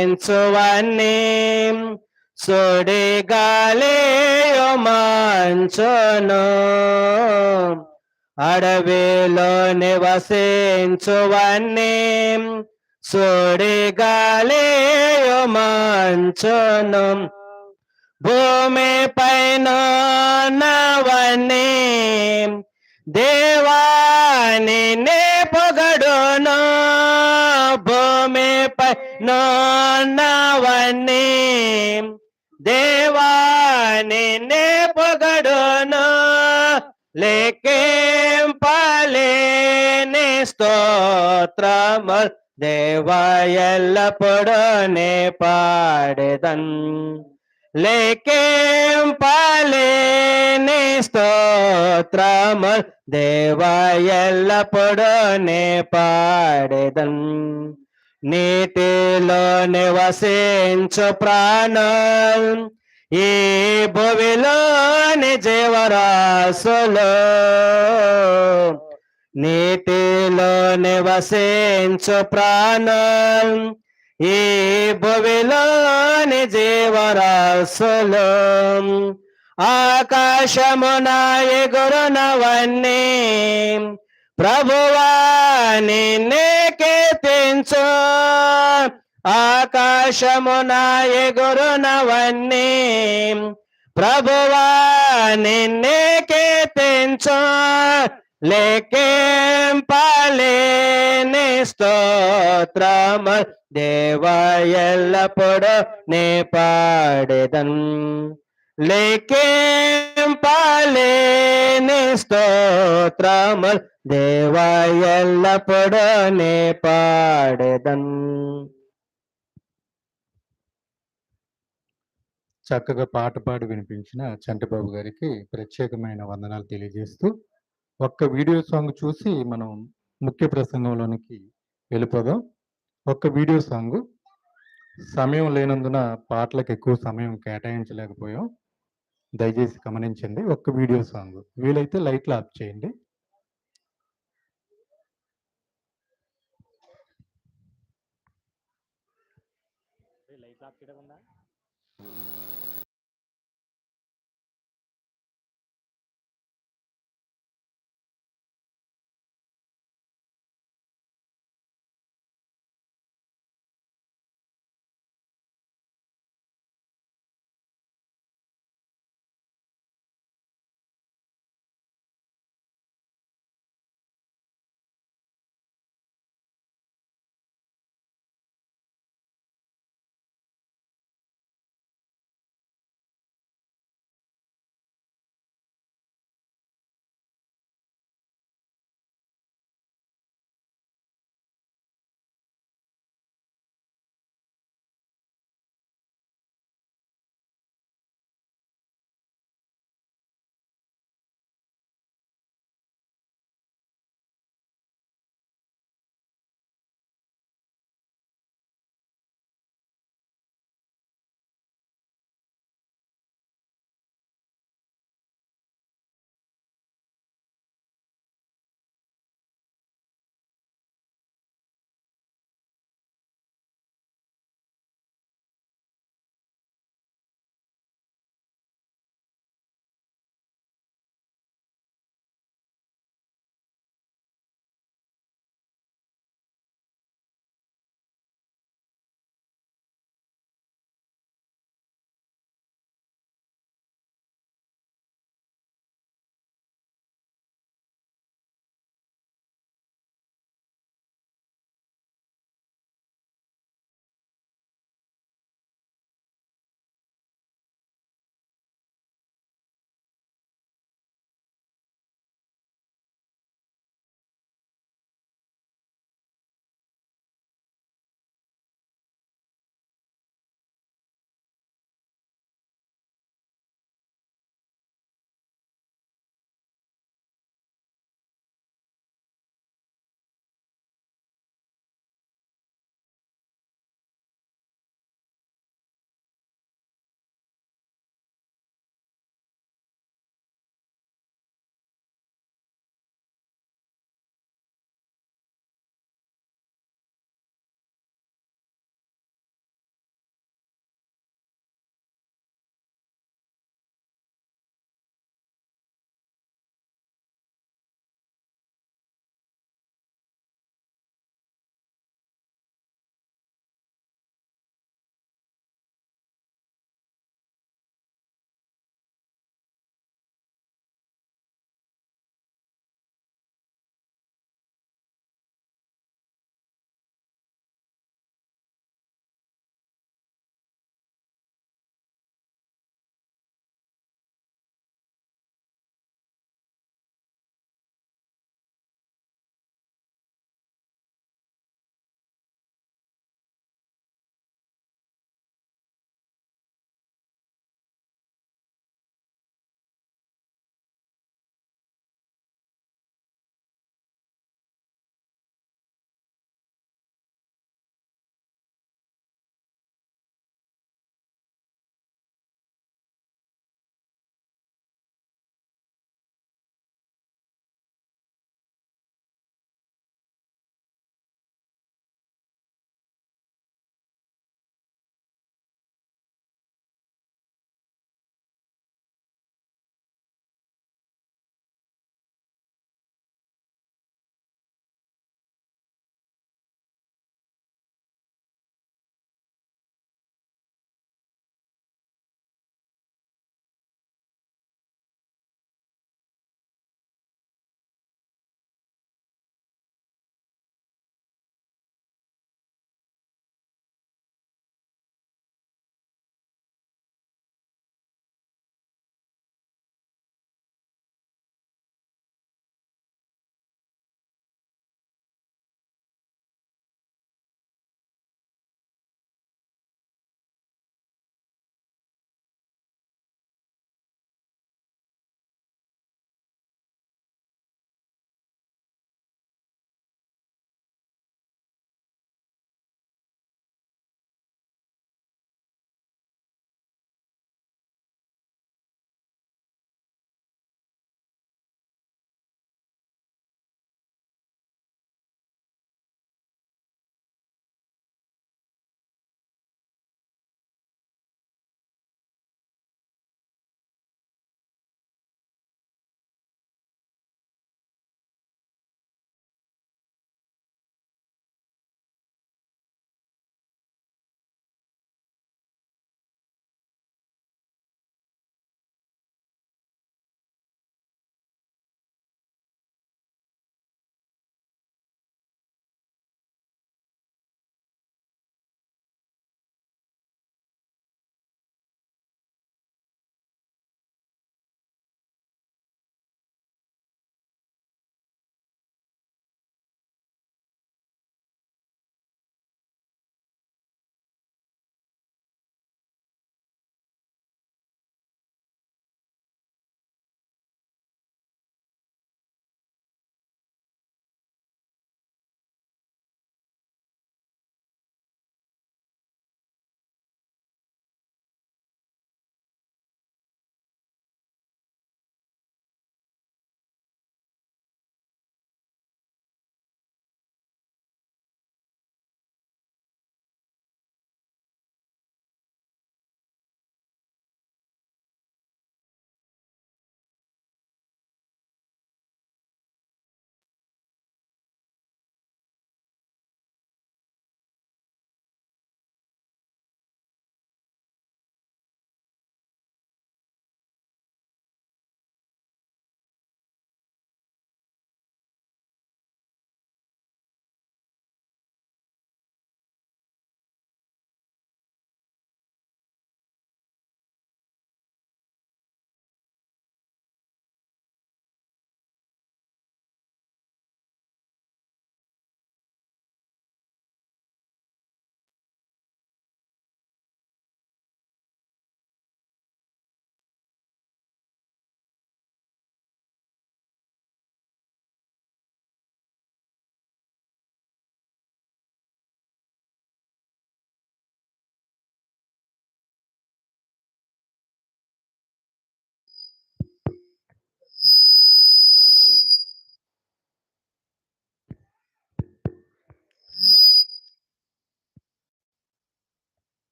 నివసించువన్నీ సుడిగాలియు మంచును అడవిలో నివసించువన్నీ సుడిగాలియు మంచును భూమి పైన నవన్నీ దేవాని నే పొగడును భూమి పైన నవన్నీ దేవాని నే పొగడును లెక్కింపలేని స్తోత్రము దేవా ఎల్లప్పుడూ నే పాడెదన్ లెక్కింపలేని స్తోత్రము దేవా ఎల్లప్పుడూ నే పాడెదన్ నీటిలో నివసించు ప్రాణం ఈ భువిలోని జీవరాశులు నీటిలో నివసించు ప్రాణం ఈ భువిలోని జీవరాశులు ఆకాశమున ఎగురునవన్నీ ప్రభువాని నే కీర్తించు ఆకాశమున ఎగురునవన్నీ ప్రభువాని నే కీర్తించు లెక్కింపలేని స్తోత్రము దేవా ఎల్లప్పుడూ నే పాడెదన్ లెక్కింపలేని స్తోత్రము దేవా ఎల్లప్పుడూ నే పాడెదన్. చక్కగా పాట పాడి వినిపించిన చంటిబాబు గారికి ప్రత్యేకమైన వందనాలు తెలియజేస్తూ ఒక్క వీడియో సాంగ్ చూసి మనం ముఖ్య ప్రసంగంలోనికి వెళ్ళిపోదాం. ఒక్క వీడియో సాంగ్ సమయం లేనందున పాటలకు ఎక్కువ సమయం కేటాయించలేకపోయాం, దయచేసి గమనించండి. ఒక్క వీడియో సాంగ్ వీలైతే లైట్లు ఆఫ్ చేయండి. లైట్ ఆఫ్ చేయకుండా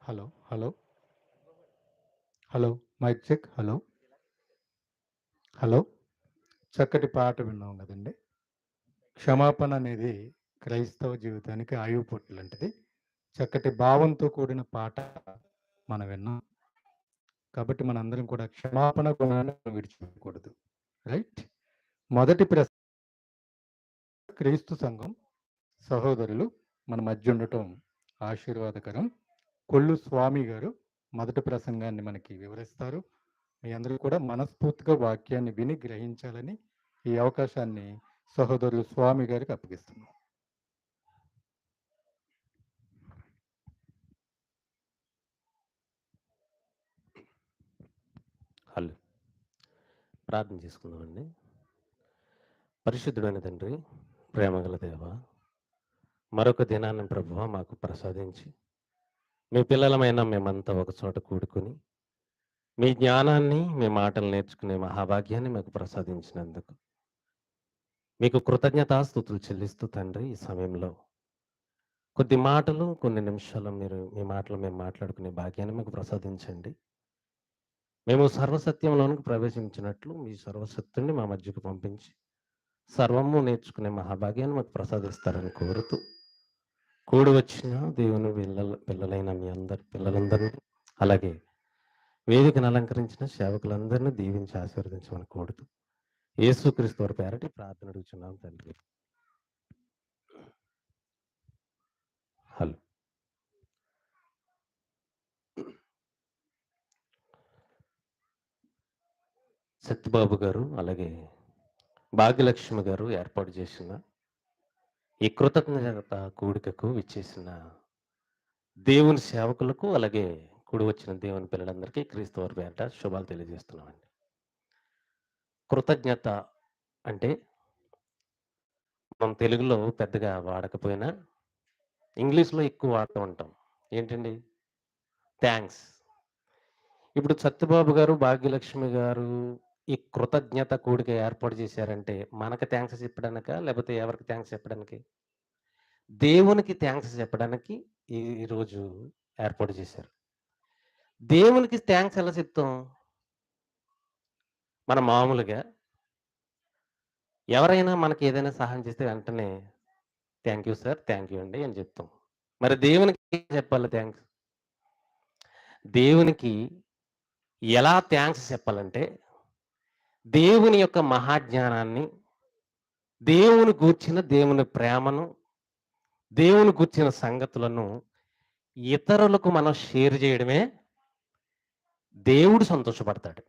hello hello hello mike check. Hello hello. చక్కటి పాట విన్నాం కదండి. క్షమాపణ అనేది క్రైస్తవ జీవితానికి ఆయువు పొట్టు లాంటిది. చక్కటి భావంతో కూడిన పాట మనం విన్నాం. కాబట్టి మనందరం కూడా క్షమాపణ గుణాన్ని విడిచిపెట్టకూడదు. రైట్. మొదటి ప్రశ్న, క్రీస్తు సంఘం సహోదరులు మన మధ్య ఉండటం ఆశీర్వాదకరం. కొల్లు స్వామి గారు మొదటి ప్రసంగాన్ని మనకి వివరిస్తారు. మీ అందరూ కూడా మనస్ఫూర్తిగా వాక్యాన్ని విని గ్రహించాలని ఈ అవకాశాన్ని సహోదరులు స్వామి గారికి అప్పగిస్తున్నాం. హలో, ప్రార్థన చేసుకుందామండి. పరిశుద్ధుడైన తండ్రి, ప్రేమగల దేవ, మరొక దినాన్ని ప్రభువా మాకు ప్రసాదించి మీ పిల్లలమైన మేమంతా ఒక చోట కూడుకుని మీ జ్ఞానాన్ని, మీ మాటలు నేర్చుకునే మహాభాగ్యాన్ని మాకు ప్రసాదించినందుకు మీకు కృతజ్ఞతాస్తుతులు చెల్లిస్తూ తండ్రి, ఈ సమయంలో కొద్ది మాటలు, కొన్ని నిమిషాలు మీరు మీ మాటలు మేము మాట్లాడుకునే భాగ్యాన్ని మాకు ప్రసాదించండి. మేము సర్వసత్యంలోనికి ప్రవేశించినట్లు మీ సర్వసత్తుని మా మధ్యకు పంపించి సర్వము నేర్చుకునే మహాభాగ్యాన్ని మాకు ప్రసాదిస్తారని కోరుతూ, కూడి వచ్చిన దేవుని పిల్లలైన మీ పిల్లలందరినీ, అలాగే వేదికను అలంకరించిన సేవకులందరినీ దీవించి ఆశీర్వదించమని కోరుతూ యేసుక్రీస్తు వారి పేరటి ప్రార్థన అడుగుచున్నాం తండ్రి. హలో. సత్యబాబు గారు అలాగే భాగ్యలక్ష్మి గారు ఏర్పాటు చేసిన ఈ కృతజ్ఞత కూడికకు విచ్చేసిన దేవుని సేవకులకు, అలాగే కూడి వచ్చిన దేవుని పిల్లలందరికీ క్రీస్తు వారి పేరట శుభాలు తెలియజేస్తున్నామండి. కృతజ్ఞత అంటే మనం తెలుగులో పెద్దగా వాడకపోయినా ఇంగ్లీష్లో ఎక్కువ వాడుతూ ఉంటాం. ఏంటండి? థ్యాంక్స్. ఇప్పుడు సత్యబాబు గారు, భాగ్యలక్ష్మి గారు ఈ కృతజ్ఞత కూడిక ఏర్పాటు చేశారంటే మనకు థ్యాంక్స్ చెప్పడానిక, లేకపోతే ఎవరికి థ్యాంక్స్ చెప్పడానికి? దేవునికి థ్యాంక్స్ చెప్పడానికి ఈరోజు ఏర్పాటు చేశారు. దేవునికి థ్యాంక్స్ ఎలా చెప్తాం? మనం మామూలుగా ఎవరైనా మనకి ఏదైనా సహాయం చేస్తే వెంటనే thank you sir, thank you అండి అని చెప్తాం. మరి దేవునికి చెప్పాలి థ్యాంక్స్? దేవునికి ఎలా థ్యాంక్స్ చెప్పాలంటే, దేవుని యొక్క మహాజ్ఞానాన్ని, దేవుని గూర్చిన దేవుని ప్రేమను, దేవుని గూర్చిన సంగతులను ఇతరులకు మనం షేర్ చేయడమే దేవుడు సంతోషపడతాడు.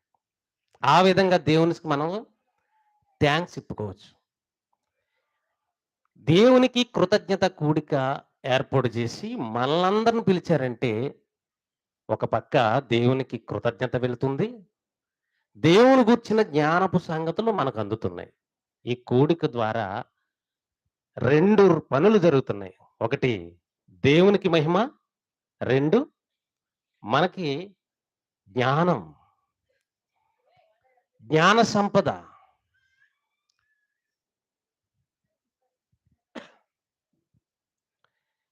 ఆ విధంగా దేవునికి మనం థ్యాంక్స్ చెప్పుకోవచ్చు. దేవునికి కృతజ్ఞత కూడిక ఏర్పాటు చేసి మనలందరిని పిలిచారంటే ఒక పక్క దేవునికి కృతజ్ఞత వెళుతుంది, దేవుని గుర్చిన జ్ఞానపు సంగతులు మనకు అందుతున్నాయి. ఈ కూడిక ద్వారా 2 పనులు జరుగుతున్నాయి. ఒకటి దేవునికి మహిమ, 2 మనకి జ్ఞానం, జ్ఞాన సంపద.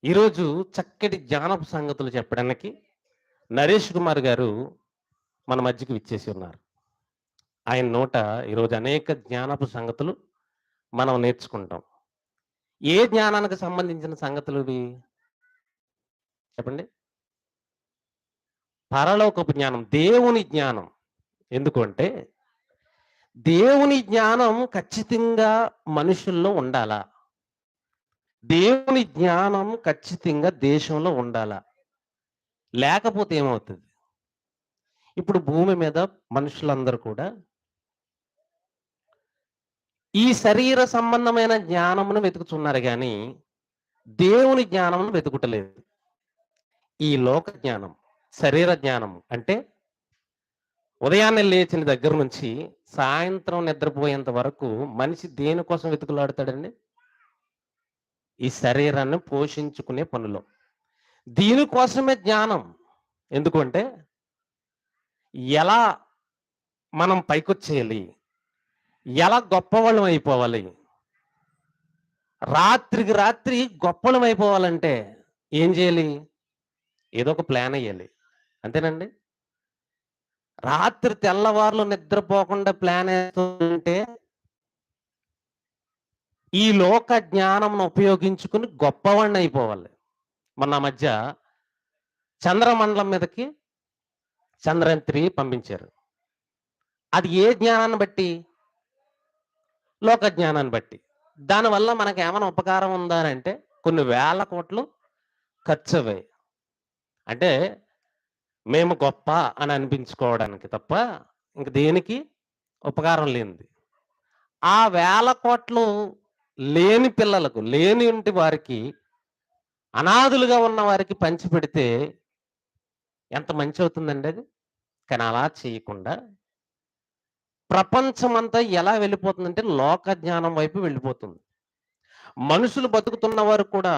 ఈరోజు చక్కటి జ్ఞానపు సంగతులు చెప్పడానికి నరేష్ కుమార్ గారు మన మధ్యకి విచ్చేసి ఉన్నారు. ఆయన నోట ఈరోజు అనేక జ్ఞానపు సంగతులు మనం నేర్చుకుంటాం. ఏ జ్ఞానానికి సంబంధించిన సంగతులు ఇవి చెప్పండి? పరలోకపు జ్ఞానం, దేవుని జ్ఞానం. ఎందుకంటే దేవుని జ్ఞానం ఖచ్చితంగా మనుషుల్లో ఉండాలా, దేవుని జ్ఞానం ఖచ్చితంగా దేశంలో ఉండాలా, లేకపోతే ఏమవుతుంది? ఇప్పుడు భూమి మీద మనుషులందరూ కూడా ఈ శరీర సంబంధమైన జ్ఞానమును వెతుకుతున్నారు, కానీ దేవుని జ్ఞానమును వెతుకుటలేదు. ఈ లోక జ్ఞానం, శరీర జ్ఞానం అంటే ఉదయాన్నే లేచిన దగ్గర నుంచి సాయంత్రం నిద్రపోయేంత వరకు మనిషి దేనికోసం వెతుకులాడతాడండి? ఈ శరీరాన్ని పోషించుకునే పనులు. దీనికోసమే జ్ఞానం. ఎందుకంటే ఎలా మనం పైకొచ్చేయాలి, ఎలా గొప్పవాళ్ళం అయిపోవాలి, రాత్రికి రాత్రి గొప్పలం అయిపోవాలంటే ఏం చేయాలి? ఏదో ఒక ప్లాన్ వేయాలి. అంతేనండి? రాత్రి తెల్లవార్లు నిద్రపోకుండా ప్లాన్ వేస్తుంటే ఈ లోక జ్ఞానంను ఉపయోగించుకుని గొప్పవాడిని అయిపోవాలి. మొన్న మధ్య చంద్రమండలం మీదకి చంద్రయాన్ 3 పంపించారు. అది ఏ జ్ఞానాన్ని బట్టి? లోక జ్ఞానాన్ని బట్టి. దానివల్ల మనకు ఏమైనా ఉపకారం ఉందా అంటే కొన్ని వేల కోట్లు ఖర్చు అవ్వాయి. అంటే మేము గొప్ప అని అనిపించుకోవడానికి తప్ప ఇంక దేనికి ఉపకారం లేనిది. ఆ వేల కోట్లు లేని పిల్లలకు, లేని ఇంటి వారికి, అనాథులుగా ఉన్న వారికి పంచిపెడితే ఎంత మంచి అవుతుందండి అది. కానీ అలా చేయకుండా ప్రపంచమంతా ఎలా వెళ్ళిపోతుందంటే లోక జ్ఞానం వైపు వెళ్ళిపోతుంది. మనుషులు బతుకుతున్న వారు కూడా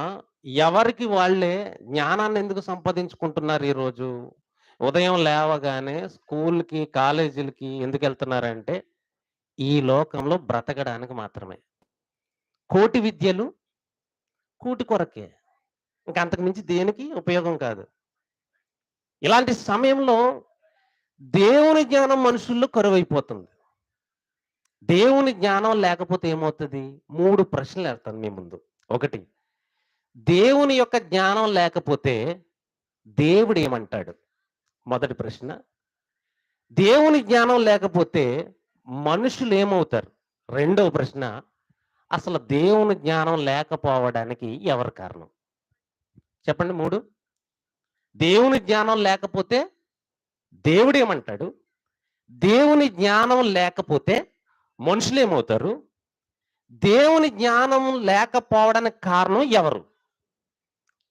ఎవరికి వాళ్ళే జ్ఞానాన్ని ఎందుకు సంపాదించుకుంటున్నారు ఈరోజు? ఉదయం లేవగానే స్కూల్‌కి, కాలేజీలకి ఎందుకు వెళ్తున్నారంటే ఈ లోకంలో బ్రతకడానికి మాత్రమే. కోటి విద్యలు కూటి కొరకే. ఇంక అంతకు మించి దేనికి ఉపయోగం కాదు. ఇలాంటి సమయంలో దేవుని జ్ఞానం మనుషుల్లో కరువైపోతుంది. దేవుని జ్ఞానం లేకపోతే ఏమవుతుంది? 3 ప్రశ్నలు వేస్తాను మీ ముందు. 1, దేవుని యొక్క జ్ఞానం లేకపోతే దేవుడు ఏమంటాడు? మొదటి ప్రశ్న. దేవుని జ్ఞానం లేకపోతే మనుషులు ఏమవుతారు? రెండవ ప్రశ్న. అసలు దేవుని జ్ఞానం లేకపోవడానికి ఎవరు కారణం? చెప్పండి 3. దేవుని జ్ఞానం లేకపోతే దేవుడు ఏమంటాడు? దేవుని జ్ఞానం లేకపోతే మనుషులు ఏమవుతారు? దేవుని జ్ఞానం లేకపోవడానికి కారణం ఎవరు?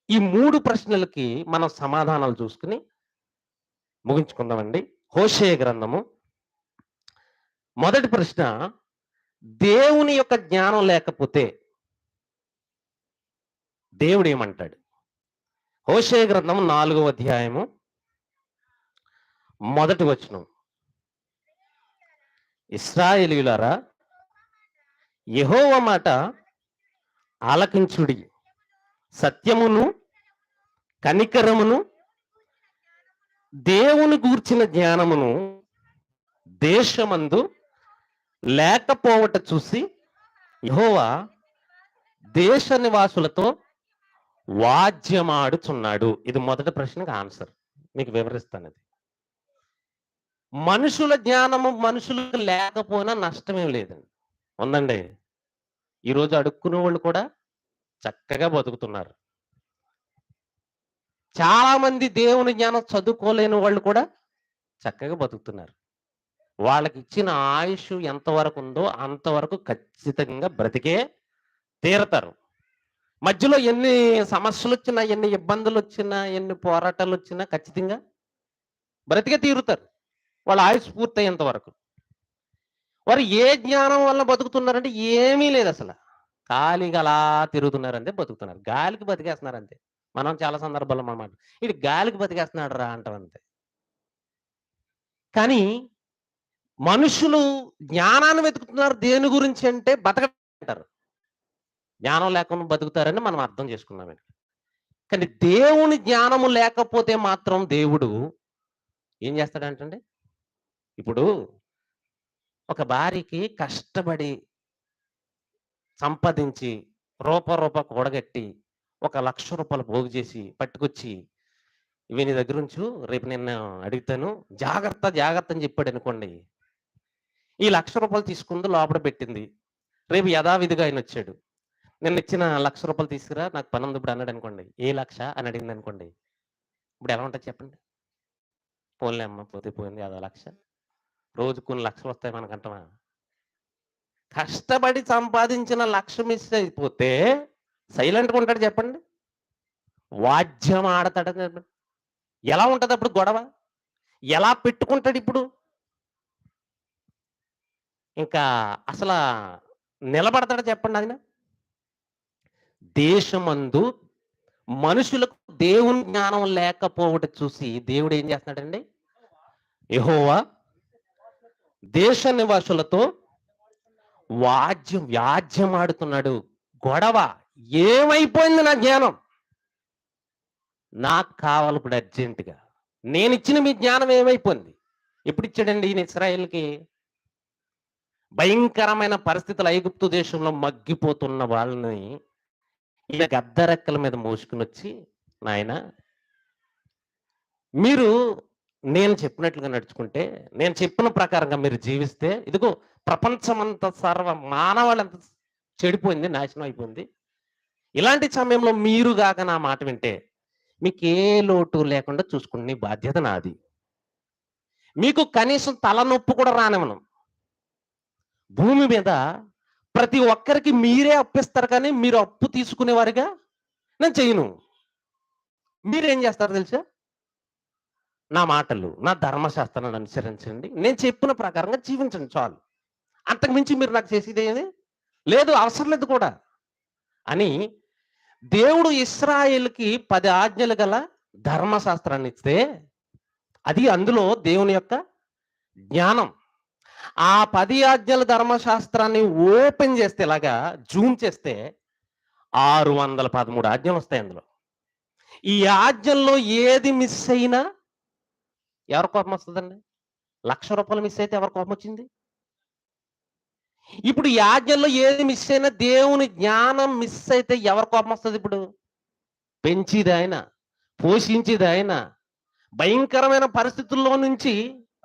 ఈ 3 ప్రశ్నలకి మనం సమాధానాలు చూసుకుని ముగించుకుందామండి. హోషేయ గ్రంథము మొదటి ప్రశ్న, దేవుని యొక్క జ్ఞానం లేకపోతే దేవుడు ఏమంటాడు? హోషేయ గ్రంథము 4వ అధ్యాయము మొదటి వచనం. ఇశ్రాయేలీయులారా, యెహోవా మాట ఆలకించుడి, సత్యమును కనికరమును దేవుని గూర్చిన జ్ఞానమును దేశమందు లేకపోవట చూసి యెహోవా దేశ నివాసులతో వాద్యమాడుచున్నాడు. ఇది మొదటి ప్రశ్నకు ఆన్సర్. మీకు వివరిస్తాను. అది మనుషుల జ్ఞానము మనుషులకు లేకపోయినా నష్టమేం లేదండి. ఉందండి. ఈరోజు అడుక్కునే వాళ్ళు కూడా చక్కగా బతుకుతున్నారు. చాలా మంది దేవుని జ్ఞానం చదువుకోలేని వాళ్ళు కూడా చక్కగా బతుకుతున్నారు. వాళ్ళకి ఇచ్చిన ఆయుష్ ఎంతవరకు ఉందో అంతవరకు ఖచ్చితంగా బ్రతికే తీరతారు. మధ్యలో ఎన్ని సమస్యలు వచ్చినా, ఎన్ని ఇబ్బందులు వచ్చినా, ఎన్ని పోరాటాలు వచ్చినా ఖచ్చితంగా బ్రతికే తీరుతారు వాళ్ళ ఆయుష్ పూర్తయ్యేంత వరకు. వారు ఏ జ్ఞానం వల్ల బతుకుతున్నారంటే ఏమీ లేదు. అసలు ఖాళీగా అలా తిరుగుతున్నారంటే బతుకుతున్నారు. గాలికి బతికేస్తున్నారు అంతే. మనం చాలా సందర్భాల్లో అన్నమాట, ఇది గాలికి బతికేస్తున్నాడు రా అంటాం అంతే. కానీ మనుషులు జ్ఞానాన్ని వెతుకుతున్నారు దేని గురించి అంటే బతకంటారు. జ్ఞానం లేకుండా బతుకుతారని మనం అర్థం చేసుకున్నాం. కానీ దేవుని జ్ఞానము లేకపోతే మాత్రం దేవుడు ఏం చేస్తాడంటే, ఇప్పుడు ఒక భార్యకి కష్టపడి సంపాదించి రూప కూడగట్టి 1,00,000 రూపాయలు పోగు చేసి పట్టుకొచ్చి, ఇవి నీ దగ్గర ఉంచు, రేపు నిన్ను అడుగుతాను, జాగ్రత్త జాగ్రత్త అని చెప్పాడు అనుకోండి. ఈ 1,00,000 రూపాయలు తీసుకుంది, లోపల పెట్టింది. రేపు యథావిధిగా ఆయన వచ్చాడు, నిన్న ఇచ్చిన 1,00,000 రూపాయలు తీసుకురా, నాకు పని ఉంది ఇప్పుడు అన్నాడు అనుకోండి. ఏ 1,00,000 అని అడిగింది అనుకోండి. ఇప్పుడు ఎలా ఉంటుంది చెప్పండి? పోన్లే అమ్మ, పోతే పోయింది, అదో 1,00,000. రోజు కొన్ని లక్షలు వస్తాయి మనకంటమా? కష్టపడి సంపాదించిన 1,00,000 మిస్ అయిపోతే సైలెంట్గా ఉంటాడు చెప్పండి? వాద్యం ఆడతాడు చెప్పండి? ఎలా ఉంటుంది అప్పుడు గొడవ? ఎలా పెట్టుకుంటాడు ఇప్పుడు? ఇంకా అసలు నిలబడతాడు చెప్పండి ఆయన? దేశమందు మనుషులకు దేవుని జ్ఞానం లేకపోవడం చూసి దేవుడు ఏం చేస్తున్నాడండి? యెహోవా దేశ నివాసులతో వ్యాజ్యం ఆడుతున్నాడు. గొడవ. ఏమైపోయింది నా జ్ఞానం? నాకు కావాలి ఇప్పుడు అర్జెంటుగా. నేను ఇచ్చిన మీ జ్ఞానం ఏమైపోయింది? ఎప్పుడు ఇచ్చాడండి ఈయన ఇశ్రాయేలుకి? భయంకరమైన పరిస్థితులు ఐగుప్తు దేశంలో మగ్గిపోతున్న వాళ్ళని ఈయన గద్దరెక్కల మీద మోసుకుని వచ్చి, నాయన మీరు నేను చెప్పినట్లుగా నడుచుకుంటే, నేను చెప్పిన ప్రకారంగా మీరు జీవిస్తే, ఇదిగో ప్రపంచమంతా మానవాళంతా చెడిపోయింది, నాశనం అయిపోయింది. ఇలాంటి సమయంలో మీరు గాక నా మాట వింటే మీకే లోటు లేకుండా చూసుకునే బాధ్యత నాది. మీకు కనీసం తలనొప్పి కూడా రానివ్వను. భూమి మీద ప్రతి ఒక్కరికి మీరే అప్పిస్తారు కానీ మీరు అప్పు తీసుకునేవారుగా నేను చేయను. మీరేం చేస్తారు తెలుసా? నా మాటలు, నా ధర్మశాస్త్రాన్ని అనుసరించండి, నేను చెప్పిన ప్రకారంగా జీవించండి చాలు. అంతకు మించి మీరు నాకు చేసేది ఏది లేదు, అవసరం లేదు కూడా అని దేవుడు ఇశ్రాయేలుకి 10 ఆజ్ఞలు గల ధర్మశాస్త్రాన్ని ఇస్తే, అది అందులో దేవుని యొక్క జ్ఞానం. ఆ 10 ఆజ్ఞల ధర్మశాస్త్రాన్ని ఓపెన్ చేస్తే, ఇలాగా జూమ్ చేస్తే 613 ఆజ్ఞలు వస్తాయి అందులో. ఈ ఆజ్ఞల్లో ఏది మిస్ అయినా ఎవరి కోపం వస్తుందండి? ₹1,00,000 మిస్ అయితే ఎవరి కోపం వచ్చింది? ఇప్పుడు ఈ ఆజ్ఞల్లో ఏది మిస్ అయినా, దేవుని జ్ఞానం మిస్ అయితే ఎవరి కోపం వస్తుంది? ఇప్పుడు పెంచేది ఆయన, పోషించేది ఆయన, భయంకరమైన పరిస్థితుల్లో నుంచి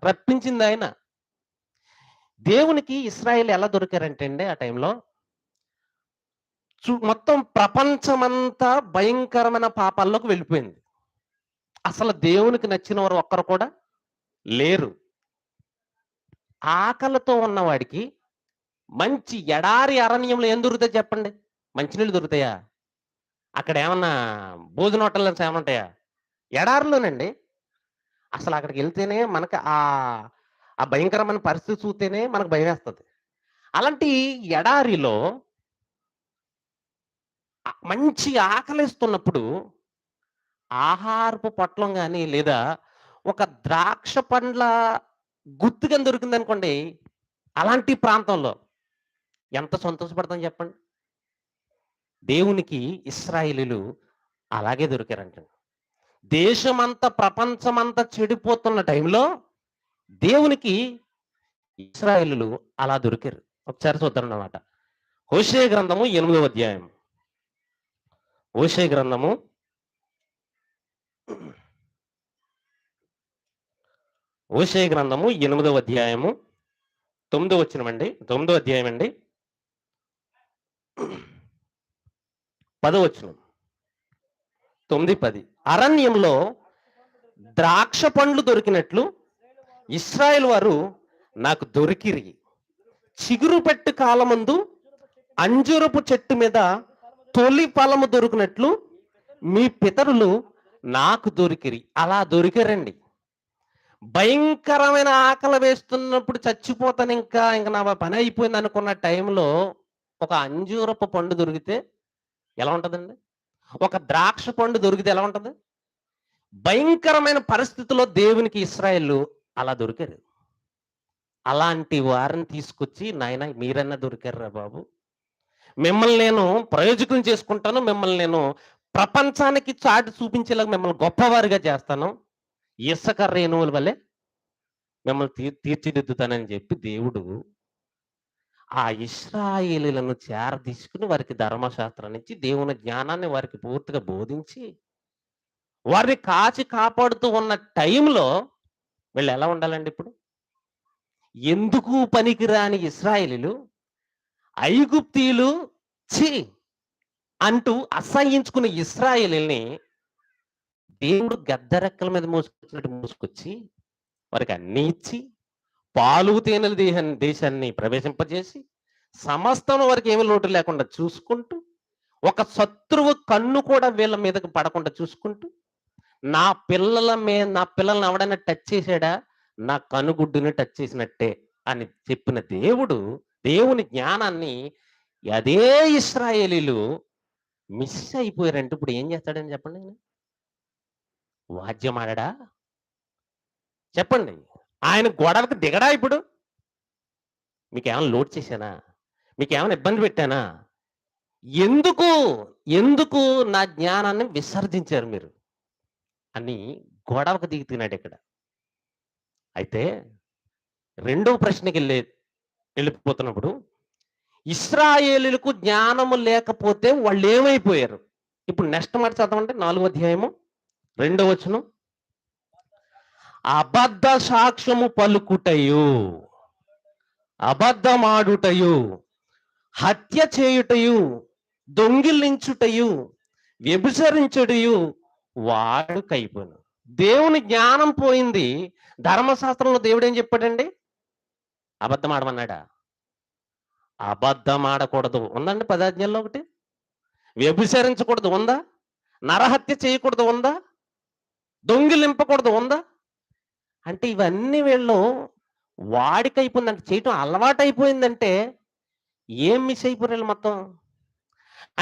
రప్పించింది ఆయన. దేవునికి ఇశ్రాయేలు ఎలా దొరికారంటే అండి ఆ టైంలో, మొత్తం ప్రపంచమంతా భయంకరమైన పాపాల్లోకి వెళ్ళిపోయింది. అసలు దేవునికి నచ్చిన వారు ఒక్కరు కూడా లేరు. ఆకలితో ఉన్నవాడికి మంచి ఎడారి అరణ్యంలో ఏం దొరుకుతాయి చెప్పండి? మంచినీళ్ళు దొరుకుతాయా? అక్కడ ఏమన్నా భోజన హోటల్లో ఏమైనా ఉంటాయా? ఎడారిలోనండి. అసలు అక్కడికి వెళ్తేనే మనకు ఆ భయంకరమైన పరిస్థితి చూస్తేనే మనకు భయం వేస్తుంది. అలాంటి ఎడారిలో మంచి ఆకలిస్తున్నప్పుడు ఆహారపు పొట్లం కానీ లేదా ఒక ద్రాక్ష పండ్ల గుత్తుగా దొరికింది అనుకోండి, అలాంటి ప్రాంతంలో ఎంత సంతోషపడతాం చెప్పండి? దేవునికి ఇశ్రాయేలీలు అలాగే దొరికారంటండి. దేశమంతా ప్రపంచమంతా చెడిపోతున్న టైంలో దేవునికి ఇశ్రాయేలీలు అలా దొరికారు. ఒకసారి చూద్దాం అన్నమాట. హోషేయ గ్రంథము 8వ అధ్యాయం. హోషేయ గ్రంథము 8వ అధ్యాయము 9వ వచనమండి. 9వ అధ్యాయం అండి, 10వ వచనం. 9:10 అరణ్యంలో ద్రాక్ష పండ్లు దొరికినట్లు ఇశ్రాయేలు వారు నాకు దొరికిరి. చిగురు పెట్టు కాలమందు అంజూరపు చెట్టు మీద తొలి ఫలము దొరికినట్లు మీ పితరులు నాకు దొరికిరి. అలా దొరికారండి. భయంకరమైన ఆకలి వేస్తున్నప్పుడు చచ్చిపోతాను, ఇంకా నా పని అయిపోయింది అనుకున్న టైంలో ఒక అంజూరపు పండు దొరికితే ఎలా ఉంటుందండి? ఒక ద్రాక్ష పండు దొరికితే ఎలా ఉంటుంది? భయంకరమైన పరిస్థితుల్లో దేవునికి ఇశ్రాయేలు అలా దొరికారు. అలాంటి వారిని తీసుకొచ్చి, నాయన మీరన్నా దొరికారా బాబు, మిమ్మల్ని నేను ప్రయోజకం చేసుకుంటాను, మిమ్మల్ని నేను ప్రపంచానికి చాటి చూపించేలాగా మిమ్మల్ని గొప్పవారిగా చేస్తాను, ఇసుక రేణువుల వల్లే మిమ్మల్ని తీర్చిదిద్దుతానని చెప్పి దేవుడు ఆ ఇశ్రాయేలీలను తీసుకుని వారికి ధర్మశాస్త్రాన్ని ఇచ్చి దేవుని జ్ఞానాన్ని వారికి పూర్తిగా బోధించి వారిని కాచి కాపాడుతూ ఉన్న టైంలో వీళ్ళు ఎలా ఉండాలండి? ఇప్పుడు ఎందుకు పనికిరాని ఇశ్రాయేలీలు ఐగుప్తీయులు ఛీ అంటూ అసహించుకున్న ఇశ్రాయేలీల్ని దేవుడు గద్దరెక్కల మీద మోసుకొచ్చినట్టు మోసుకొచ్చి వారికి అన్ని ఇచ్చి పాలు తేనెల దేశాన్ని ప్రవేశింపజేసి సమస్తం వారికి ఏమీ లోటు లేకుండా చూసుకుంటూ, ఒక శత్రువు కన్ను కూడా వీళ్ళ మీదకి పడకుండా చూసుకుంటూ, నా పిల్లల్ని ఎవడైనా టచ్ చేశాడా నా కనుగుడ్డుని టచ్ చేసినట్టే అని చెప్పిన దేవుడు దేవుని జ్ఞానాన్ని అదే ఇశ్రాయేలీలు మిస్ అయిపోయారంటే ఇప్పుడు ఏం చేస్తాడని చెప్పండి? వాద్యం ఆడా? చెప్పండి. ఆయన గొడవకు దిగడా? ఇప్పుడు మీకేమైనా లోడ్ చేశానా? మీకేమైనా ఇబ్బంది పెట్టానా? ఎందుకు నా జ్ఞానాన్ని విసర్జించారు మీరు? అని గొడవకు దిగుతున్నాడు ఇక్కడ. అయితే రెండో ప్రశ్నకి వెళ్ళిపోతున్నప్పుడు ఇశ్రాయేలీయులకు జ్ఞానము లేకపోతే వాళ్ళు ఏమైపోయారు? ఇప్పుడు నెక్స్ట్ మాట చదవండి, 4వ అధ్యాయము 2వ వచనం. అబద్ధ సాక్ష్యము పలుకుటయు, అబద్ధమాడుటయు, హత్య చేయుటయు, దొంగిలించుటయు, వ్యభిచరించుటయు వాడుకైపోను. దేవుని జ్ఞానం పోయింది. ధర్మశాస్త్రంలో దేవుడు ఏం చెప్పాడండి? అబద్ధం ఆడమన్నాడా? అబద్ధం ఆడకూడదు ఉందండి 10 ఆజ్ఞల్లో ఒకటి. వ్యభిచరించకూడదు ఉందా? నరహత్య చేయకూడదు ఉందా? దొంగిలింపకూడదు ఉందా? అంటే ఇవన్నీ వీళ్ళు వాడికైపోయిందంటే, చేయటం అలవాటైపోయిందంటే ఏం మిస్ అయిపోయారు మొత్తం?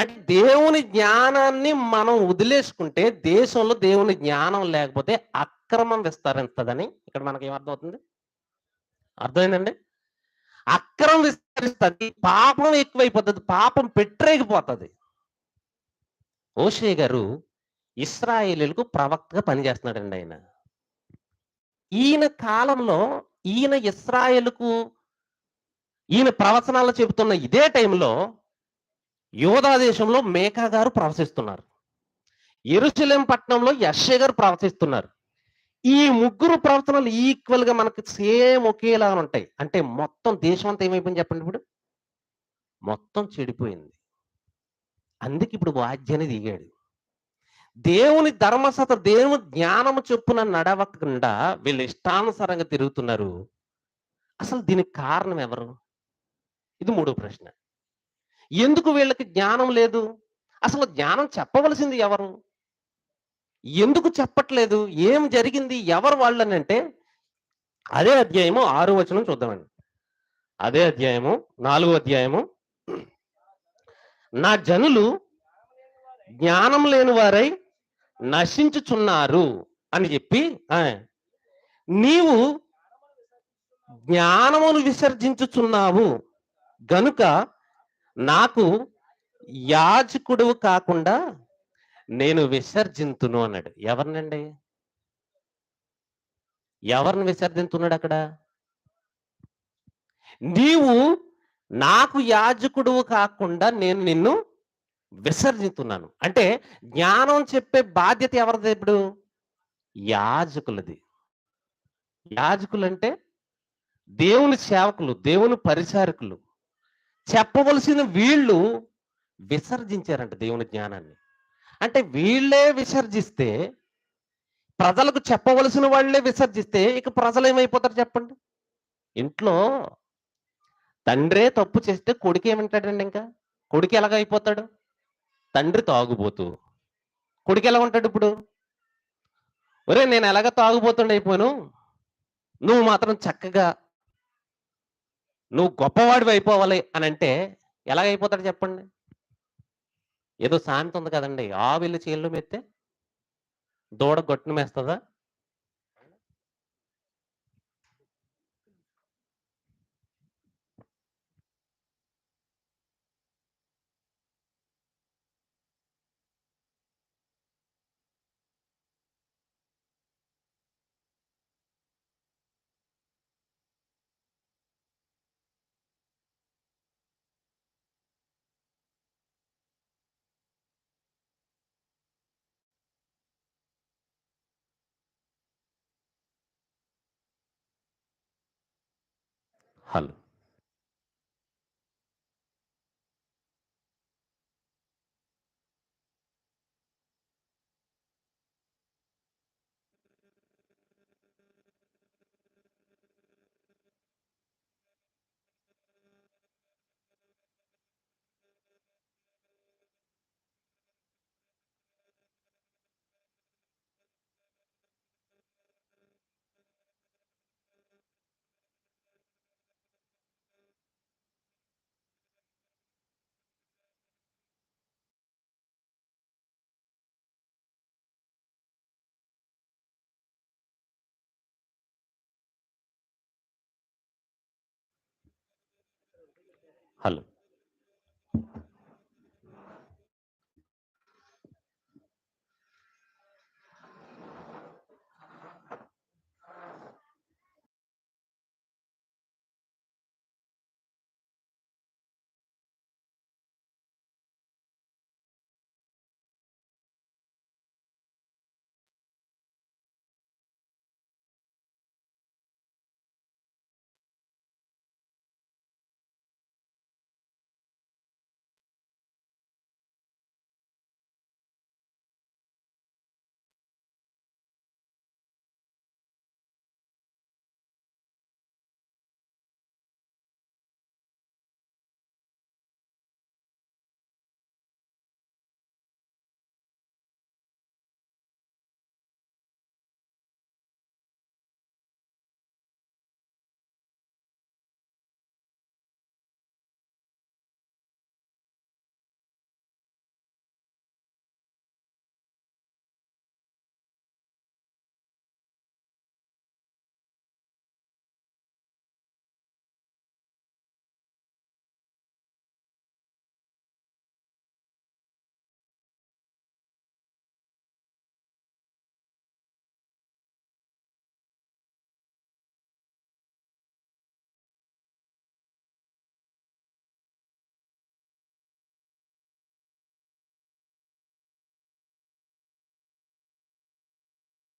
అంటే దేవుని జ్ఞానాన్ని మనం వదిలేసుకుంటే, దేశంలో దేవుని జ్ఞానం లేకపోతే అక్రమం విస్తరిస్తుందని ఇక్కడ మనకి ఏమర్థమవుతుంది? అర్థమైందండి? అక్రమం విస్తరిస్తుంది, పాపం ఎక్కువైపోతుంది, పాపం పెట్టరేగిపోతుంది. హోషేయ గారు ఇశ్రాయేలీయులకు ప్రవక్తగా పనిచేస్తున్నాడండి ఆయన. ఈయన కాలంలో ఈయన ఇశ్రాయేలుకు ఈయన ప్రవచనాలు చెబుతున్న ఇదే టైంలో యోధా దేశంలో మేకా గారు ప్రవచిస్తున్నారు. యెరూషలేం పట్టణంలో యెషయా గారు ప్రవచిస్తున్నారు. ఈ ముగ్గురు ప్రవచనాలు ఈక్వల్ గా మనకి సేమ్ ఒకేలాగా ఉంటాయి. అంటే మొత్తం దేశం అంతా ఏమైపోయింది చెప్పండి? ఇప్పుడు మొత్తం చెడిపోయింది. అందుకే ఇప్పుడు వాద్యాన్ని దిగాడు. దేవుని ధర్మశాస్త్ర దేవుని జ్ఞానము చొప్పున నడవకుండా వీళ్ళు ఇష్టానుసారంగా తిరుగుతున్నారు. అసలు దీనికి కారణం ఎవరు? ఇది మూడో ప్రశ్న. ఎందుకు వీళ్ళకి జ్ఞానం లేదు? అసలు జ్ఞానం చెప్పవలసింది ఎవరు? ఎందుకు చెప్పట్లేదు? ఏం జరిగింది? ఎవరు వాళ్ళని అంటే అదే అధ్యాయము 6వ వచనం చూద్దామండి. అదే అధ్యాయము 4వ అధ్యాయము. నా జనులు జ్ఞానం లేని వారై నశించుచున్నారు అని చెప్పి నీవు జ్ఞానమును విసర్జించుచున్నావు గనుక నాకు యాజకుడు కాకుండా నేను విసర్జింతును అన్నాడు. ఎవరినండి? ఎవరిని విసర్జించున్నాడు అక్కడ? నీవు నాకు యాజకుడు కాకుండా నేను నిన్ను విసర్జిస్తున్నాను. అంటే జ్ఞానం చెప్పే బాధ్యత ఎవరిది ఇప్పుడు? యాజకులది. యాజకులు అంటే దేవుని సేవకులు, దేవుని పరిచారకులు. చెప్పవలసిన వీళ్ళు విసర్జించారంట దేవుని జ్ఞానాన్ని. అంటే వీళ్ళే విసర్జిస్తే, ప్రజలకు చెప్పవలసిన వాళ్ళే విసర్జిస్తే ఇక ప్రజలు ఏమైపోతారు చెప్పండి? ఇంట్లో తండ్రే తప్పు చేస్తే కొడుకు ఏమంటాడండి? ఇంకా కొడుకు ఎలాగ అయిపోతాడు? తండ్రి తాగుబోతు, కొడుకు ఎలా ఉంటాడు ఇప్పుడు? ఒరే నేను ఎలాగ తాగుబోతుండే అయిపోయాను, నువ్వు మాత్రం చక్కగా నువ్వు గొప్పవాడివి అయిపోవాలి అని అంటే ఎలాగైపోతాడు చెప్పండి? ఏదో సామెత ఉంది కదండి, ఆవిల్లు చీళ్ళు మెత్తే దూడ గొట్టును మేస్తుందా? హలో. హలో.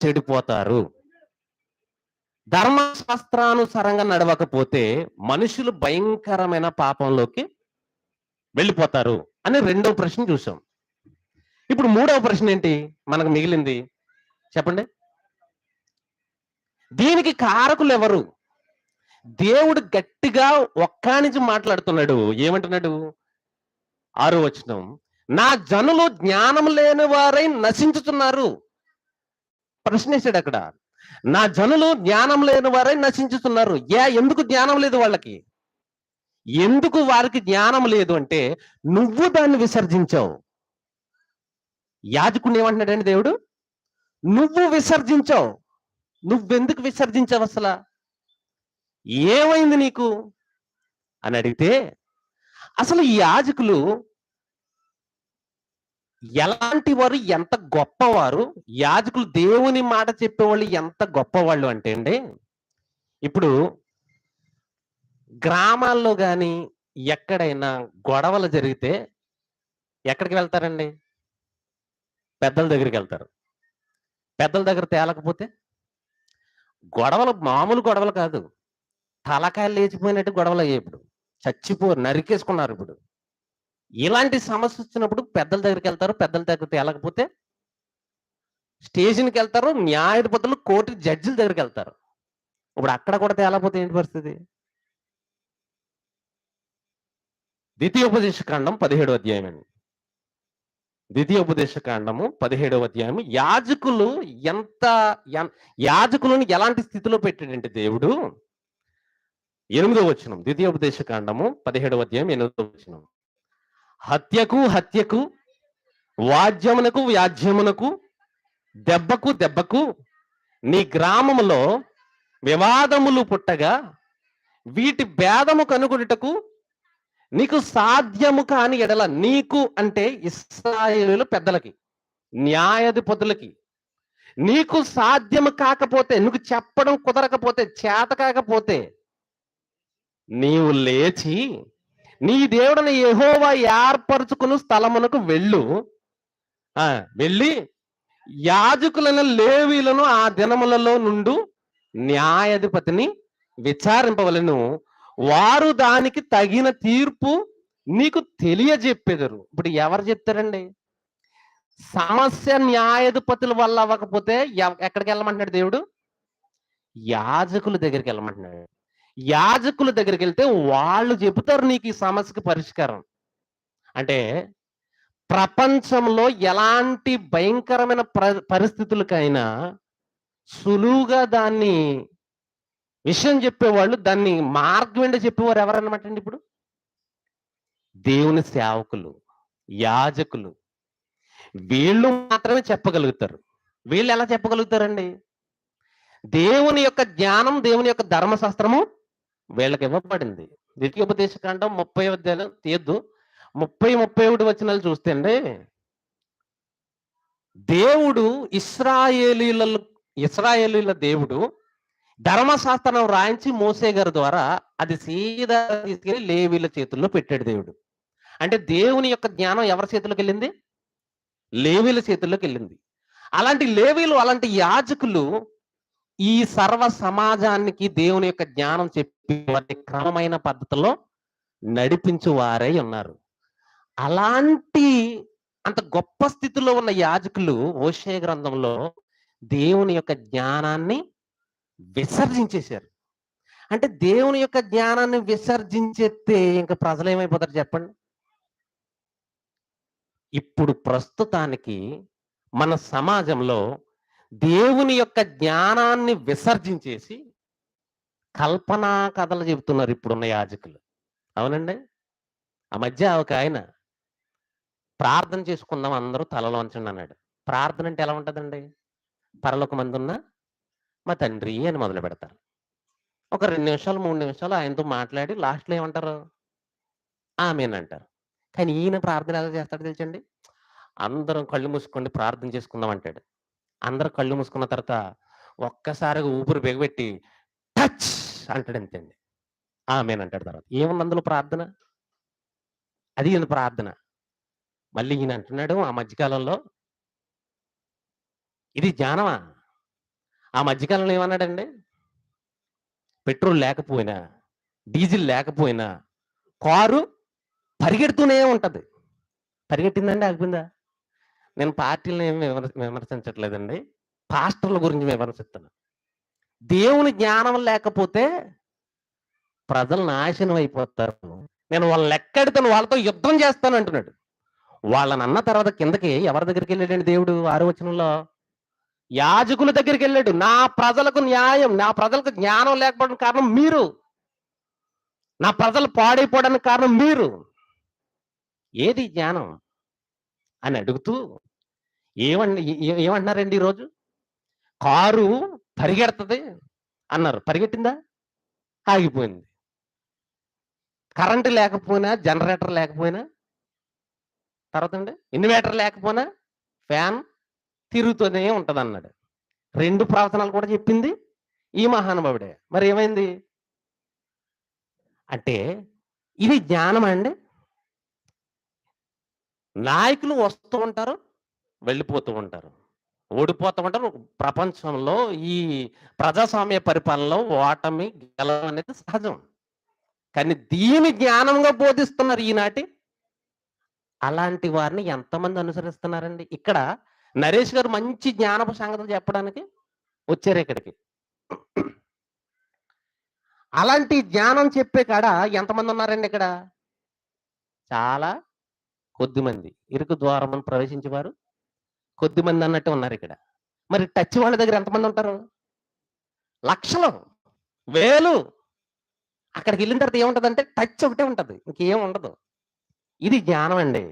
చెడిపోతారు. ధర్మశాస్త్రానుసారంగా నడవకపోతే మనుషులు భయంకరమైన పాపంలోకి వెళ్ళిపోతారు అని రెండవ ప్రశ్న చూసాం. ఇప్పుడు మూడవ ప్రశ్న ఏంటి మనకు మిగిలింది చెప్పండి? దీనికి కారకులు ఎవరు? దేవుడు గట్టిగా ఒక్కానించి మాట్లాడుతున్నాడు. ఏమంటున్నాడు? 6వ వచనం, నా జనులు జ్ఞానం లేని వారై నశించుతున్నారు. ప్రశ్నేశాడు అక్కడ. నా జనులు జ్ఞానం లేని వారై నశించుతున్నారు. ఎందుకు జ్ఞానం లేదు వాళ్ళకి? ఎందుకు వారికి జ్ఞానం లేదు అంటే నువ్వు దాన్ని విసర్జించావు. యాజకుడిని ఏమంటున్నాడండి దేవుడు? నువ్వు విసర్జించావు. నువ్వెందుకు విసర్జించావు అసలు? ఏమైంది నీకు అని అడిగితే, అసలు ఈ యాజకులు ఎలాంటి వారు, ఎంత గొప్పవారు, యాజకులు దేవుని మాట చెప్పేవాళ్ళు ఎంత గొప్పవాళ్ళు అంటే అండి, ఇప్పుడు గ్రామాల్లో కానీ ఎక్కడైనా గొడవలు జరిగితే ఎక్కడికి వెళ్తారండి? పెద్దల దగ్గరికి వెళ్తారు. పెద్దల దగ్గర తేలకపోతే గొడవలు మామూలు గొడవలు కాదు, తలకాయలు లేచిపోయినట్టు గొడవలు అయ్యాయి. ఇప్పుడు నరికేసుకున్నారు. ఇప్పుడు ఇలాంటి సమస్య వచ్చినప్పుడు పెద్దల దగ్గరికి వెళ్తారు. పెద్దల దగ్గర తేలకపోతే స్టేషన్కి వెళ్తారు. న్యాయాధిపతులు, కోర్టు జడ్జిల దగ్గరికి వెళ్తారు. ఇప్పుడు అక్కడ కూడా తేలకపోతే ఏంటి పరిస్థితి? ద్వితీయోపదేశకాండం 17వ అధ్యాయం అండి. ద్వితీయోపదేశకాండము 17వ అధ్యాయం. యాజకులను ఎలాంటి స్థితిలో పెట్టాడంటే దేవుడు, 8వ వచనం, ద్వితీయోపదేశకాండము 17వ అధ్యాయం 8వ వచనం, హత్యకు వ్యాజ్యమునకు దెబ్బకు నీ గ్రామములో వివాదములు పుట్టగా వీటి భేదము కనుగొనుటకు నీకు సాధ్యము కాని ఎడల, నీకు అంటే ఇశ్రాయేలు పెద్దలకి, న్యాయాధిపతులకి, నీకు సాధ్యము కాకపోతే, నువ్వు చెప్పడం కుదరకపోతే, చేత కాకపోతే, నీవు లేచి నీ దేవుడిని యెహోవా ఏర్పరచుకుని స్థలమునకు వెళ్ళి యాజకులైన లేవీలను ఆ దినములలో నుండి న్యాయాధిపతిని విచారింపవలెను, వారు దానికి తగిన తీర్పు నీకు తెలియజెప్పేదరు. ఇప్పుడు ఎవరు చెప్తారండి? సమస్య న్యాయాధిపతుల వల్ల అవ్వకపోతే ఎక్కడికి వెళ్ళమంటున్నాడు దేవుడు? యాజకుల దగ్గరికి వెళ్ళమంటున్నాడు. యాజకుల దగ్గరికి వెళ్తే వాళ్ళు చెబుతారు నీకు ఈ సమస్యకి పరిష్కారం. అంటే ప్రపంచంలో ఎలాంటి భయంకరమైన పరిస్థితులకైనా సులువుగా దాన్ని విషయం చెప్పేవాళ్ళు, దాన్ని మార్గం ఏంటో చెప్పేవారు ఎవరన్నమాట అండి? ఇప్పుడు దేవుని సేవకులు, యాజకులు, వీళ్ళు మాత్రమే చెప్పగలుగుతారు. వీళ్ళు ఎలా చెప్పగలుగుతారండి? దేవుని యొక్క జ్ఞానం, దేవుని యొక్క ధర్మశాస్త్రము వీళ్ళకి ఇవ్వబడింది. ద్వితీయోపదేశకాండం 30వ అధ్యాయం తీయద్దు, 30-31 వచనాలు చూస్తే అండి, దేవుడు ఇశ్రాయేలీల దేవుడు ధర్మశాస్త్రం రాయించి మోసే గారి ద్వారా అది సీదా తీసుకెళ్లి లేవీల చేతుల్లో పెట్టాడు దేవుడు. అంటే దేవుని యొక్క జ్ఞానం ఎవరి చేతుల్లోకి వెళ్ళింది? లేవీల చేతుల్లోకి వెళ్ళింది. అలాంటి లేవీలు, అలాంటి యాజకులు ఈ సర్వ సమాజానికి దేవుని యొక్క జ్ఞానం చెప్పి వారి క్రమమైన పద్ధతిలో నడిపించు వారై ఉన్నారు. అలాంటి అంత గొప్ప స్థితిలో ఉన్న యాజకులు హోషేయ గ్రంథంలో దేవుని యొక్క జ్ఞానాన్ని విసర్జించేశారు. అంటే దేవుని యొక్క జ్ఞానాన్ని విసర్జించేస్తే ఇంకా ప్రజలు ఏమైపోతారు చెప్పండి? ఇప్పుడు ప్రస్తుతానికి మన సమాజంలో దేవుని యొక్క జ్ఞానాన్ని విసర్జించేసి కల్పనా కథలు చెబుతున్నారు ఇప్పుడున్న యాజకులు. అవునండి. ఆ మధ్య ఒక ఆయన ప్రార్థన చేసుకుందాం అందరూ తలలో వంచండి అన్నాడు. ప్రార్థన అంటే ఎలా ఉంటుందండి? పరలోకమందున్న మా తండ్రి అని మొదలు పెడతారు. ఒక 2 నిమిషాలు 3 నిమిషాలు ఆయనతో మాట్లాడి లాస్ట్లో ఏమంటారు? ఆమేన్ అంటారు. కానీ ఈయన ప్రార్థన ఎలా చేస్తాడో తెలుసండి? అందరం కళ్ళు మూసుకోండి ప్రార్థన చేసుకుందాం అంటాడు. అందరూ కళ్ళు మూసుకున్న తర్వాత ఒక్కసారిగా ఊపిరి బిగబెట్టి టచ్ అంటాడు, అంతేండి. ఆమేన్ అంటాడు. తర్వాత ఏముంది అందులో ప్రార్థన? అది ఈయన ప్రార్థన. మళ్ళీ ఈయన అంటున్నాడు ఆ మధ్యకాలంలో, ఇది జ్ఞానమా? ఆ మధ్యకాలంలో ఏమన్నాడండి? పెట్రోల్ లేకపోయినా, డీజిల్ లేకపోయినా కారు పరిగెడుతూనే ఉంటది. పరిగెట్టిందండి? ఆగిపోయిందా? నేను పార్టీలను ఏమి విమర్శించట్లేదండి. పాస్టర్ల గురించి విమర్శిస్తున్నా. దేవుని జ్ఞానం లేకపోతే ప్రజలు నాశనం అయిపోతారు. నేను వాళ్ళని లెక్కెడతాను, వాళ్ళతో యుద్ధం చేస్తాను అంటున్నాడు. వాళ్ళని అన్న తర్వాత కిందకి ఎవరి దగ్గరికి వెళ్ళాడండి దేవుడు? 6వ వచనంలో యాజకుల దగ్గరికి వెళ్ళాడు. నా ప్రజలకు న్యాయం, నా ప్రజలకు జ్ఞానం లేకపోవడానికి కారణం మీరు, నా ప్రజలు పాడైపోవడానికి కారణం మీరు. ఏది జ్ఞానం అని అడుగుతూ ఏమంటున్నారండి ఈరోజు? కారు పరిగెడుతుంది అన్నారు. పరిగెట్టిందా? ఆగిపోయింది. కరెంటు లేకపోయినా, జనరేటర్ లేకపోయినా, తర్వాత అండి ఇన్వర్టర్ లేకపోయినా ఫ్యాన్ తిరుగుతూనే ఉంటుంది అన్నాడు. 2 ప్రవచనాలు కూడా చెప్పింది ఈ మహానుభావుడే. మరి ఏమైంది అంటే, ఇది జ్ఞానం అండి. నాయకులు వస్తూ ఉంటారు, వెళ్ళిపోతూ ఉంటారు, ఓడిపోతూ ఉంటారు. ప్రపంచంలో ఈ ప్రజాస్వామ్య పరిపాలనలో ఓటమి గెలవడం అనేది సహజం. కానీ దీని జ్ఞానంగా బోధిస్తున్నారు ఈనాటి. అలాంటి వారిని ఎంతమంది అనుసరిస్తున్నారండి? ఇక్కడ నరేష్ గారు మంచి జ్ఞానపు సంగతులు చెప్పడానికి వచ్చారు ఇక్కడికి. అలాంటి జ్ఞానం చెప్పే కాడ ఎంతమంది ఉన్నారండి ఇక్కడ? చాలా కొద్దిమంది. ఇరుకు ద్వారం ప్రవేశించేవారు కొద్దిమంది అన్నట్టు ఉన్నారు ఇక్కడ. మరి టచ్ వాళ్ళ దగ్గర ఎంతమంది ఉంటారు? లక్షలు, వేలు. అక్కడికి వెళ్ళిన తర్వాత ఏముంటదంటే టచ్ ఒకటే ఉంటది, ఇంకేం ఉండదు. ఇది జ్ఞానం అండి.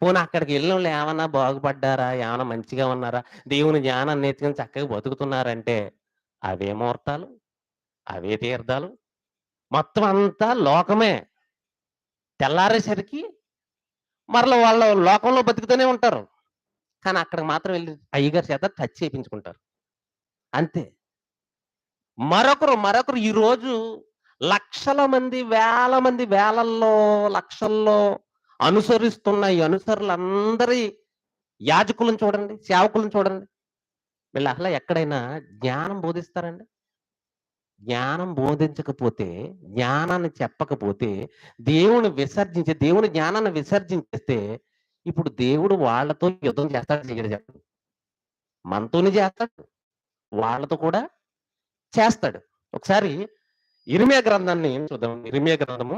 పోనీ అక్కడికి వెళ్ళిన వాళ్ళు ఏమన్నా బాగుపడ్డారా, ఏమన్నా మంచిగా ఉన్నారా, దేవుని జ్ఞానం నేర్చుకుని చక్కగా బతుకుతున్నారంటే అవే ముహూర్తాలు, అవే తీర్థాలు, మొత్తం అంతా లోకమే. తెల్లారేసరికి మరల వాళ్ళ లోకంలో బతుకుతూనే ఉంటారు. కానీ అక్కడికి మాత్రం వెళ్ళి అయ్యగారి చేత టచ్ చేయించుకుంటారు అంతే. మరొకరు ఈరోజు లక్షల మంది, వేల మంది, వేలల్లో, లక్షల్లో అనుసరిస్తున్న ఈ అనుసరులందరి యాజకులను చూడండి, సేవకులను చూడండి. వీళ్ళు అసలు ఎక్కడైనా జ్ఞానం బోధిస్తారండి? జ్ఞానం బోధించకపోతే, జ్ఞానాన్ని చెప్పకపోతే, దేవుని జ్ఞానాన్ని విసర్జించేస్తే ఇప్పుడు దేవుడు వాళ్ళతో యుద్ధం చేస్తాడు, చేయడు చెప్పండి? మనతోనే చేస్తాడు, వాళ్ళతో కూడా చేస్తాడు. ఒకసారి ఇర్మియా గ్రంథాన్ని చూద్దాం. ఇర్మియా గ్రంథము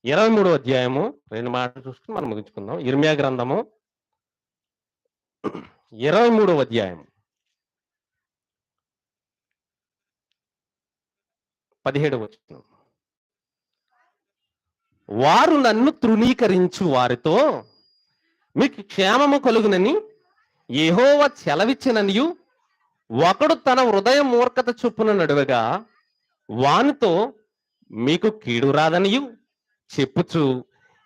23వ అధ్యాయము 2 మాటలు చూసుకుని మనం ముగించుకుందాం. ఇర్మియా గ్రంథము 23వ అధ్యాయం 17వ వచనం. వారు నన్ను తృణీకరించు వారితో మీకు క్షేమము కలుగునని యెహోవా సెలవిచ్చిననియు, ఒకడు తన హృదయ మూర్ఖత చొప్పున నడువగా వానితో మీకు కీడు రాదనియు చెప్పుచు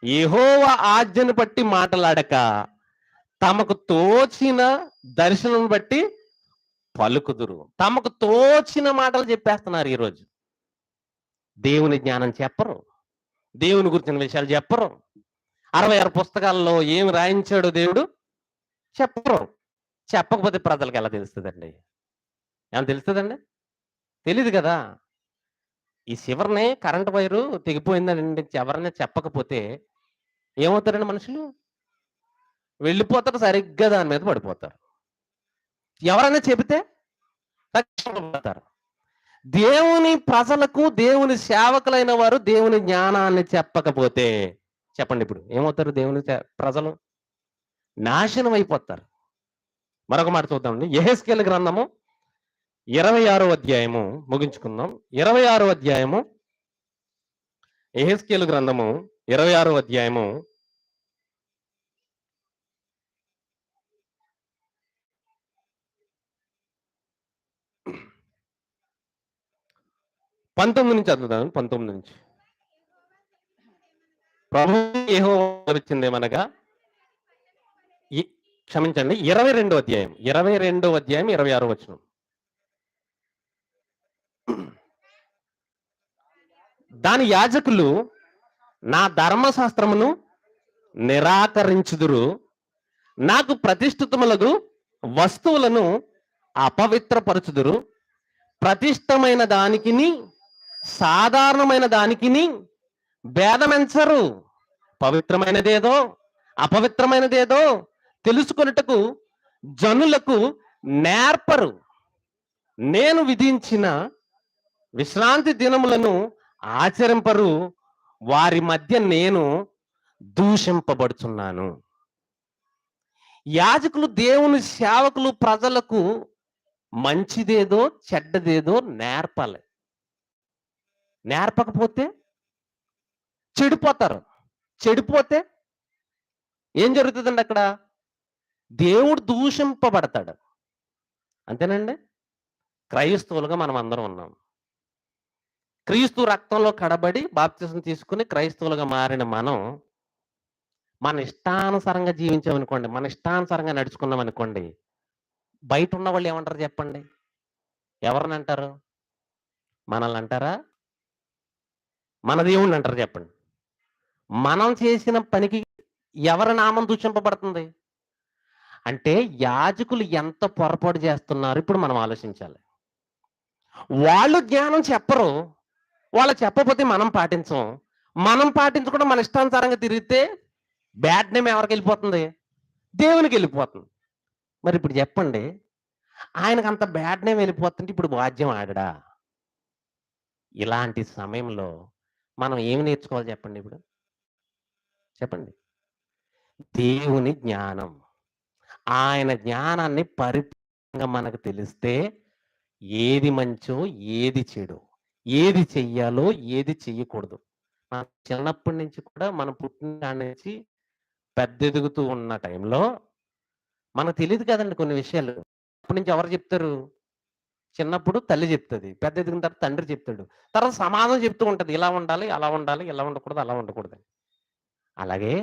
యెహోవా ఆజ్ఞను బట్టి మాటలాడక తమకు తోచిన దర్శనం బట్టి పలుకుదురు. తమకు తోచిన మాటలు చెప్పేస్తున్నారు ఈరోజు. దేవుని జ్ఞానం చెప్పరు, దేవుని గురించిన విషయాలు చెప్పరు. 66 పుస్తకాల్లో ఏమి రాయించాడు దేవుడు చెప్పరు. చెప్పకపోతే ప్రజలకు ఎలా తెలుస్తుందండి? ఏమన్నా తెలుస్తుందండి? తెలీదు కదా. ఈ చివరినే కరెంట్ వైరు తెగిపోయిందండి ఎవరైనా చెప్పకపోతే ఏమవుతారండి మనుషులు? వెళ్ళిపోతారు, సరిగ్గా దాని మీద పడిపోతారు. ఎవరైనా చెబితే రక్షించబడతారు. దేవుని ప్రజలకు, దేవుని సేవకులైన వారు దేవుని జ్ఞానాన్ని చెప్పకపోతే చెప్పండి ఇప్పుడు ఏమవుతారు? దేవుని ప్రజలు నాశనం అయిపోతారు. మరొక మాట చూద్దామండి. యెహెజ్కేలు గ్రంథము 26వ అధ్యాయము ముగించుకుందాం. 26వ అధ్యాయము, యెహెజ్కేలు గ్రంథము 26వ అధ్యాయము 19 నుంచి చదువుతాను. 19 నుంచి. ప్రభువు యెహోవా ఇచ్చిందేమనగా, క్షమించండి, 22వ అధ్యాయం 26వ వచనం. దాని యాజకులు నా ధర్మశాస్త్రమును నిరాకరించుదురు, నాకు ప్రతిష్ఠితములకు వస్తువులను అపవిత్రపరచుదురు. ప్రతిష్టమైన దానికిని సాధారణమైన దానికిని భేదమెంచరు. పవిత్రమైనదేదో అపవిత్రమైనదేదో తెలుసుకొనుటకు జనులకు నేర్పరు. నేను విధించిన విశ్రాంతి దినములను ఆచరింపరు. వారి మధ్య నేను దూషింపబడుచున్నాను. యాజకులు దేవుని సేవకులు ప్రజలకు మంచిదేదో చెడ్డదేదో నేర్పాలి. నేర్పకపోతే చెడిపోతారు. చెడిపోతే ఏం జరుగుతుందండి? అక్కడ దేవుడు దూషింపబడతాడు. అంతేనండి. క్రైస్తవులుగా మనం అందరం ఉన్నాం. క్రీస్తు రక్తంలో కడబడి బాప్తిసం తీసుకుని క్రైస్తవులుగా మారిన మనం మన ఇష్టానుసారంగా జీవించామనుకోండి, మన ఇష్టానుసారంగా నడుచుకున్నాం అనుకోండి, బయట ఉన్న వాళ్ళు ఏమంటారు చెప్పండి? ఎవరిని అంటారు? మనల్ని అంటారా? మన దేవుణ్ణి అంటారు చెప్పండి. మనం చేసిన పనికి ఎవరి నామం దూషింపబడుతుంది? అంటే యాజకులు ఎంత పొరపాటు చేస్తున్నారు ఇప్పుడు మనం ఆలోచించాలి. వాళ్ళు జ్ఞానం చెప్పరు. వాళ్ళు చెప్పకపోతే మనం పాటించం. మనం పాటించకుండా మన ఇష్టానుసారంగా తిరిగితే బ్యాడ్ నేమ్ ఎవరికి వెళ్ళిపోతుంది? దేవునికి వెళ్ళిపోతుంది. మరి ఇప్పుడు చెప్పండి, ఆయనకు అంత బ్యాడ్ నేమ్ వెళ్ళిపోతుంటే ఇప్పుడు వాద్యం ఆడడా? ఇలాంటి సమయంలో మనం ఏమి నేర్చుకోవాలి చెప్పండి? ఇప్పుడు చెప్పండి. దేవుని జ్ఞానం, ఆయన జ్ఞానాన్ని పరిపూర్ణంగా మనకు తెలిస్తే ఏది మంచో ఏది చెడు, ఏది చెయ్యాలో ఏది చెయ్యకూడదు. మనం చిన్నప్పటి నుంచి కూడా మనం పుట్టిన కాడి నుంచి పెద్ద ఎదుగుతూ ఉన్న టైంలో మనకు తెలియదు కదండి కొన్ని విషయాలు. అప్పటి నుంచి ఎవరు చెప్తారు? చిన్నప్పుడు తల్లి చెప్తుంది, పెద్ద ఎదిగిన తర్వాత తండ్రి చెప్తాడు, తర్వాత సమాజం చెప్తూ ఉంటది, ఇలా ఉండాలి, అలా ఉండాలి, ఇలా ఉండకూడదు, అలా ఉండకూడదు. అలాగే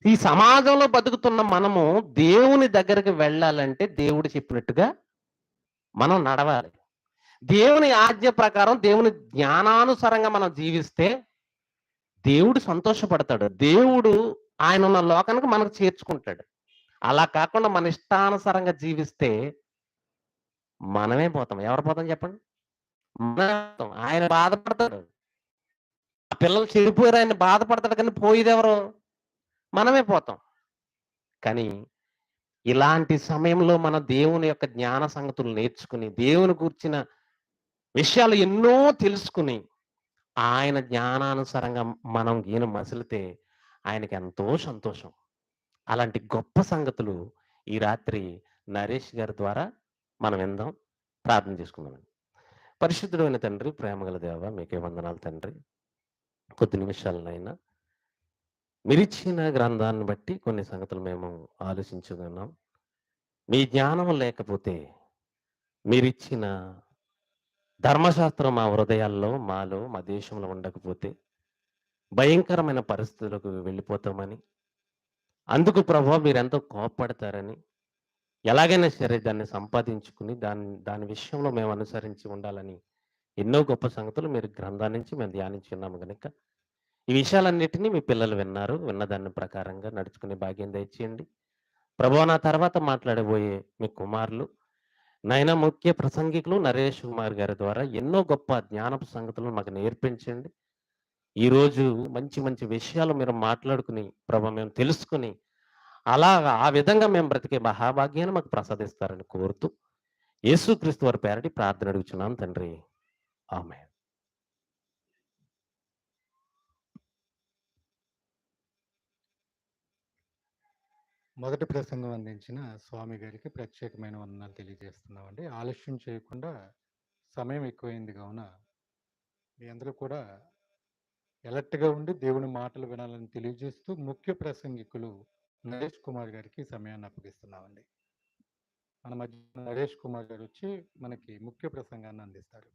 ఈ సమాజంలో బతుకుతున్న మనము దేవుని దగ్గరికి వెళ్ళాలంటే దేవుడు చెప్పినట్టుగా మనం నడవాలి. దేవుని ఆజ్ఞ ప్రకారం దేవుని జ్ఞానానుసారంగా మనం జీవిస్తే దేవుడు సంతోషపడతాడు. దేవుడు ఆయన ఉన్న లోకానికి మనకు చేర్చుకుంటాడు. అలా కాకుండా మన ఇష్టానుసారంగా జీవిస్తే మనమే పోతాం. ఎవరు పోతాం చెప్పండి? మనమే పోతాం. ఆయన బాధపడతాడు. ఆ పిల్లలు చెడిపోయారు, ఆయన బాధపడతాడు, కానీ పోయేది ఎవరు? మనమే పోతాం. కానీ ఇలాంటి సమయంలో మన దేవుని యొక్క జ్ఞాన సంగతులు నేర్చుకుని, దేవుని కూర్చిన విషయాలు ఎన్నో తెలుసుకుని, ఆయన జ్ఞానానుసారంగా మనం గీన మసిలితే ఆయనకి ఎంతో సంతోషం. అలాంటి గొప్ప సంగతులు ఈ రాత్రి నరేష్ గారి ద్వారా మనం విందాం, ప్రార్థన చేసుకుందామండి. పరిశుద్ధుడైన తండ్రి, ప్రేమగల దేవ, మీకే వందనాలు తండ్రి. కొద్ది నిమిషాలనైనా మీరిచ్చిన గ్రంథాన్ని బట్టి కొన్ని సంగతులు మేము ఆలోచించుకున్నాం. మీ జ్ఞానం లేకపోతే, మీరిచ్చిన ధర్మశాస్త్రం మా హృదయాల్లో, మాలో, మా దేశంలో ఉండకపోతే భయంకరమైన పరిస్థితులకు వెళ్ళిపోతామని, అందుకు ప్రభువా మీరెంతో కోపపడతారని, ఎలాగైనా సరే దాన్ని సంపాదించుకుని దాని విషయంలో మేము అనుసరించి ఉండాలని ఎన్నో గొప్ప సంగతులు మీరు గ్రంథాన్ని నుంచి మేము ధ్యానించున్నాము కనుక ఈ విషయాలన్నిటినీ మీ పిల్లలు విన్నారు. విన్న దాని ప్రకారంగా నడుచుకునే భాగ్యం దయచేయండి. ప్రభువా, నా తర్వాత మాట్లాడబోయే మీ కుమారులు, నైనా ముఖ్య ప్రసంగికులు నరేష్ కుమార్ గారి ద్వారా ఎన్నో గొప్ప జ్ఞానపు సంగతులను మాకు నేర్పించండి. ఈరోజు మంచి మంచి విషయాలు మీరు మాట్లాడుకుని ప్రభు మేము తెలుసుకుని అలాగా ఆ విధంగా మేము బ్రతికే మహాభాగ్యాన్ని మాకు ప్రసాదిస్తారని కోరుతూ యేసుక్రీస్తు వారి పేరటి ప్రార్థన అడుగుచున్నాం తండ్రి. ఆమేన్. మొదటి ప్రసంగం అందించిన స్వామి గారికి ప్రత్యేకమైన వందనాలు తెలియజేస్తున్నామండి. ఆలస్యం చేయకుండా సమయం ఎక్కువైంది కావున మీ అందరూ కూడా ఎలర్ట్‌గా ఉండి దేవుని మాటలు వినాలని తెలియజేస్తూ ముఖ్య ప్రసంగికులు నరేష్ కుమార్ గారికి సమయాన్ని అప్పగిస్తున్నామండి. మన మధ్య నరేష్ కుమార్ గారు వచ్చి మనకి ముఖ్య ప్రసంగాన్ని అందిస్తారు.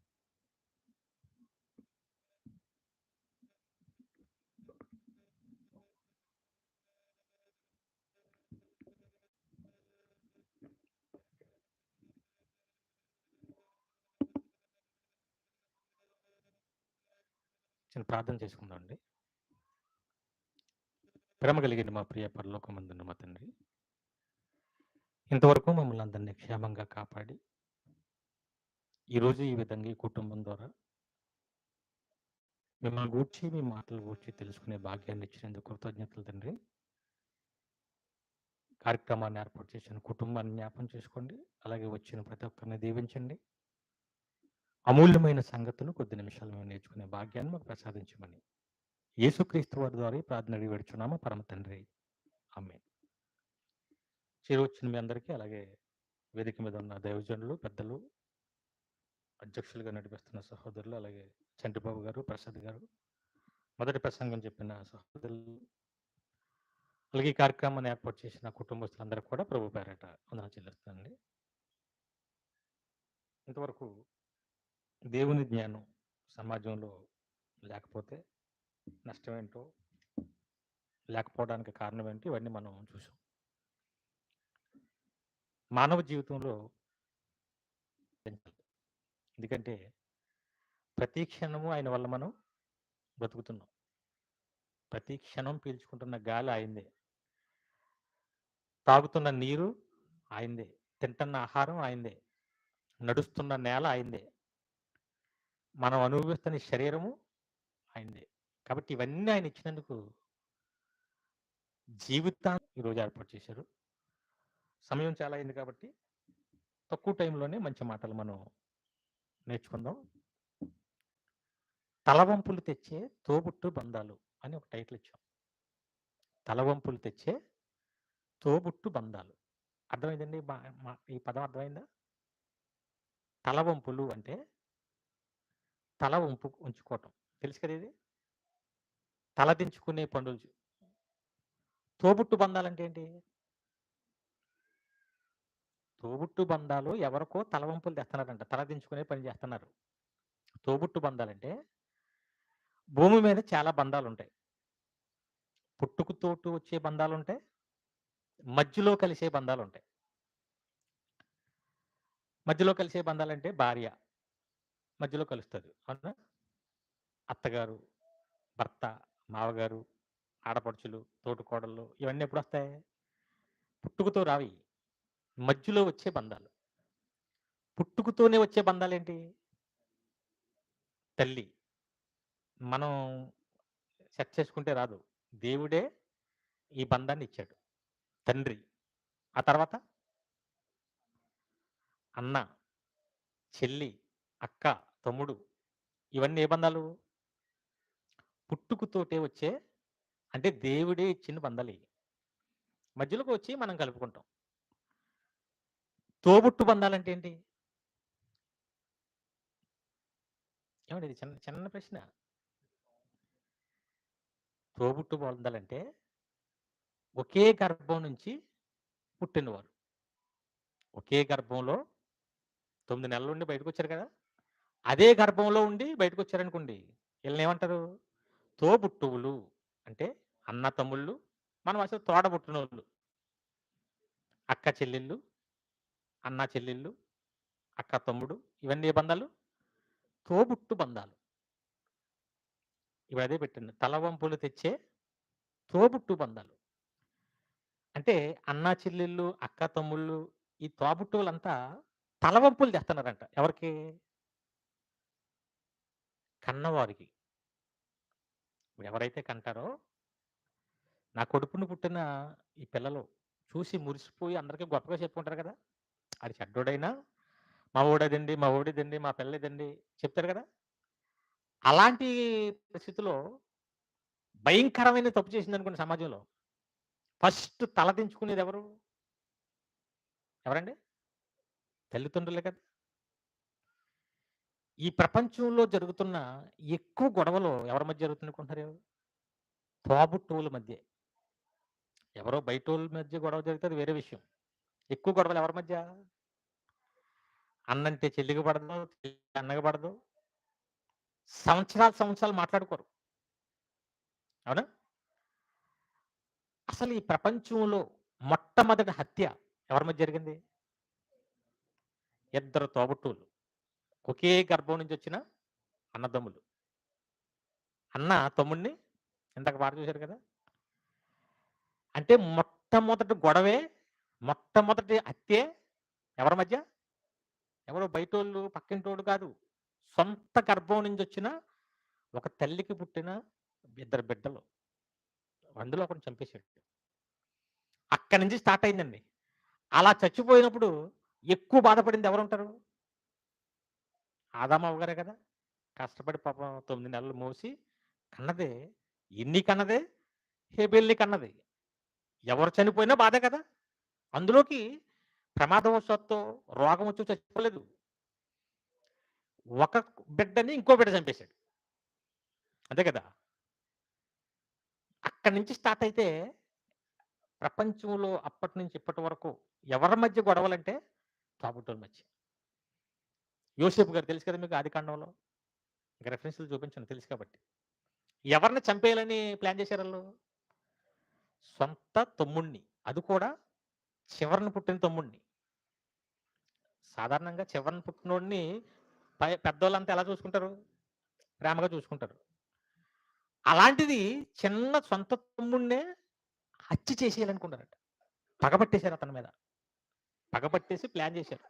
చిన్న ప్రార్థన చేసుకుందామండి. ప్రేమ కలిగిన మా ప్రియ పరలోకమందున్న మా తండ్రి, ఇంతవరకు మమ్మల్ని అందరినీ క్షేమంగా కాపాడి ఈరోజు ఈ విధంగా ఈ కుటుంబం ద్వారా మిమ్మల్ని గూర్చి మీ మాటలు గూర్చి తెలుసుకునే భాగ్యాన్ని ఇచ్చినందుకు కృతజ్ఞతలు తండ్రి. కార్యక్రమాన్ని ఏర్పాటు చేసిన కుటుంబాన్ని జ్ఞాపం చేసుకోండి. అలాగే వచ్చిన ప్రతి ఒక్కరిని దీవించండి. అమూల్యమైన సంగతులు కొద్ది నిమిషాలు మేము నేర్చుకునే భాగ్యాన్ని మాకు ప్రసాదించమని యేసుక్రీస్తు వారి ద్వారా ఈ ప్రార్థన అడిగి వేడుచున్నాము పరమ తండ్రి. ఆమేన్. చేరొచ్చిన మీ అందరికీ, అలాగే వేదిక మీద ఉన్న దైవజనులు, పెద్దలు, అధ్యక్షులుగా నడిపిస్తున్న సహోదరులు, అలాగే చంటిబాబు గారు, ప్రసాద్ గారు, మొదటి ప్రసంగం చెప్పిన సహోదరులు, అలాగే ఈ కార్యక్రమాన్ని ఏర్పాటు చేసిన కుటుంబస్తులందరికీ కూడా ప్రభు పేరట వందనాలు చెల్లిస్తానండి. ఇంతవరకు దేవుని జ్ఞానం సమాజంలో లేకపోతే నష్టం ఏంటో, లేకపోవడానికి కారణం ఏంటి, ఇవన్నీ మనం చూసాం. మానవ జీవితంలో ఎందుకంటే ప్రతి క్షణము ఆయన వల్ల మనం బ్రతుకుతున్నాం. ప్రతి క్షణం పీల్చుకుంటున్న గాలి ఆయిందే, తాగుతున్న నీరు ఆయిందే, తింటున్న ఆహారం ఆయిందే, నడుస్తున్న నేల ఆయిందే, మనం అనుభవిస్తున్న శరీరము ఆయిందే. కాబట్టి ఇవన్నీ ఆయన ఇచ్చినందుకు జీవితాన్ని ఈరోజు ఏర్పాటు చేశారు. సమయం చాలా అయింది కాబట్టి తక్కువ టైంలోనే మంచి మాటలు మనం నేర్చుకుందాం. తలవంపులు తెచ్చే తోబుట్టు బంధాలు అని ఒక టైటిల్ ఇచ్చాం. తలవంపులు తెచ్చే తోబుట్టు బంధాలు. అర్థమైందండి? ఈ పదం అర్థమైందా? తలవంపులు అంటే తల ఉంచుకోవటం, తెలుసు కదా ఇది? తల దించుకునే పనులు. తోబుట్టు బంధాలు అంటే ఏంటి? తోబుట్టు బంధాలు ఎవరికో తలవంపులు తెస్తున్నారంట, తల దించుకునే పని చేస్తున్నారు. తోబుట్టు బంధాలంటే భూమి మీద చాలా బంధాలు ఉంటాయి. పుట్టుకతోటి వచ్చే బంధాలు ఉంటాయి, మధ్యలో కలిసే బంధాలు ఉంటాయి. మధ్యలో కలిసే బంధాలంటే భార్య మధ్యలో కలుస్తుంది, అవునా? అత్తగారు, భర్త, మావగారు, ఆడపడుచులు, తోటికోడళ్ళు, ఇవన్నీ ఎప్పుడు వస్తాయి? పుట్టుకతో రావి, మధ్యలో వచ్చే బంధాలు. పుట్టుకతోనే వచ్చే బంధాలు ఏంటి? తల్లి. మనం సెట్ చేసుకుంటే రాదు, దేవుడే ఈ బంధాన్ని ఇచ్చాడు. తండ్రి, ఆ తర్వాత అన్న, చెల్లి, అక్క, తమ్ముడు, ఇవన్నీ ఏ బంధాలు? పుట్టుకతోటే వచ్చే, అంటే దేవుడే ఇచ్చిన బంధాలు ఇవి. మధ్యలోకి వచ్చి మనం కలుపుకుంటాం. తోబుట్టు బంధాలంటే ఏంటి? ఏమండి, ఇది చిన్న చిన్న ప్రశ్న. తోబుట్టు బంధాలంటే ఒకే గర్భం నుంచి పుట్టినవారు. ఒకే గర్భంలో 9 నెలలు ఉండి బయటకు వచ్చారు కదా, అదే గర్భంలో ఉండి బయటకు వచ్చారనుకోండి, వీళ్ళని ఏమంటారు? తోబుట్టువులు. అంటే అన్న తమ్ముళ్ళు, మనం అసలు తోడబుట్టినోళ్ళు. అక్క చెల్లెళ్ళు, అన్న చెల్లెళ్ళు, అక్క తమ్ముడు, ఇవన్నీ ఏ బంధాలు? తోబుట్టు బంధాలు. ఇవి అదే పెట్టండి, తలవంపులు తెచ్చే తోబుట్టు బంధాలు. అంటే అన్న చెల్లెళ్ళు, అక్క తమ్ముళ్ళు, ఈ తోబుట్టువులంతా తలవంపులు తెస్తున్నారంట. ఎవరికి? కన్నవారికి. ఎవరైతే కంటారో, నా కొడుకుని పుట్టిన ఈ పిల్లలు చూసి మురిసిపోయి అందరికీ గొప్పగా చెప్పుకుంటారు కదా, అది చెడ్డోడైనా మా ఓడేదండి, మా ఓడిదండి, మా పిల్లదండి చెప్తారు కదా. అలాంటి పరిస్థితిలో భయంకరమైన తప్పు చేసింది అనుకోండి సమాజంలో, ఫస్ట్ తలదించుకునేది ఎవరు? ఎవరండి? తల్లిదండ్రులే కదా. ఈ ప్రపంచంలో జరుగుతున్న ఎక్కువ గొడవలు ఎవరి మధ్య జరుగుతుందనుకుంటున్నారు? తోబుట్టువుల మధ్య. ఎవరో బయటోళ్ళ మధ్య గొడవ జరిగితే అది వేరే విషయం. ఎక్కువ గొడవలు ఎవరి మధ్య? అన్నంటే చెల్లికి పడదు, చెల్లి అన్నకి పడదు, సంవత్సరాలు మాట్లాడుకోరు, అవునా? అసలు ఈ ప్రపంచంలో మొట్టమొదటి హత్య ఎవరి మధ్య జరిగింది? ఇద్దరు తోబుట్టువులు, ఒకే గర్భం నుంచి వచ్చిన అన్నదమ్ములు. అన్న తమ్ముడిని ఇందాక పాట చూశారు కదా. అంటే మొట్టమొదటి గొడవే మొట్టమొదటి హత్యే ఎవరి మధ్య? ఎవరో బయటోళ్ళు, పక్కింటోడు కాదు. సొంత గర్భం నుంచి వచ్చిన ఒక తల్లికి పుట్టిన 2 బిడ్డలు. అందులో ఒకడిని చంపేశాడు. అక్కడి నుంచి స్టార్ట్ అయిందండి. అలా చచ్చిపోయినప్పుడు ఎక్కువ బాధపడింది ఎవరుంటారు? ఆదాము అవ్వగారే కదా! కష్టపడి పాపం 9 నెలలు మోసి కన్నదే. ఎన్ని కన్నదే? హేబెల్‌ని కన్నది. ఎవరు చనిపోయినా బాధే కదా! అందులోకి ప్రమాదవశాత్తు రోగం వచ్చి చచ్చిపోలేదు. ఒక బిడ్డని ఇంకో బిడ్డ చంపేశాడు. అంతే కదా! అక్కడి నుంచి స్టార్ట్ అయితే ప్రపంచంలో అప్పటి నుంచి ఇప్పటి వరకు ఎవరి మధ్య గొడవలంటే తోబుట్టువుల మధ్య. యోసేపు గారు తెలుసు కదా మీకు ఆదికాండంలో. ఇక రెఫరెన్స్‌లు చూపించను తెలుసు కాబట్టి. ఎవరిని చంపేయాలని ప్లాన్ చేశారాళ్ళు? సొంత తమ్ముడిని. అది కూడా చివరన పుట్టిన తమ్ముడిని. సాధారణంగా చివరన పుట్టినోడిని పెద్దోళ్ళంతా ఎలా చూసుకుంటారు? ప్రేమగా చూసుకుంటారు. అలాంటిది చిన్న సొంత తమ్ముడినే హత్య చేసేయాలనుకున్నారట. పగబట్టేశారు అతని మీద. పగబట్టేసి ప్లాన్ చేశారు.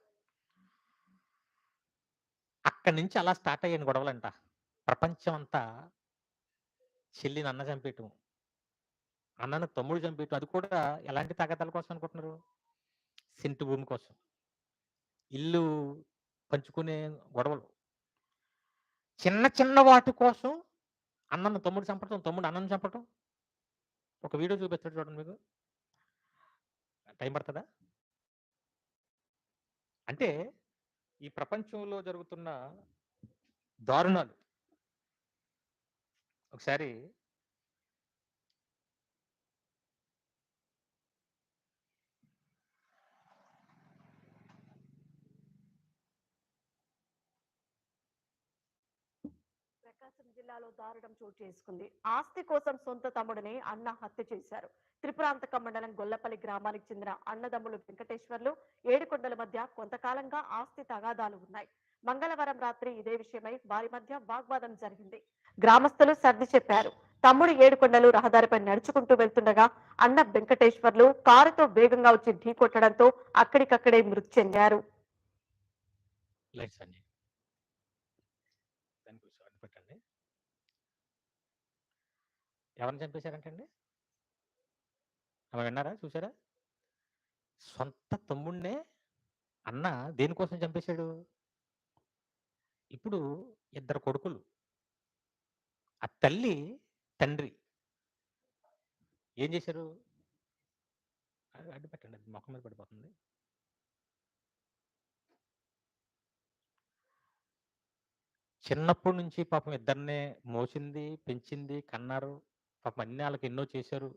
అక్కడి నుంచి అలా స్టార్ట్ అయ్యాను గొడవలంట. ప్రపంచం అంతా చెల్లిని అన్న చంపేయటం, అన్నను తమ్ముడు చంపేయటం. అది కూడా ఎలాంటి తగాదాల కోసం అనుకుంటున్నారు? సెంటు భూమి కోసం, ఇల్లు పంచుకునే గొడవలు, చిన్న చిన్న వాటి కోసం అన్నను తమ్ముడు చంపటం, తమ్ముడు అన్నను చంపటం. ఒక వీడియో చూపిస్తాడు చూడండి మీకు. టైం పడుతుందా? అంటే ఈ ప్రపంచంలో జరుగుతున్న దారుణాలు ఒకసారి ప్రకాశం జిల్లాలో దారుణం చోటు చేసుకుంది. ఆస్తి కోసం సొంత తమ్ముడిని అన్న హత్య చేశారు. త్రిపురాంతకం మండలం గొల్లపల్లి గ్రామానికి చెందిన అన్నదమ్ములు వెంకటేశ్వర్లు ఏడుకొండల మధ్య కొంతకాలంగా ఆస్తి తగాదాలు ఉన్నాయి. మంగళవారం రాత్రి ఇదే విషయమై వారి మధ్య వాగ్వాదం జరిగింది. గ్రామస్తులు సర్ది చెప్పారు. తమ్ముడు ఏడుకొండలు రహదారిపై నడుచుకుంటూ వెళ్తుండగా అన్న వెంకటేశ్వర్లు కారుతో వేగంగా వచ్చి ఢీకొట్టడంతో అక్కడికక్కడే మృతి చెందారు. లైట్స్ అండి దాని గురించి అడ్డు పెట్టండి. ఎవరిని చంపేశారంటండి? ఆమె విన్నారా? చూసారా? సొంత తమ్ముడినే అన్న దేనికోసం చంపేశాడు? ఇప్పుడు 2 కొడుకులు, ఆ తల్లి తండ్రి ఏం చేశారు? అడ్డు పెట్టండి, అది మొఖం మీద పడిపోతుంది. చిన్నప్పటి నుంచి పాపం ఇద్దరినే మోసింది, పెంచింది, కన్నారు. పాపం అన్ని వాళ్ళకి ఎన్నో చేశారు.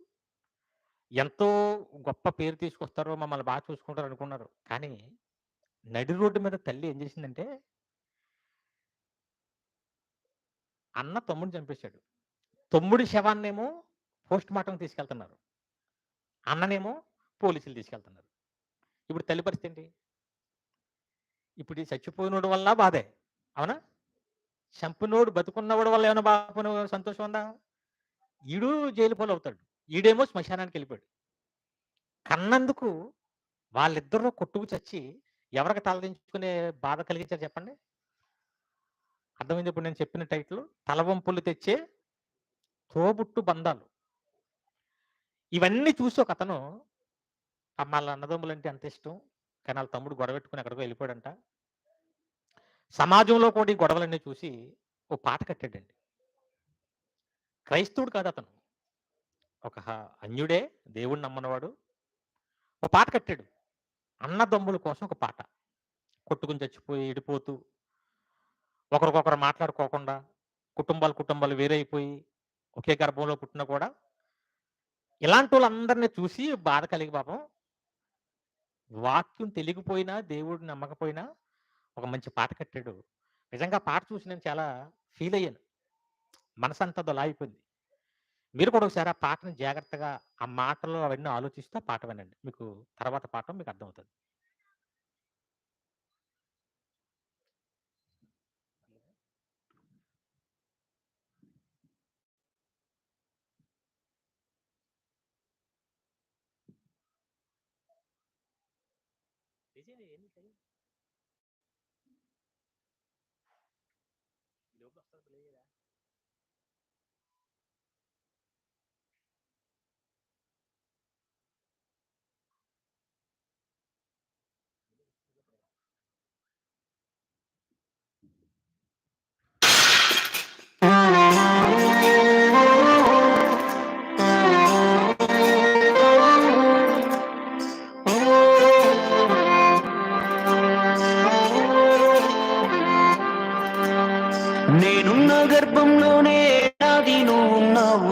ఎంతో గొప్ప పేరు తీసుకొస్తారో, మమ్మల్ని బాగా చూసుకుంటారు అనుకున్నారు. కానీ నడి రోడ్డు మీద తల్లి ఏం చేసిందంటే అన్న తమ్ముడిని చంపేశాడు. తమ్ముడి శవాన్నేమో పోస్ట్ మార్టం తీసుకెళ్తున్నారు, అన్ననేమో పోలీసులు తీసుకెళ్తున్నారు. ఇప్పుడు తల్లి పరిస్థితి ఏంటి? ఇప్పుడు ఈ చచ్చిపోయినోడు వల్ల బాధే, అవునా? చంపినోడు బతుకున్నవాడు వల్ల ఏమైనా బాధ సంతోషం ఉందా? ఈడు జైలు పాలు అవుతాడు, ఈడేమో శ్మశానానికి వెళ్ళిపోయాడు. కన్నందుకు వాళ్ళిద్దరూ కొట్టుకు చచ్చి ఎవరికి తలదించుకునే బాధ కలిగించారు చెప్పండి? అర్థమైంది ఇప్పుడు నేను చెప్పిన టైటిల్? తలవంపులు తెచ్చే తోబుట్టు బంధాలు. ఇవన్నీ చూసి ఒక అతను వాళ్ళ అన్నదమ్ములంటే అంత ఇష్టం, కానీ వాళ్ళ తమ్ముడు గొడవ పెట్టుకుని ఎక్కడికో వెళ్ళిపోయాడంట. సమాజంలో కూడా ఈ గొడవలన్నీ చూసి ఓ పాట కట్టాడండి. క్రైస్తవుడు కాదు అతను, ఒక అన్యుడే, దేవుడిని నమ్మనవాడు. ఒక పాట కట్టాడు అన్నదమ్ముల కోసం. ఒక పాట కొట్టుకుని చచ్చిపోయి ఎడిపోతూ ఒకరికొకరు మాట్లాడుకోకుండా కుటుంబాలు వేరైపోయి ఒకే గర్భంలో పుట్టినా కూడా ఇలాంటి వాళ్ళందరినీ చూసి బాధ కలిగి పాపం వాక్యం తెలియకపోయినా దేవుడిని నమ్మకపోయినా ఒక మంచి పాట కట్టాడు. నిజంగా పాట చూసి నేను చాలా ఫీల్ అయ్యాను, మనసంతా దొలాయిపోయింది. మీరు కూడా ఒకసారి ఆ పాటను జాగ్రత్తగా ఆ మాటలు అవన్నీ ఆలోచిస్తూ ఆ పాట వినండి, మీకు తర్వాత పాఠం మీకు అర్థమవుతుంది. నేనున్న గర్భంలోనే ఏడాది నువ్వు ఉన్నావు.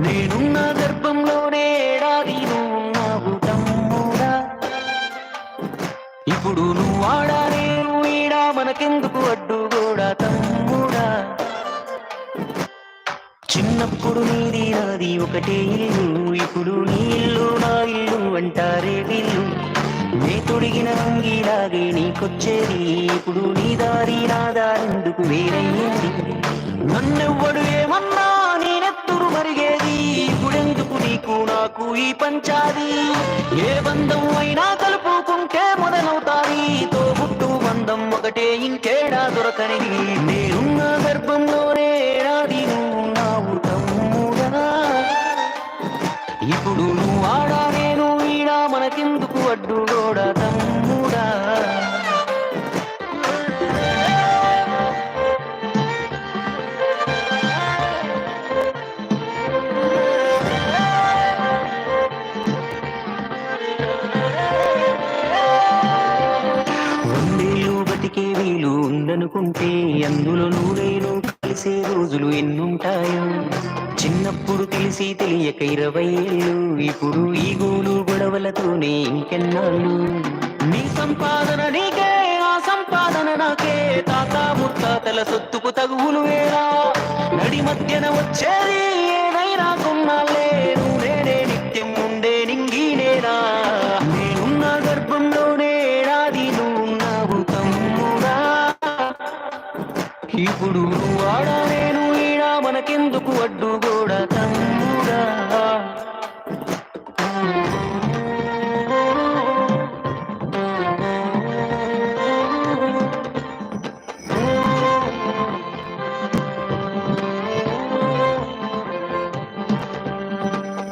నేనున్న గర్భంలోనే ఏడాది నువ్వు ఉన్నావు తమ్ముడా. ఇప్పుడు నువ్వు ఆడా నేను ఈడా మనకెందుకు అడ్డుగోడా తమ్ముడా. చిన్నప్పుడు నీది నాది ఒకటే ఇల్లు, ఇప్పుడు నీ ఇల్లు నా ఇల్లు అంటారే వీళ్ళు. నే తొడిగిన అంగిలాగే నీకొచ్చేది, ఇప్పుడు నీ దారి నా దారెందుకు వేరయ్యేది. నన్నెవ్వడు ఏమన్నా నేనెత్తురు మరిగేది, ఇప్పుడెందుకు నీకు నాకు ఈ పంచాది. ఏ బంధం అయినా కలుపుకుంటే మొదలవుతాది, తోబుట్టు బంధం ఒకటే ఇంకేడా దొరకనిది. నేనున్న గర్భంలోనే ఏడాది నువ్వు ఉన్నావు తమ్ముడా. ఇప్పుడు నువ్వు ఆడా నేను ఈడా మనకెందుకు అడ్డుగోడా తమ్ముడా. వందేళ్ళు బతికే వీలు ఉందనుకుంటే అందులో నువ్వేను కలిసే రోజులు ఎన్నుంటాయో. చిన్నప్పుడు తెలిసి తెలియక 20 ఏళ్ళు, ఇప్పుడు ఈ గోలు గొడవలతోనే ఇంకెన్నాళ్ళు. నీ సంపాదన నీకే ఆ సంపాదన నాకే, తాత ముత్తాతల సొత్తుకు తగువులు వేరా. నడి మధ్యన వచ్చేది ఏదైనా కొన్నాళ్ళే, నేనే నిత్యం ఉండే నింగినేనా. నేనున్న గర్భంలోనే ఏడాది నువ్వు ఉన్నావు తమ్ముడా. ఇప్పుడు నువ్వు ఆడా నేను ఈడా మనకెందుకు అడ్డుగోడా తమ్ముడా.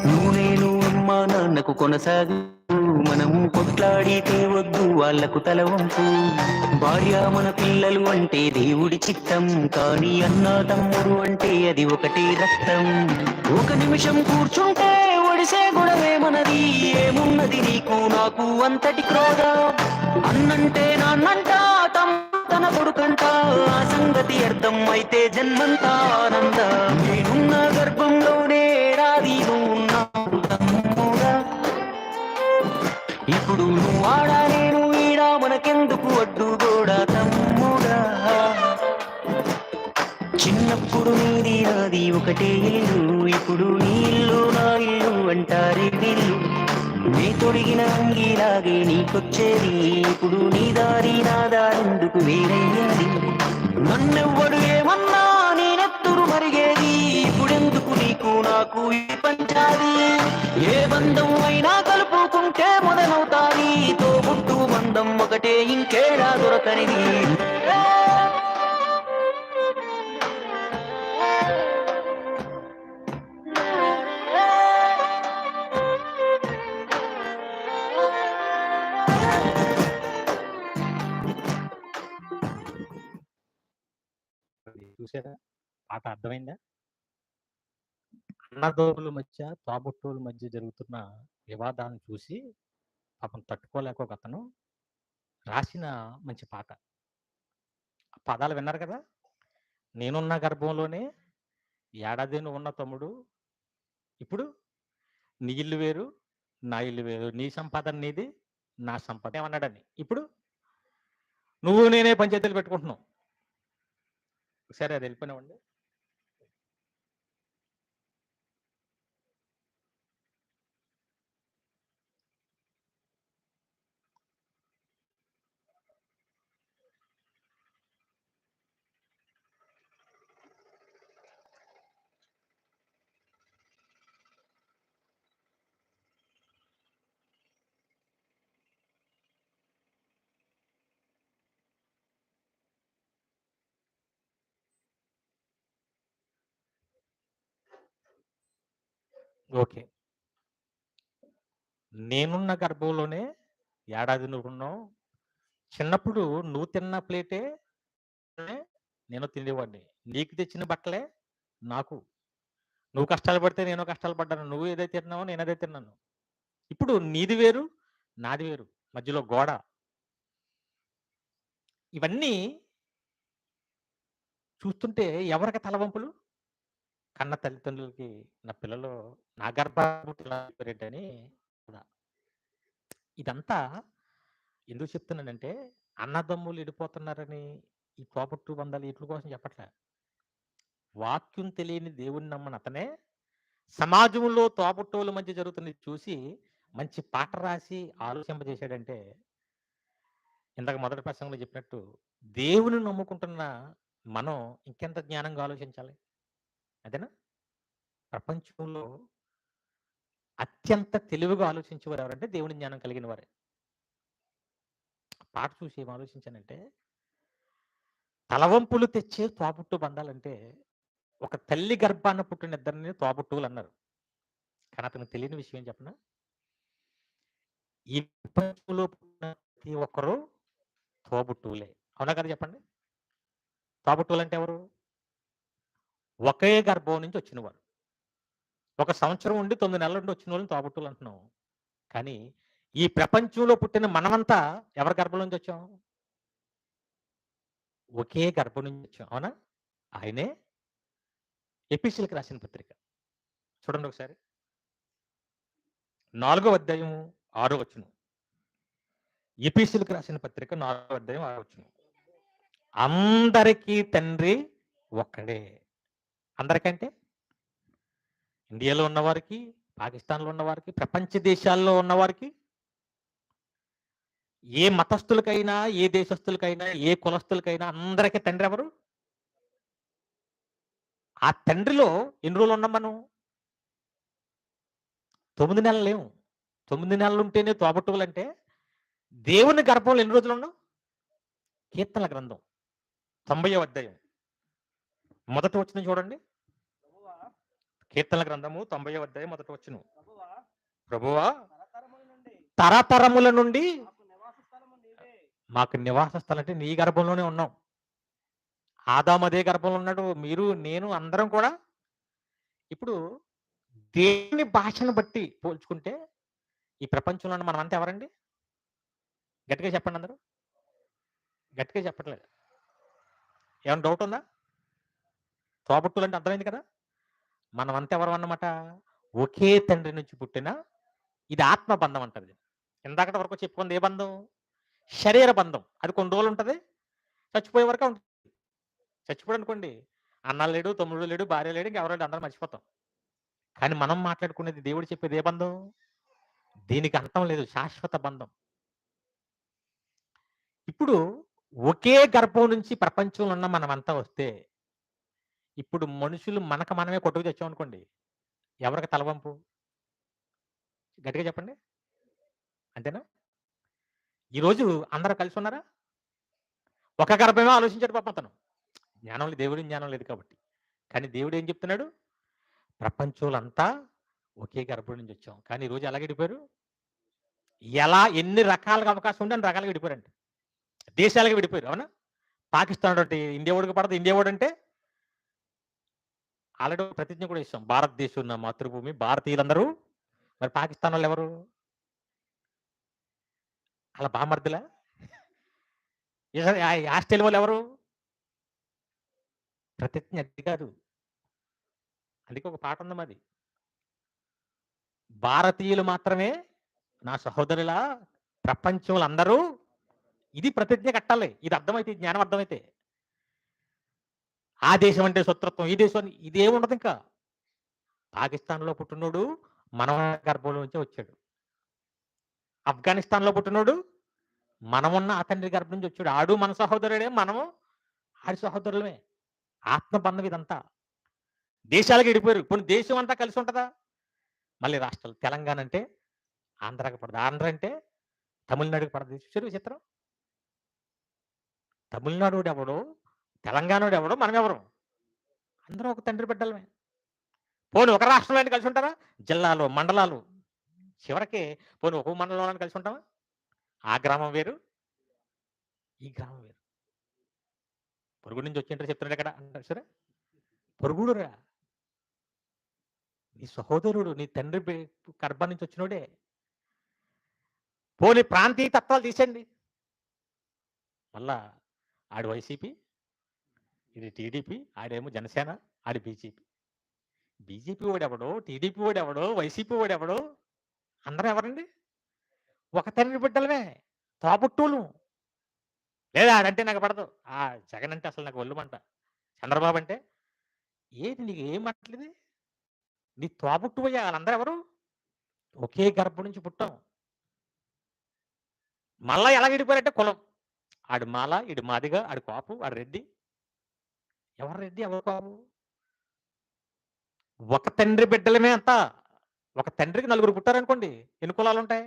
నువ్వు నేను అమ్మా నాన్నకు కొనసాగు, మనము కొట్లాడితే వద్దు వాళ్లకు తల వంపు. భార్య మన పిల్లలు అంటే దేవుడి చిత్తం, కానీ అన్న తమ్ముడు అంటే అది ఒకటే రక్తం. ఒక నిమిషం కూర్చుంటే ఒడిసే గొడవే మనది, ఏమున్నది నీకు నాకు అంతటి క్రోధం. అన్నంటే నాన్నంట, తన కొడుకంట, ఆ సంగతి అర్థం అయితే జన్మంతా ఆనంద. నేనున్న గర్భంలోనే ఏడాది నువ్వు ఉన్నావు తమ్ముడా. ఇప్పుడు నువ్వు ఆడా నేను ఈడా మనకెందుకు అడ్డుగోడా తమ్ముడా. చిన్నప్పుడు నీది నాది ఒకటే ఇల్లు, ఇప్పుడు నీ ఇల్లు నా ఇల్లు అంటారే వీళ్ళు. నే తొడిగిన అంగిలాగే నీకొచ్చేది, ఇప్పుడు నీ దారి నా దారెందుకు వేరయ్యేది. నన్నెవ్వడు ఏమన్నా నేనెత్తురు మరిగేది, ఇప్పుడెందుకు నీకు నాకు ఈ పంచాది. ఏ బంధం అయినా కలుపుకుంటే మొదలవుతాది, తోబుట్టు బంధం ఒకటే ఇంకేడా దొరకనిది. చూసారా పాట అర్థమైందా? అన్నదమ్ముల మధ్య తోబుట్టువుల మధ్య జరుగుతున్న వివాదాలను చూసి పాపం తట్టుకోలేక ఒక అతను రాసిన మంచి పాట. ఆ పదాలు విన్నారు కదా. నేనున్న గర్భంలోనే ఏడాది నువ్వు ఉన్న తమ్ముడు, ఇప్పుడు నీ ఇల్లు వేరు నా ఇల్లు వేరు, నీ సంపాదన నీది నా సంపాదన ఏమన్నాడని. ఇప్పుడు నువ్వు నేనే పంచాయతీలు పెట్టుకుంటున్నావు. సరే అది వెళ్ళిపోయినావండి. ఓకే. నేనున్న గర్భంలోనే ఏడాది నువ్వున్నావు. చిన్నప్పుడు నువ్వు తిన్న ప్లేటే నేను తినేవాడిని. నీకు తెచ్చిన బట్టలే నాకు. నువ్వు కష్టాలు పడితే నేను కష్టాలు పడ్డాను. నువ్వు ఏదైతే తిన్నావో నేను అదే తిన్నాను. ఇప్పుడు నీది వేరు, నాది వేరు. మధ్యలో గోడ. ఇవన్నీ చూస్తుంటే ఎవరికి తలవంపులు? కన్న తల్లిదండ్రులకి నా పిల్లలు నా గర్భాన్ని ఇదంతా ఎందుకు చెప్తున్నానంటే అన్నదమ్ములు విడిపోతున్నారని ఈ తోబుట్టు బంధాలు వీటి కోసం చెప్పట్లే. వాక్యం తెలియని దేవుని నమ్మని అతనే సమాజంలో తోబుట్టువుల మధ్య జరుగుతున్నది చూసి మంచి పాట రాసి ఆలోచింపజేశాడంటే ఇందాక మొదటి ప్రసంగంలో చెప్పినట్టు దేవుని నమ్ముకుంటున్న మనం ఇంకెంత జ్ఞానంగా ఆలోచించాలి. అదేనా? ప్రపంచంలో అత్యంత తెలివిగా ఆలోచించేవారు ఎవరంటే దేవుని జ్ఞానం కలిగిన వారే. పాట చూసి ఏం ఆలోచించానంటే తలవంపులు తెచ్చే తోబుట్టు బంధాలంటే ఒక తల్లి గర్భాన పుట్టిన ఇద్దరిని తోబుట్టువులు అన్నారు. కానీ అతనికి తెలియని విషయం ఏం చెప్పనా? ఈ ప్రపంచంలో పుట్టిన ప్రతి ఒక్కరు తోబుట్టువులే. అవునా కదా చెప్పండి? తోబుట్టువులు అంటే ఎవరు? ఒకే గర్భం నుంచి వచ్చిన వారు. ఒక సంవత్సరం ఉండి 9 నెలల నుండి వచ్చిన వాళ్ళని తోబుట్టువులు అంటున్నాం. కానీ ఈ ప్రపంచంలో పుట్టిన మనమంతా ఎవరి గర్భం నుంచి వచ్చాం? ఒకే గర్భం నుంచి వచ్చాం. అవునా? ఆయనే ఎపిసీలకు రాసిన పత్రిక చూడండి ఒకసారి. 4వ అధ్యాయం 6వ వచనం. ఎపిసీలకు రాసిన పత్రిక 4వ అధ్యాయం 6వ వచనం. అందరికీ తండ్రి ఒక్కడే. అందరికంటే ఇండియాలో ఉన్నవారికి, పాకిస్తాన్లో ఉన్నవారికి, ప్రపంచ దేశాల్లో ఉన్నవారికి, ఏ మతస్థులకైనా, ఏ దేశస్థులకైనా, ఏ కులస్థులకైనా అందరికీ తండ్రి ఎవరు? ఆ తండ్రిలో ఎన్ని రోజులు ఉన్నాం మనం? 9 నెలలు లేవు. 9 నెలలు ఉంటేనే తోబుట్టువులు అంటే దేవుని గర్భంలో ఎన్ని రోజులు ఉన్నాం? కీర్తనల గ్రంథం 90వ అధ్యాయం మొదటి వచనం చూడండి. కీర్తనల గ్రంథము 90వ అధ్యాయం మొదటి వచనం. ప్రభువా తరతరముల నుండి మాకు నివాస స్థలం అంటే నీ గర్భంలోనే ఉన్నాం. ఆదాము అదే గర్భంలో ఉన్నాడు. మీరు, నేను అందరం కూడా. ఇప్పుడు దేవుని భాషను బట్టి పోల్చుకుంటే ఈ ప్రపంచంలో మనం అంతా ఎవరండి? గట్టిగా చెప్పండి అందరూ. గట్టిగా చెప్పట్లేదు. ఏమైనా డౌట్ ఉందా? తోబుట్టులు అంటే అర్థమైంది కదా. మనం అంతా ఎవరు అన్నమాట? ఒకే తండ్రి నుంచి పుట్టిన ఇది ఆత్మ బంధం అంటది. ఇందాకటి వరకు చెప్పుకుంది ఏ బంధం? శరీర బంధం. అది కొన్ని రోజులు ఉంటుంది, చచ్చిపోయే వరకు ఉంటుంది. చచ్చిపోయాడు అనుకోండి, అన్న లేడు, తమ్ముడు లేడు, భార్య లేడు, ఇంకెవరు లేడు, అందరం మర్చిపోతాం. కానీ మనం మాట్లాడుకునేది దేవుడు చెప్పేది ఏ బంధం? దీనికి అంతం లేదు, శాశ్వత బంధం. ఇప్పుడు ఒకే గర్భం నుంచి ప్రపంచంలో ఉన్న మనమంతా వస్తే ఇప్పుడు మనుషులు మనకు మనమే కొట్టుకు తెచ్చామనుకోండి, ఎవరికి తలవంపు? గట్టిగా చెప్పండి. అంతేనా? ఈరోజు అందరూ కలిసి ఉన్నారా? ఒక గర్భమే ఆలోచించాడు పాపం అతను. జ్ఞానం లేదు, దేవుడి జ్ఞానం లేదు కాబట్టి. కానీ దేవుడు ఏం చెప్తున్నాడు? ప్రపంచంలో అంతా ఒకే గర్భం నుంచి వచ్చాం. కానీ ఈరోజు ఎలా గడిపారు? ఎన్ని రకాలుగా అవకాశం ఉంటే అన్ని రకాలుగా విడిపోయారండి. దేశాలుగా విడిపోయారు. అవునా? పాకిస్తాన్ ఒకటి ఇండియా ఓడికి పడదు. ఇండియా ఓడి అంటే ఆల్రెడీ ప్రతిజ్ఞ కూడా ఇస్తాం, భారతదేశం నా మాతృభూమి, భారతీయులందరూ. మరి పాకిస్తాన్ వాళ్ళు ఎవరు? అలా బామర్దులా? ఆస్ట్రేలియా వాళ్ళు ఎవరు? ప్రతిజ్ఞ అది కాదు. అందుకే ఒక పాట ఉంది మాది, భారతీయులు మాత్రమే నా సహోదరుల, ప్రపంచంలో అందరూ. ఇది ప్రతిజ్ఞ కట్టాలి. ఇది అర్థమైతే, జ్ఞానం అర్థమైతే. ఆ దేశం అంటే శత్రుత్వం, ఈ దేశం ఇదే ఉండదు. ఇంకా పాకిస్తాన్లో పుట్టినోడు మన గర్భంలో నుంచే వచ్చాడు. ఆఫ్ఘనిస్తాన్లో పుట్టినోడు మనమున్న అతని గర్భం నుంచి వచ్చాడు. ఆడు మన సహోదరుడే, మనము ఆడి సహోదరులమే. ఆత్మబంధం ఇదంతా. దేశాలకు విడిపోయారు. ఇప్పుడు దేశం అంతా కలిసి ఉంటుందా? మళ్ళీ రాష్ట్రాలు. తెలంగాణ అంటే ఆంధ్రాకి పడదు, ఆంధ్ర అంటే తమిళనాడుకి పడదు. చూసారు చిత్రం? తమిళనాడు ఎవడో, తెలంగాణ ఎవడో, మనం ఎవరు? అందరూ ఒక తండ్రి బిడ్డలమే. పోనీ ఒక రాష్ట్రంలో కలిసి ఉంటారా? జిల్లాలు, మండలాలు, చివరికి పోనీ ఒక మండలంలో కలిసి ఉంటామా? ఆ గ్రామం వేరు, ఈ గ్రామం వేరు. పొరుగు నుంచి వచ్చింటారు చెప్తున్నాడు ఇక్కడ అంటారు సరే. పొరుగుడురా, నీ సహోదరుడు, నీ తండ్రి గర్భం నుంచి వచ్చినోడే. పోనీ ప్రాంతీయ తత్వాలు తీసేయండి, మళ్ళా ఆడు వైసీపీ, ఇది టీడీపీ, ఆడేమో జనసేన, ఆడి బీజేపీ. బీజేపీ వాడెవడో, టీడీపీ వాడెవడో, వైసీపీ వాడెవడో, అందరూ ఎవరండి? ఒక తండ్రి బిడ్డలమే, తోబుట్టువులు. లేదా ఆడంటే నాకు పడదు, ఆ జగన్ అంటే అసలు నాకు ఒళ్ళుమంట, చంద్రబాబు అంటే ఏంటి నీకు ఏం మాట్లేదు? నీ తోబుట్టువయ్యా, వాళ్ళందరూ ఎవరు? ఒకే గర్భం నుంచి పుట్టాం. మళ్ళా ఎలా విడిపోయారంటే కులం, ఆడు మాల, ఇడు మాదిగా, ఆడు కాపు, ఆడు రెడ్డి. ఎవరు రెడ్డి, ఎవరు కాపు? ఒక తండ్రి బిడ్డలమే అంతా. ఒక తండ్రికి నలుగురు పుట్టారనుకోండి, ఎన్ని కులాలు ఉంటాయి?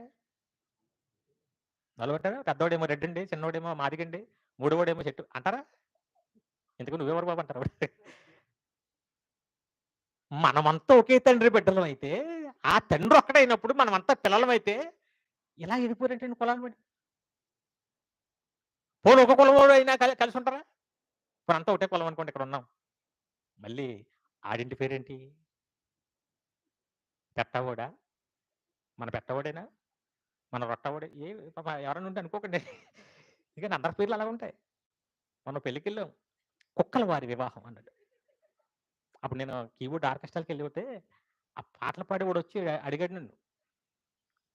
నలుగురు. పెద్దవాడేమో రెడ్డి అండి, చిన్నవాడేమో మాదిగండి, మూడోవాడేమో చెట్టు అంటారా? ఎందుకు నువ్వెవరు బాబు అంటారు. మనమంతా ఒకే తండ్రి బిడ్డలం అయితే, ఆ తండ్రి ఒక్కడైనప్పుడు మనమంతా పిల్లలం అయితే ఇలా వెళ్ళిపోయారంటే కులాలు బట్టి. పోనీ ఒక కులం అయినా కలిసి ఉంటారా? ఇప్పుడు అంతా ఒకటే కులం అనుకోండి, ఇక్కడ ఉన్నాం. మళ్ళీ ఆడింటి పేరేంటి? పెట్టవాడా? మన పెట్టవాడేనా? మన రొట్టవాడే? ఎవరైనా ఉంటే అనుకోకండి, ఇక అందరి పేర్లు అలా ఉంటాయి. మనం పెళ్ళికి వెళ్ళాం, కుక్కల వారి వివాహం అన్నాడు. అప్పుడు నేను కీబోర్డ్ ఆర్కెస్ట్రాకి వెళ్ళి పోతే ఆ పాటలు పాడేవాడు వచ్చి అడిగాడు నన్ను.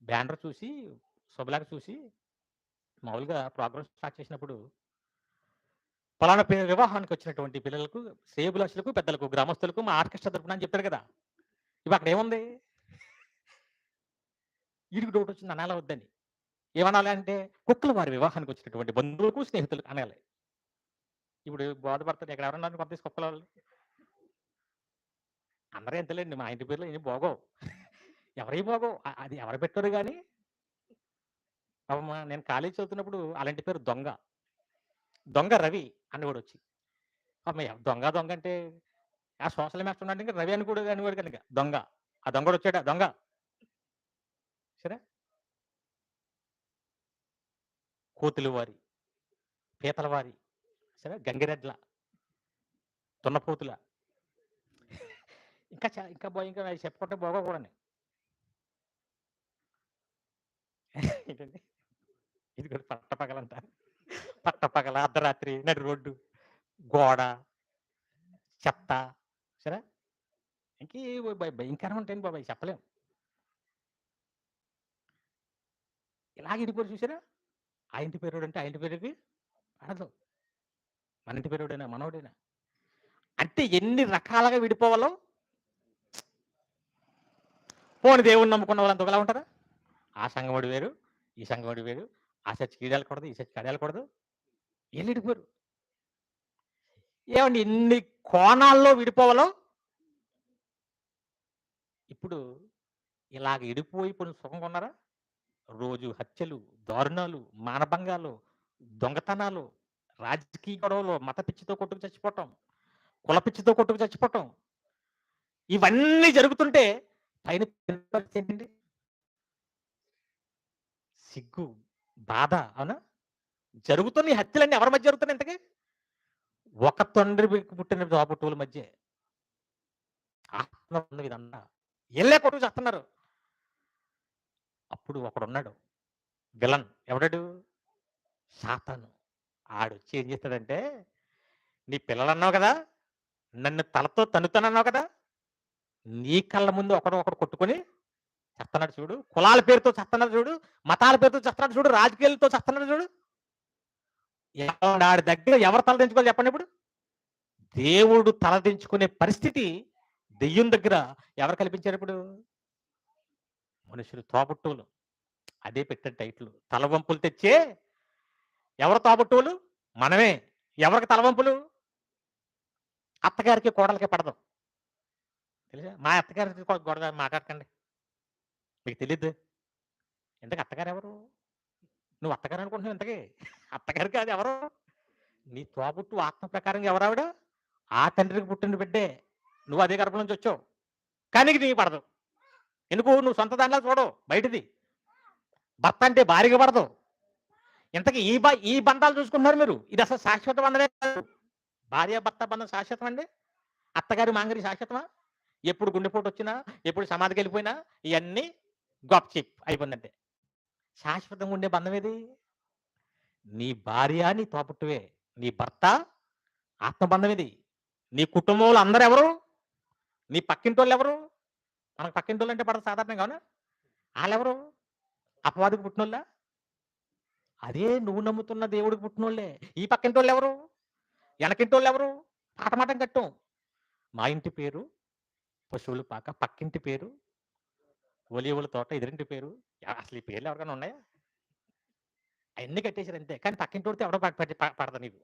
బ్యానర్ చూసి, శుభలాగా చూసి, మామూలుగా ప్రోగ్రామ్ స్టార్ట్ చేసినప్పుడు పలానా వివాహానికి వచ్చినటువంటి పిల్లలకు, శ్రేయభిలాషులకు, పెద్దలకు, గ్రామస్తులకు మా ఆర్కెస్ట్రా తరపున అని చెప్పాడు కదా. ఇప్పుడు అక్కడ ఏముంది? వీడికి డౌట్ వచ్చింది, అనాల వద్దని. ఏమనాలి అంటే కుక్కల వారి వివాహానికి వచ్చినటువంటి బంధువులకు, స్నేహితులకు అనాలి. ఇప్పుడు బాధపడతారు, ఎక్కడ ఎవరన్నా కొత్త కుక్కల వాళ్ళు అందరూ ఎంతలేండి, మా ఇంటి పేర్లు ఏం బాగోవు, ఎవరి బాగోవు, అది ఎవరు పెట్టారు కానీ. నేను కాలేజ్ చదువుతున్నప్పుడు అలాంటి పేరు దొంగ, దొంగ రవి అనేవాడు వచ్చి. దొంగ దొంగ అంటే ఆ సోషల్ మాస్టర్ ఉన్నాడు, ఇంకా రవి అని కూడా అనేవాడు కనుక దొంగ. ఆ దొంగడు వచ్చాడా దొంగ సరే. కోతుల వారి, పీతల వారి, సరే, గంగిరెడ్ల, దున్నపోతుల, ఇంకా ఇంకా ఇంకా చెప్పుకుంటే బాగోకూడని. ఏంటండి ఇది కూడా పట్టపగలంట, పట్టపగల, అర్ధరాత్రి, నడి రోడ్డు, గోడ, చెత్త, సరే, ఇంకే భయంకరం ఉంటాయండి బాబాయ్, చెప్పలేం. ఇలాగ ఇడిపోయి చూసారా? ఆ ఇంటి పేరుడు అంటే ఆ ఇంటి పేరుకి పడదు, మన ఇంటి పేరుడైనా మనోడైనా. అంటే ఎన్ని రకాలుగా విడిపోవాలో. పోని దేవుణ్ణి నమ్ముకున్న వాళ్ళంతా ఒకలా ఉంటారా? ఆ సంఘముడు వేరు, ఈ సంఘముడు వేరు, ఆ చర్చికి ఈడేళ్ళకూడదు, ఈ చర్చికి అడేళ్ళకూడదు, వీళ్ళు విడిపోరు. ఏమండి ఎన్ని కోణాల్లో విడిపోవాలో. ఇప్పుడు ఇలాగ విడిపోయి కొన్ని సుఖంగా ఉన్నారా? రోజు హత్యలు, దారుణాలు, మానభంగాలు, దొంగతనాలు, రాజకీయ గొడవలు, మత పిచ్చితో కొట్టుకు చచ్చిపోవటం, కుల పిచ్చితో కొట్టుకు చచ్చిపోవటం, ఇవన్నీ జరుగుతుంటే పైన ఏంటండి? సిగ్గు, బాధ. అవునా? జరుగుతున్న ఈ హత్యలన్నీ ఎవరి మధ్య జరుగుతున్నాయి? ఇంతకీ ఒక తండ్రి పుట్టిన జాబుట్టువుల మధ్య ఇదంతా ఎల్లే కొట్టుకు చేస్తున్నారు. అప్పుడు ఒకడున్నాడు విలన్, ఎవడాడు? సాతాను. ఆడొచ్చి ఏం చేస్తాడంటే, నీ పిల్లలు అన్నావు కదా, నన్ను తలతో తన్నుతానన్నావు కదా, నీ కళ్ళ ముందు ఒకడు కొట్టుకొని చేస్తున్నాడు చూడు, కులాల పేరుతో చేస్తున్నాడు చూడు, మతాల పేరుతో చేస్తున్నాడు చూడు, రాజకీయాలతో చేస్తున్నాడు చూడు. ఆడి దగ్గర ఎవరు తలదించుకోవాలి చెప్పండి? ఇప్పుడు దేవుడు తలదించుకునే పరిస్థితి దెయ్యం దగ్గర ఎవరు కల్పించారు? ఇప్పుడు మనుషులు, తోబుట్టువులు. అదే పెట్టిన టైటిల్, తలవంపులు తెచ్చే. ఎవరు తోబుట్టువులు? మనమే. ఎవరికి తలవంపులు? అత్తగారికి కోడలకి పడదు తెలుసా? మా అత్తగారికి గొడవ మాట్లాడకండి, మీకు తెలియదు. ఇంతకు అత్తగారు ఎవరు? నువ్వు అత్తగారు అనుకుంటున్నావు ఇంతకీ. అత్తగారు కాదు, ఎవరు? నీ తోబుట్టు ఆత్మ ప్రకారంగా ఎవరావిడ? ఆ తండ్రికి పుట్టిన బిడ్డే, నువ్వు అదే గర్భం నుంచి వచ్చావు. కానీ నీకు పడదు. ఎందుకు? నువ్వు సొంత దానిలా చూడవు బయటిది. భర్త అంటే భార్యగా పడదు. ఇంతకీ ఈ బంధాలు చూసుకుంటున్నారు మీరు. ఇది అసలు శాశ్వత బంధమే కాదు. భార్య భర్త బంధం శాశ్వతం అండి? అత్తగారి మాంగరి శాశ్వతమా? ఎప్పుడు గుండెపోటు వచ్చినా, ఎప్పుడు సమాధికి వెళ్ళిపోయినా ఇవన్నీ గొప్ప చిప్ అయిపోయిందంటే. శాశ్వతంగా ఉండే బంధం ఏది? నీ భార్య నీ తోబుట్టువే, నీ భర్త ఆత్మబంధం ఇది. నీ కుటుంబంలో అందరు ఎవరు? నీ పక్కింటోళ్ళు ఎవరు? మనకు పక్కింటోళ్ళు అంటే పడదు సాధారణంగా, అవునా? వాళ్ళెవరు? అపవాదికి పుట్టినోళ్ళ? అదే నువ్వు నమ్ముతున్న దేవుడికి పుట్టినోళ్ళే. ఈ పక్కింటోళ్ళు ఎవరు? వెనకింటోళ్ళు ఎవరు? పాటమాటం కట్టం. మా ఇంటి పేరు పశువుల పాక, పక్కింటి పేరు ఒలివుల తోట, ఎదురింటి పేరు. అసలు ఈ పేర్లు ఎవరికైనా ఉన్నాయా? అవన్నీ కట్టేశారు అంతే. కానీ పక్కింటోడితే ఎవడో పడతా నీకు.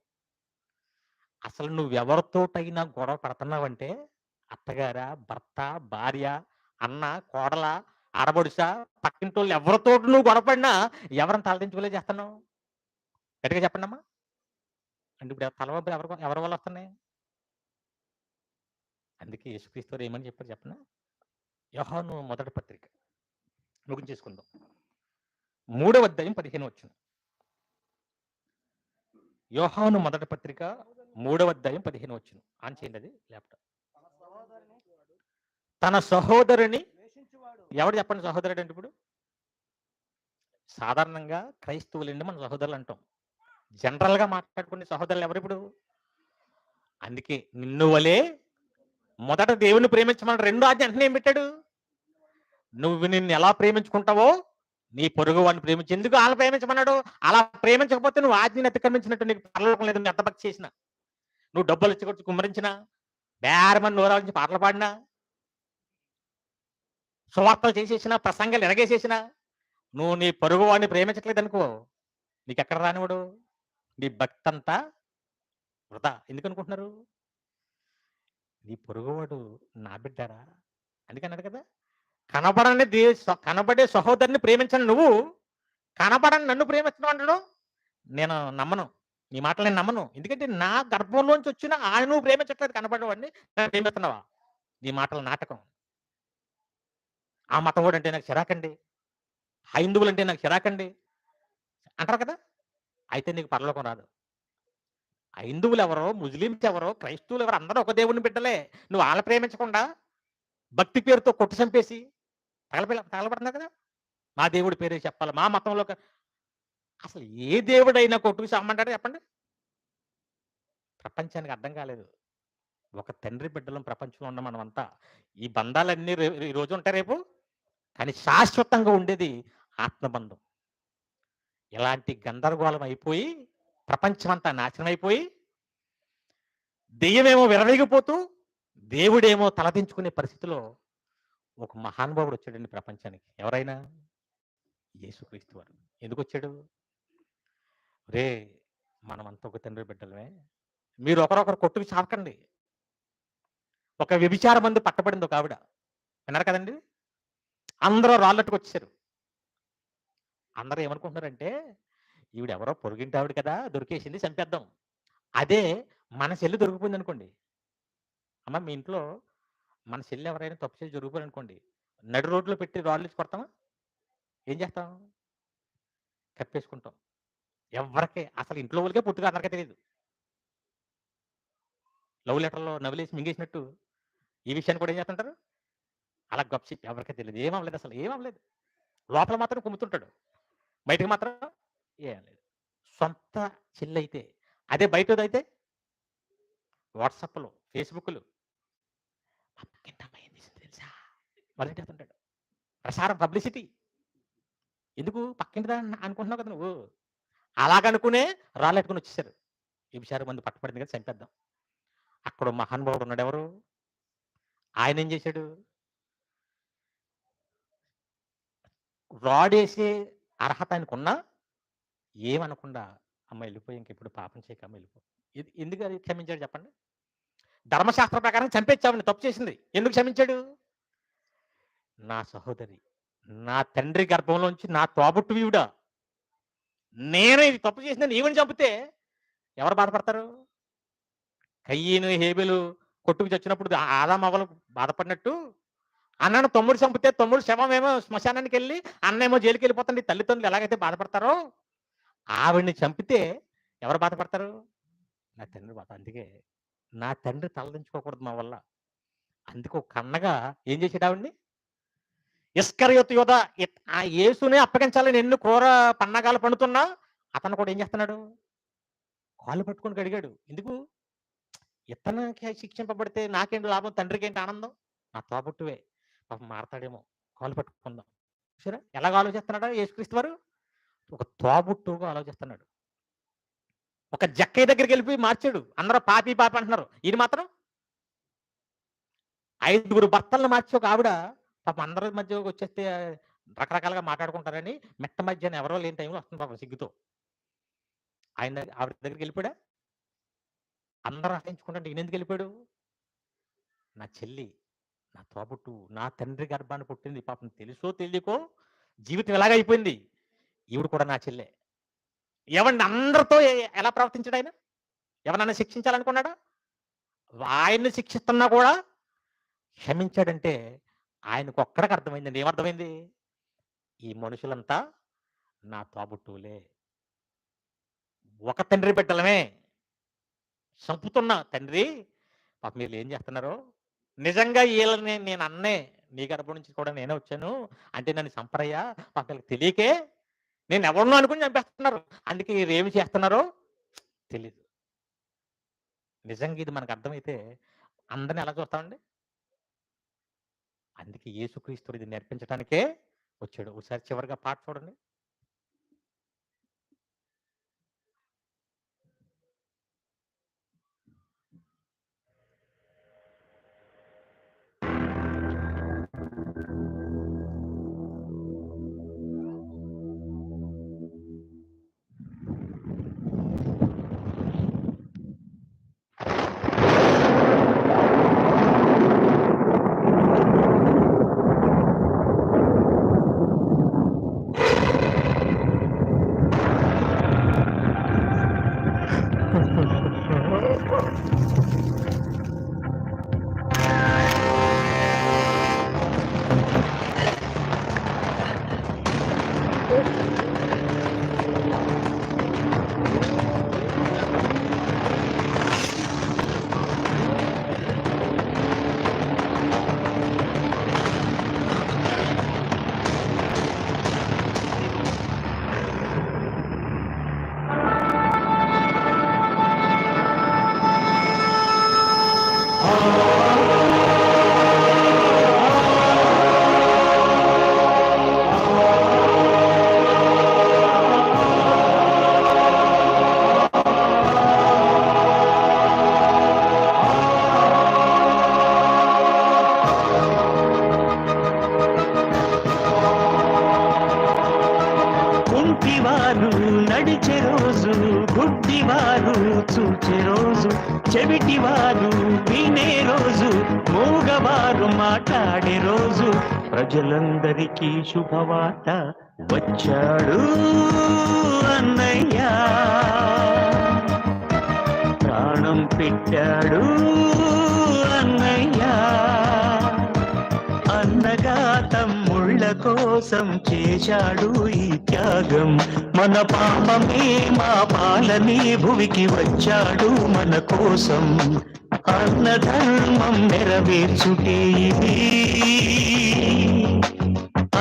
అసలు నువ్వెవరితోటైనా గొడవ పడుతున్నావంటే అత్తగారా, భర్త, భార్య, అన్న, కోడల, ఆడబడుస, పక్కింటోళ్ళు ఎవరితో నువ్వు గొడవపడినా ఎవరిని తలదించుకోలే చేస్తున్నావు? గట్టిగా చెప్పండి అమ్మా. అంటే ఇప్పుడు తలవబ్బులు ఎవరి వల్ల వస్తున్నాయి? అందుకే యేసుక్రీస్తు వారు ఏమని చెప్పారు చెప్పనా? యోహాను మొదటి పత్రిక ముగించేసుకుందాం. 3వ అధ్యాయం 15 వచనం. యోహాను మొదటి పత్రిక 3వ అధ్యాయం 15 వచనం. ఆన్ చేయండి అది ల్యాప్టాప్. తన సహోదరుని ఎవడు చెప్పండి సహోదరుడు అంటే? ఇప్పుడు సాధారణంగా క్రైస్తవులండి మన సహోదరులు అంటాం. జనరల్ గా మాట్లాడుకునే సహోదరులు ఎవరు ఇప్పుడు? అందుకే నిన్ను వలే మొదట దేవుని ప్రేమించమని 2వ ఆజ్ఞ అంటే ఏం పెట్టాడు? నువ్వు నిన్ను ఎలా ప్రేమించుకుంటావో నీ పొరుగు వాడిని ప్రేమించి. ఎందుకు అలా ప్రేమించమన్నాడు? అలా ప్రేమించకపోతే నువ్వు ఆజ్ఞని అతిక్రమించినట్టు, నీకు పరలోకం లేదు. నువ్వు ఎంత భక్తి చేసినా, నువ్వు డబ్బులు ఇచ్చి కుమ్మరించినా, బేరమని నోరాల్చి పాటలు పాడినా, సువార్తలు చేసేసినా, ప్రసంగాలు ఎనగేసేసినా, నువ్వు నీ పొరుగు వాడిని ప్రేమించట్లేదు అనుకో, నీకు ఎక్కడ రానివాడు? నీ భక్తి అంతా వృధా. ఎందుకు అనుకుంటున్నారు? నీ పొరుగువాడు నా బిడ్డారా అందుకన్నాడు కదా. కనబడే సహోదరుని ప్రేమించను నువ్వు, కనబడని నన్ను ప్రేమించడం అంటాడు. నేను నమ్మను, నీ మాటలు నేను నమ్మను. ఎందుకంటే నా గర్భంలోంచి వచ్చిన ఆయన నువ్వు ప్రేమించట్లేదు, కనబడేవాడిని ప్రేమిస్తున్నావా? నీ మాటల నాటకం. ఆ మతం వాడు అంటే నాకు చిరాకండి, హైందువులు అంటే నాకు చిరాకండి అంటారు కదా. అయితే నీకు పరలోకం రాదు. హైందువులు ఎవరో, ముస్లింస్ ఎవరో, క్రైస్తవులు ఎవరో అందరూ ఒక దేవుడిని బిడ్డలే. నువ్వు వాళ్ళ ప్రేమించకుండా భక్తి పేరుతో కొట్టు చంపేసి తగలబడుతున్నారు కదా. మా దేవుడి పేరే చెప్పాలి, మా మతంలో అసలు ఏ దేవుడైనా కొట్టుకు చమ్మంటాడు చెప్పండి? ప్రపంచానికి అర్థం కాలేదు. ఒక తండ్రి బిడ్డలం ప్రపంచంలో ఉన్న మనమంతా. ఈ బంధాలన్నీ ఈ రోజు ఉంటాయి, రేపు. కానీ శాశ్వతంగా ఉండేది ఆత్మబంధం. ఇలాంటి గందరగోళం అయిపోయి ప్రపంచమంతా నాశనం అయిపోయి దెయ్యమేమో విరవేగిపోతూ దేవుడేమో తలదించుకునే పరిస్థితిలో ఒక మహానుభావుడు వచ్చాడండి ప్రపంచానికి. ఎవరైనా? యేసుక్రీస్తు వారు. ఎందుకు వచ్చాడు? రే మనమంతా ఒక తండ్రి బిడ్డలమే, మీరు ఒకరొకరు కొట్టుకు చావకండి. ఒక వ్యభిచార మందు పట్టబడింది ఒక ఆవిడ, విన్నారు కదండి. అందరూ రాళ్ళట్టుకు వచ్చారు. అందరూ ఏమనుకుంటున్నారంటే ఈవిడెవరో పొరుగింటి ఆవిడ కదా, దొరికేసింది, చంపేద్దాం. అదే మన చెల్లి దొరికిపోయింది అనుకోండి. అమ్మ మీ ఇంట్లో మన చెల్లి ఎవరైనా తప్పు చేసి దొరికిపోయింది అనుకోండి, నడి రోడ్లో పెట్టి రాళ్ళు ఇచ్చి కొడతామా? ఏం చేస్తాం? కప్పేసుకుంటాం. ఎవరికే అసలు ఇంట్లో వాళ్ళకే పుట్టుగా అందరికీ తెలియదు. లవ్ లెటర్లో నవ్వులేసి మింగేసినట్టు ఈ విషయాన్ని కూడా ఏం చేస్తుంటారు? అలా గప్సి ఎవరికీ తెలియదు. ఏమవలేదు, అసలు ఏమవలేదు. లోపల మాత్రం కుమ్ముతుంటాడు, బయటకు మాత్రం ఏం లేదు. సొంత చెల్లి అయితే అదే, బయటదైతే వాట్సాప్లో, ఫేస్బుక్లు తెలుసా మొదలెట్టేస్తుంటాడు. ప్రసారం, పబ్లిసిటీ. ఎందుకు? పక్కింటిదా అనుకుంటున్నావు కదా నువ్వు. అలాగనుకునే రాళ్ళెట్టుకుని వచ్చేసారు. ఈ విషయాలు మంది పట్టుబడింది కదా, చంపేద్దాం. అక్కడ మహానుభావుడు ఉన్నాడు. ఎవరు? ఆయన ఏం చేశాడు? రాడేసే అర్హత ఆయనకున్నా ఏమనకుండా, అమ్మ వెళ్ళిపోయి ఇంకెప్పుడు పాపం చేయకమ్మ వెళ్ళిపో. ఇది ఎందుకు అది క్షమించాడు చెప్పండి? ధర్మశాస్త్ర ప్రకారం చంపేచ్చామని, తప్పు చేసింది. ఎందుకు క్షమించాడు? నా సహోదరి, నా తండ్రి గర్భంలోంచి నా తోబుట్టు వీవుడా, నేను ఇది తప్పు చేసిన నీవని చంపితే ఎవరు బాధపడతారు? కయ్యను హేబెలు కొట్టుకు చచ్చినప్పుడు ఆదాం అవ్వలు బాధపడినట్టు అన్నను తమ్ముడు చంపితే తమ్ముడు శవం ఏమో శ్మశానానికి వెళ్ళి అన్నేమో జైలుకి వెళ్ళిపోతుంది. తల్లిదండ్రులు ఎలాగైతే బాధపడతారో ఆవిడ్ని చంపితే ఎవరు బాధపడతారు? నా తండ్రి బాధ. అందుకే నా తండ్రి తలదించుకోకూడదు మా వల్ల. అందుకు కన్నగా ఏం చేసాడు ఆవిడ్ని? ఇస్కరియోతు యోధ ఆ యేసునే అప్పగించాలని ఎన్ని క్రూర పన్నాగాలు పండుతున్నా అతను కూడా ఏం చేస్తున్నాడు? కాళ్ళు పట్టుకొని అడిగాడు. ఎందుకు? ఇతనికి శిక్షింపబడితే నాకేంటి లాభం, తండ్రికి ఏంటి ఆనందం? నా తోబుట్టువే పాపం మారతాడేమో, కాళ్ళు పట్టుకుందాం. సరే, ఎలాగ ఆలోచిస్తున్నాడు యేసుక్రీస్తు వారు? ఒక తోబుట్టుగా ఆలోచిస్తున్నాడు. ఒక జక్కయ్య దగ్గరికి వెళ్ళిపోయి మార్చాడు. అందరూ పాపి పాపి అంటున్నారు, ఈయన మాత్రం 5 భర్తలను మార్చి ఒక ఆవిడ పాపం అందరి మధ్య వచ్చేస్తే రకరకాలుగా మాట్లాడుకుంటారని మెట్ట మధ్యాహ్నం ఎవరో లేని టైంలో వస్తుంది పాపం సిగ్గుతో. ఆవిడ దగ్గరికి వెళ్ళిపోయా. అందరూ ఆశించుకుంటే ఈయన ఎందుకు వెళ్ళిపోయాడు? నా చెల్లి, నా తోబుట్టు, నా తండ్రి గర్భాన్ని పుట్టింది. పాపం తెలుసో తెలియకో జీవితం ఎలాగైపోయింది. ఈవిడ కూడా నా చెల్లె. ఎవరిని అందరితో ఎలా ప్రవర్తించాడు ఆయన? ఎవరన్నా శిక్షించాలనుకున్నాడా? ఆయన్ని శిక్షిస్తున్నా కూడా క్షమించాడంటే ఆయనకు ఒక్కడికి అర్థమైందండి. ఏమర్థమైంది? ఈ మనుషులంతా నా తోబుట్టువులే, ఒక తండ్రి బిడ్డలమే. చంపుతున్నా తండ్రి, పాప మీరు ఏం చేస్తున్నారో, నిజంగా వీళ్ళని నేను అన్నే, నీ గర్భం నుంచి కూడా నేనే వచ్చాను అంటే నన్ను చంపరయ్యా, పాప వీళ్ళకి తెలియకే నేను ఎవరినో అనుకుని చంపేస్తున్నారు. అందుకే వీరు ఏమి చేస్తున్నారో తెలీదు. నిజంగా ఇది మనకు అర్థమైతే అందరిని ఎలా చూస్తామండి? అందుకే యేసుక్రీస్తుడు ఇది నేర్పించడానికే వచ్చాడు. ఒకసారి చివరిగా పాట చూడండి. కుంటివారు నడిచే రోజు, గుడ్డివారు చూచే రోజు, చెవిటివారు వినే రోజు, మూగవారు మాట్లాడే రోజు, ప్రజలందరికీ శుభవార్త వచ్చాడు అన్నయ్య, ప్రాణం పెట్టాడు అన్నయ్య. అన్నగా తమ్ముళ్ళ కోసం చేశాడు ఈ త్యాగం, మన పాపమే మా పాలని భువికి వచ్చాడు మన కోసం. అన్న ధర్మం నెరవేర్చుటే ఇది,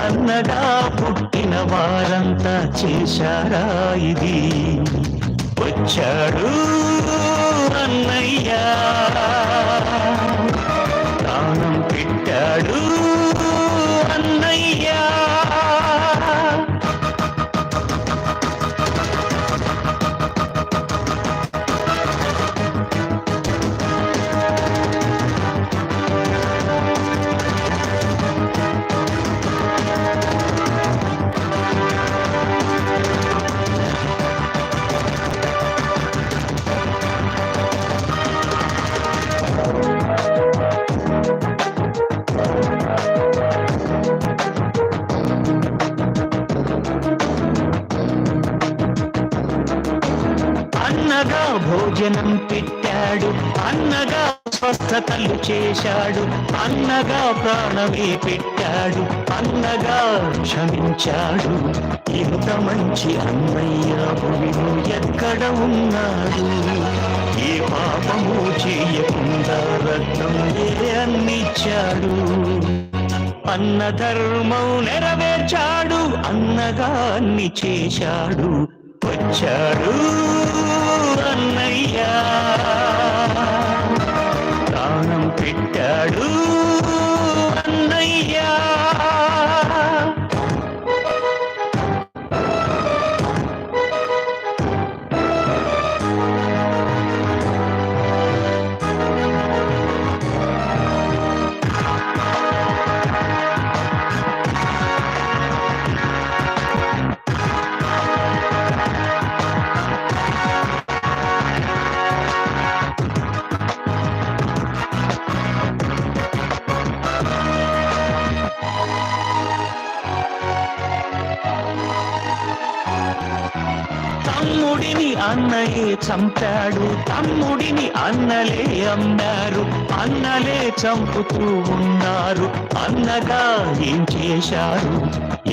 అన్నగా పుట్టిన వారంతా చేశారా ఇది. వచ్చాడు అన్నయ్య, ప్రాణం పెట్టాడు అన్నయ్య. అన్నగా భోజనం పెట్టాడు, అన్నగా స్వస్థతలు చేశాడు, అన్నగా ప్రాణమే పెట్టాడు, అన్నగా క్షమించాడు. ఇంత మంచి అన్నయ్య భూమిలో ఎక్కడ ఉన్నాడు? ఏ పాపము చేయకుండా రత్నం అందించాడు. అన్న ధర్మం నెరవేర్చాడు, అన్నగా అన్ని చేశాడు. వచ్చాడు అన్నయ్య, ప్రాణం పెట్టాడు అన్నయ్య. తమ్ముడిని అన్నయే చంపాడు, తమ్ముడిని అన్నలే అమ్మారు, అన్నలే చంపుతూ ఉన్నారు. అన్నగా ఏం చేశారు?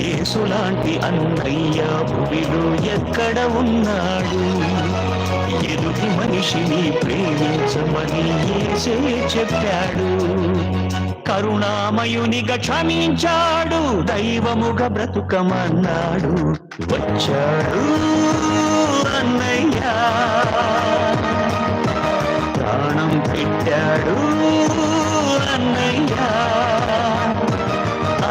యేసులాంటి అన్నయ్య భూమిలో ఎక్కడ ఉన్నాడు? ఎదుటి మనిషిని ప్రేమించమని యేసే చెప్పాడు. కరుణామయునిగా క్షమించాడు, దైవముగా బ్రతుకమన్నాడు. వచ్చాడు అన్నయ్య, ప్రాణం పెట్టాడు అన్నయ్య.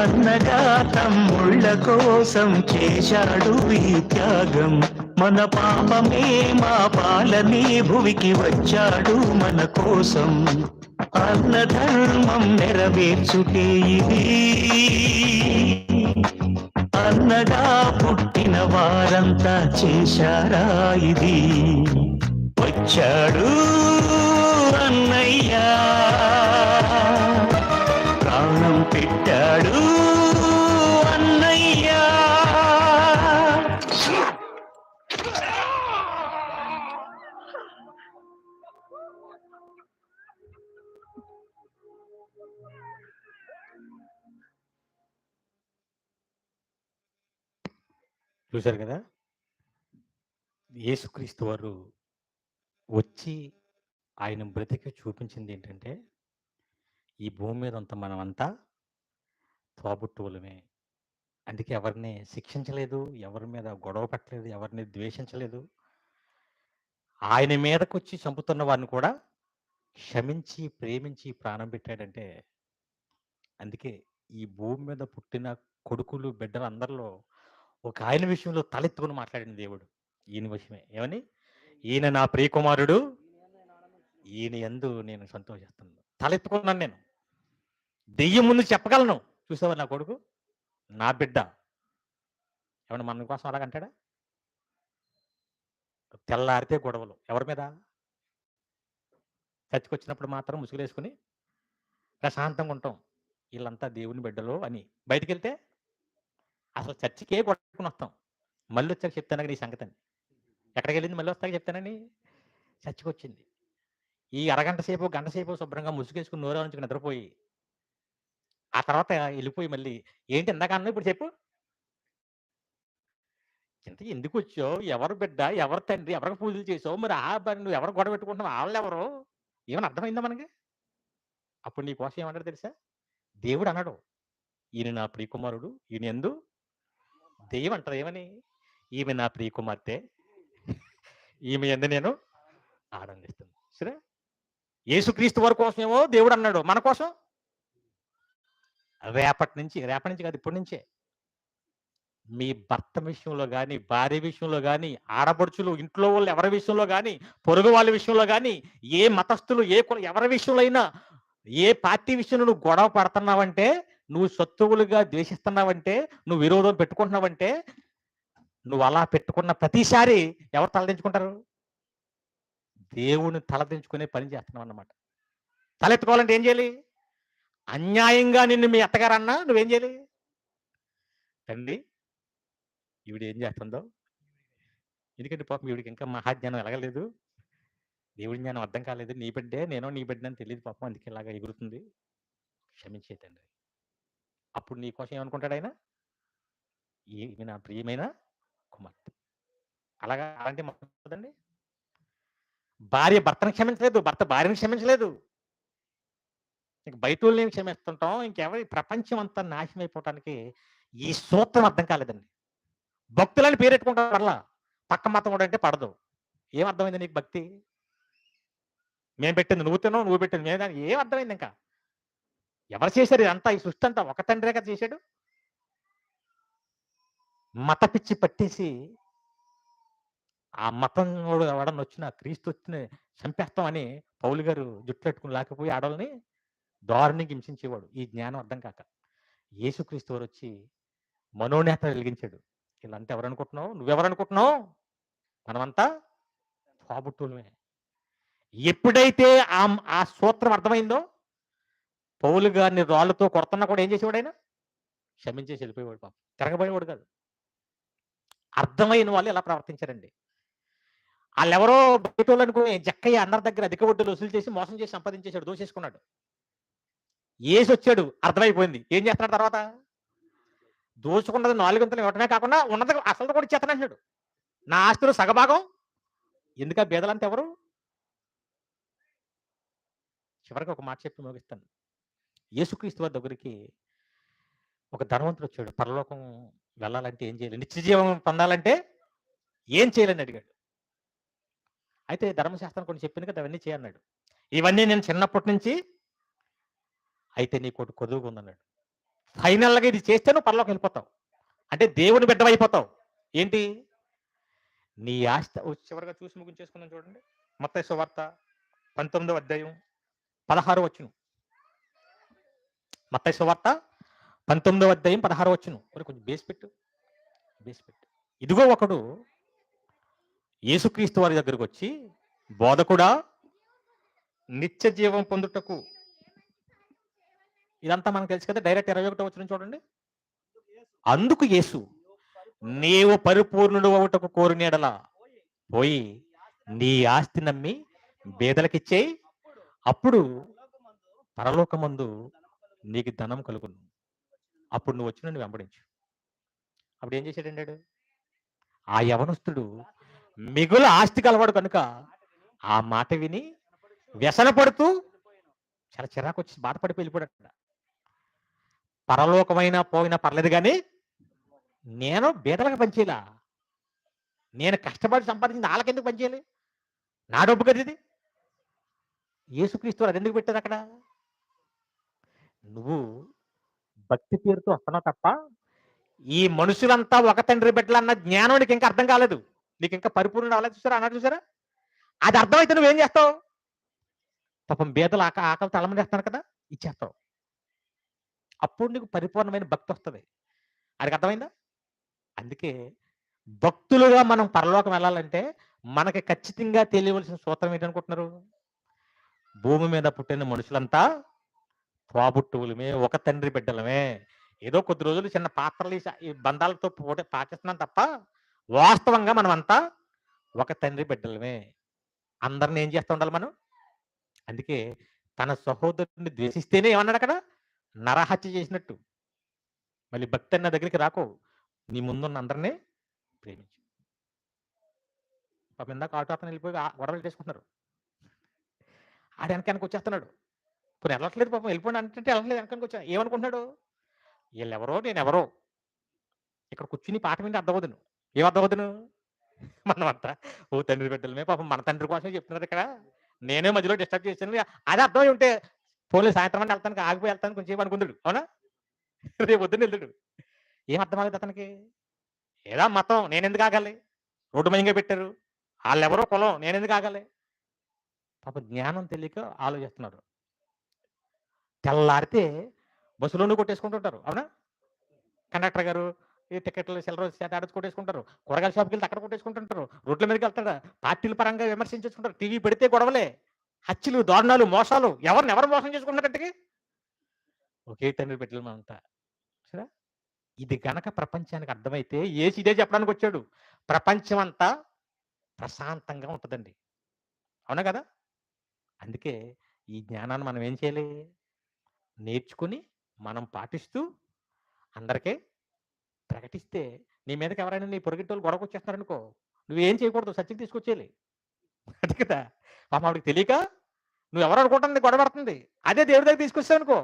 అన్నగా తమ్ముళ్ళ కోసం చేశాడు ఈ త్యాగం. మన పాపమే మా పాలని భువికి వచ్చాడు మన కోసం. అన్న ధర్మం నెరవేర్చుటే ఇది, అన్నగా పుట్టిన వారంతా చేశారా ఇది? వచ్చాడు అన్నయ్య, ప్రాణం పెట్టాడు అన్నయ్య. చూశారు కదా, యేసుక్రీస్తు వారు వచ్చి ఆయన బ్రతికి చూపించింది ఏంటంటే, ఈ భూమి మీద అంతా మనమంతా తోబుట్టువులమే. అందుకే ఎవరిని శిక్షించలేదు, ఎవరి మీద గొడవ పెట్టలేదు, ఎవరిని ద్వేషించలేదు. ఆయన మీదకి వచ్చి చంపుతున్న వారిని కూడా క్షమించి ప్రేమించి ప్రాణం పెట్టాడంటే, అందుకే ఈ భూమి మీద పుట్టిన కొడుకులు బిడ్డలు అందరిలో ఒక ఆయన విషయంలో తలెత్తుకుని మాట్లాడిన దేవుడు ఈయన విషయమే. ఏమని? ఈయన నా ప్రియకుమారుడు, ఈయన యందు నేను సంతోషిస్తున్నాను. తలెత్తుకున్నాను నేను. దెయ్యం ముందు చెప్పగలను, చూసావా నా కొడుకు, నా బిడ్డ. ఏమన్నా మన కోసం అలాగంటాడా? తెల్లారితే గొడవలు ఎవరి మీద? చర్చికి వచ్చినప్పుడు మాత్రం ముసుగులేసుకుని ప్రశాంతంగా ఉంటాం, వీళ్ళంతా దేవుని బిడ్డలు అని. బయటికి వెళ్తే అసలు చర్చికే కొట్టుకుని వస్తాం. మళ్ళీ వచ్చాక చెప్తాను నీ సంగతి అని. ఎక్కడికి వెళ్ళింది మళ్ళీ వస్తాక చెప్తానని చర్చికి వచ్చింది. ఈ అరగంట సేపు గంట సేపు శుభ్రంగా ముసుగేసుకుని నోరా నుంచి నిద్రపోయి ఆ తర్వాత వెళ్ళిపోయి మళ్ళీ ఏంటి ఇందాక అన్నా ఇప్పుడు చెప్పు, ఇంత ఎందుకు వచ్చావు, ఎవరు బిడ్డ, ఎవరు తండ్రి, ఎవరికి పూజలు చేసావు, మరి నువ్వు ఎవరు గొడవ పెట్టుకుంటున్నావు, వాళ్ళెవరు, ఏమైనా అర్థమైందా మనకి? అప్పుడు నీ కోసం ఏమన్నాడు తెలుసా? దేవుడు అన్నాడు, ఈయన నా ప్రియకుమారుడు, ఈయన యందు దెయ్యం అంటారు ఏమని? ఈమె నా ప్రియకుమార్తె, ఈమె యందు నేను ఆనందిస్తుంది. సరే, యేసుక్రీస్తు వారి కోసం ఏమో దేవుడు అన్నాడు, మన కోసం రేపటి నుంచి కాదు ఇప్పటి నుంచే మీ భర్త విషయంలో కానీ, భార్య విషయంలో కానీ, ఆడపడుచులు ఇంట్లో వాళ్ళు ఎవరి విషయంలో కానీ, పొరుగు వాళ్ళ విషయంలో కానీ, ఏ మతస్థులు ఏ ఎవరి విషయంలో అయినా, ఏ పార్టీ విషయంలో నువ్వు గొడవ పడుతున్నావంటే, నువ్వు శత్రువులుగా ద్వేషిస్తున్నావంటే, నువ్వు విరోధం పెట్టుకుంటున్నావంటే, నువ్వు అలా పెట్టుకున్న ప్రతిసారి ఎవరు తలదించుకుంటారు? దేవుని తలదించుకునే పని చేస్తున్నావు అన్నమాట. తలెత్తుకోవాలంటే ఏం చేయాలి? అన్యాయంగా నిన్ను మీ అత్తగారు అన్నా నువ్వేం చేయాలి? తండ్రి ఈవిడ ఏం చేస్తుందో, ఎందుకంటే పాపం ఈవిడికి ఇంకా మహాజ్ఞానం ఎలగలేదు, దేవుడి జ్ఞానం అర్థం కాలేదు. నీ బిడ్డే, నేనో నీ బిడ్డని తెలియదు పాపం. అందుకే ఇలాగా ఎగురుతుంది. క్షమించే తండ్రి. అప్పుడు నీ కోసం ఏమనుకుంటాడు ఆయన? ఈమె నా ప్రియమైన కుమార్తె. అలాగా అలాంటి కదండి. భార్య భర్తను క్షమించలేదు. భర్త భార్యను క్షమించలేదు. ఇంక బయటోళ్ళని క్షమిస్తుంటాం. ఇంకెవరి ప్రపంచం అంతా నాశనం అయిపోవటానికి ఈ సూత్రం అర్థం కాలేదండి. భక్తులని పేరెట్టుకుంటారు మరలా. పక్క మతం కూడా అంటే పడదు. ఏం అర్థమైంది నీకు భక్తి? మేము పెట్టింది నువ్వు తిన్నావు, నువ్వు పెట్టింది మేము తిన్నాం. ఏం అర్థమైంది ఇంకా? ఎవరు చేశారు ఇదంతా? ఈ సృష్టి అంతా ఒక తండ్రే కదా చేశాడు. మత పిచ్చి పట్టేసి ఆ మతం ఎవడన్నా వచ్చిన క్రీస్తు వచ్చిన చంపేస్తామని పౌలు గారు జుట్టు పెట్టుకుని లేకపోయి ఆడవాళ్ళని దారుణంగా హింసించేవాడు. ఈ జ్ఞానం అర్థం కాక యేసుక్రీస్తు వారు వచ్చి మనోనేత వెలిగించాడు. వీళ్ళంతా ఎవరనుకుంటున్నావు? నువ్వెవరనుకుంటున్నావు? మనమంతా తోబుట్టువులమే. ఎప్పుడైతే ఆ సూత్రం అర్థమైందో పౌలు గారిని రాళ్ళతో కొడుతున్నా కూడా ఏం చేసేవాడు ఆయన? క్షమించేసి వెళ్ళిపోయేవాడు. పాపం తిరగబోయేవాడు కాదు. అర్థమైన వాళ్ళు ఎలా ప్రవర్తించారండి. వాళ్ళెవరో బయటోళ్ళు అనుకుని జక్కయ్య అందరి దగ్గర అధిక వడ్డీలు వసూలు చేసి మోసం చేసి సంపాదించేశాడు, దోసేసుకున్నాడు. ఏసి వచ్చాడు, అర్థమైపోయింది. ఏం చేస్తున్నాడు తర్వాత? దోచుకున్నది 400 ఇవ్వటమే కాకుండా ఉన్నది అసలు కూడా ఇచ్చేస్తానంటున్నాడు. నా ఆస్తులు సగభాగం. ఎందుక బేదలంతా ఎవరు? చివరికి ఒక మాట చెప్పి ముగిస్తాను. యేసుక్రీస్తు వారి దగ్గరికి ఒక ధనవంతుడు వచ్చాడు. పరలోకం వెళ్ళాలంటే ఏం చేయాలి? నిత్య జీవం పొందాలంటే ఏం చేయాలని అడిగాడు. అయితే ధర్మశాస్త్రం కొన్ని చెప్పింది కదా, అవన్నీ చేయన్నాడు. ఇవన్నీ నేను చిన్నప్పటి నుంచి అయితే నీకోటి కొదువుగా ఉందన్నాడు. ఫైనల్గా ఇది చేస్తే నువ్వు పరలోకి వెళ్ళిపోతావు, అంటే దేవుని బిడ్డవైపోతావు. ఏంటి? నీ ఆస్తి. చివరిగా చూసి ముగించేసుకుందాం చూడండి. మత్తయి సువార్త 19వ అధ్యాయం 16వ వచనం. మత్తయి సువార్త 19వ అధ్యాయం 16వ వచనం. కొంచెం బేస్ పెట్టు. ఇదిగో ఒకడు యేసుక్రీస్తు వారి దగ్గరకు వచ్చి, బోధకుడా, నిత్య జీవం పొందుటకు. ఇదంతా మనకు తెలుసు కదా. డైరెక్ట్ 21వ వచనం చూడండి. అందుకు యేసు, నీవు పరిపూర్ణుడు అవుటకు కోరిన యెడల పోయి నీ ఆస్తి నమ్మి బేదలకిచ్చేయి, అప్పుడు పరలోకమందు నీకు ధనం కలుగును. అప్పుడు నువ్వు వచ్చి నన్ను వెంబడించు. అప్పుడు ఏం చేశాడండి? ఆ యవనస్తుడు మిగులు ఆస్తి కలవాడు కనుక ఆ మాట విని వ్యసన పడుతూ చాలా చిరాకు వచ్చి బాధపడిపోయి వెళ్ళిపోయాడు. పరలోకమైనా పోయినా పర్లేదు కానీ నేను బీదలకు పనిచేయాల, నేను కష్టపడి సంపాదించింది వాళ్ళకెందుకు పనిచేయాలి? నా డబ్బు కదా ఇది. యేసుక్రీస్తు అది ఎందుకు పెట్టారు అక్కడ? నువ్వు భక్తి పేరుతో వస్తున్నావు తప్ప ఈ మనుషులంతా ఒక తండ్రి బిడ్డలు అన్న జ్ఞానం నీకు ఇంకా అర్థం కాలేదు. నీకు ఇంకా పరిపూర్ణ అవ్వలేదు. చూసారా అన్నాడు? చూసారా? అది అర్థమైతే నువ్వేం చేస్తావు? పాపం బేదలు ఆకలి తలమని చేస్తాను కదా, ఇచ్చేస్తావు. అప్పుడు నీకు పరిపూర్ణమైన భక్తి వస్తుంది. అది అర్థమైందా? అందుకే భక్తులుగా మనం పరలోకం వెళ్ళాలంటే మనకి ఖచ్చితంగా తెలియవలసిన సూత్రం ఏంటనుకుంటున్నారు? భూమి మీద పుట్టిన మనుషులంతా తోబుట్టువులమే, ఒక తండ్రి బిడ్డలమే. ఏదో కొద్ది రోజులు చిన్న పాత్రలు ఈ బంధాలతో పాటిస్తున్నాం తప్ప వాస్తవంగా మనం అంతా ఒక తండ్రి బిడ్డలమే. అందరిని ఏం చేస్తూ ఉండాలి మనం? అందుకే తన సహోదరుని ద్వేషిస్తేనే ఏమన్నాడు అక్కడ? నరహత్య చేసినట్టు. మళ్ళీ భక్తి అన్న దగ్గరికి రాకో, నీ ముందున్న అందరినీ ప్రేమించు. పాపం ఇందాక ఆటో అతను వెళ్ళిపోయి గొడవలు చేసుకుంటున్నారు. ఆడు వెనకానికి వచ్చేస్తున్నాడు. ఇప్పుడు వెళ్ళట్లేదు పాపం, వెళ్ళిపోండి అంటే వెళ్ళట్లేదు, వెనకానికి వచ్చా. ఏమనుకుంటున్నాడు? వీళ్ళెవరో నేనెవరో. ఇక్కడ కూర్చుని పాట వింటే అర్థమవుతును. ఏమర్థమవుతును? మనం అంతా ఓ తండ్రి బిడ్డలమే, పాపం మన తండ్రి కోసమే చెప్తున్నారు ఇక్కడ, నేనే మధ్యలో డిస్టర్బ్ చేశాను. అది అర్థమై ఉంటే పోలీ సాయంత్రం అంటే వెళ్తాను, ఆగిపోయి వెళ్తాను కొంచెం అనుకుంటాడు. అవునా? రేపు పొద్దున్న వెళ్తాడు. ఏం అర్థం అవ్వలేదు అతనికి. ఏదా మతం, నేనెందుకు ఆగాలి? రోడ్డు మయంగా పెట్టారు, వాళ్ళెవరో కులం, నేనెందుకు ఆగాలి? పాప జ్ఞానం తెలియక ఆలోచిస్తున్నారు. తెల్లారితే బస్సులోనూ కొట్టేసుకుంటుంటారు. అవునా? కండక్టర్ గారు ఈ టికెట్లు చిల్లర ఆడచ్చు కొట్టేసుకుంటారు. కూరగాయల షాప్కి వెళ్తే అక్కడ కొట్టేసుకుంటుంటారు. రోడ్ల మీదకి వెళ్తాడు, పార్టీల పరంగా విమర్శించుకుంటారు. టీవీ పెడితే గొడవలే, హత్యలు, దారుణాలు, మోసాలు. ఎవరు మోసం చేసుకుంటారంటే ఒకే తండ్రి బిడ్డలు మనంతా. సరే, ఇది గనక ప్రపంచానికి అర్థమైతే ఏసి ఇదే చెప్పడానికి వచ్చాడు. ప్రపంచం అంతా ప్రశాంతంగా ఉంటుందండి. అవునా కదా? అందుకే ఈ జ్ఞానాన్ని మనం ఏం చేయాలి? నేర్చుకుని మనం పాటిస్తూ అందరికీ ప్రకటిస్తే నీ మీదకి ఎవరైనా నీ పొరుగింటోళ్ళు గొడవకొచ్చేస్తున్నారనుకో, నువ్వేం చేయకూడదు, సత్యం తీసుకొచ్చేయాలి. అది కదా! పాపం ఆవిడకి తెలియక నువ్వెవరు అనుకుంటుంది గొడవ పడుతుంది. అదే దేవుడి దగ్గర తీసుకొచ్చావనుకో,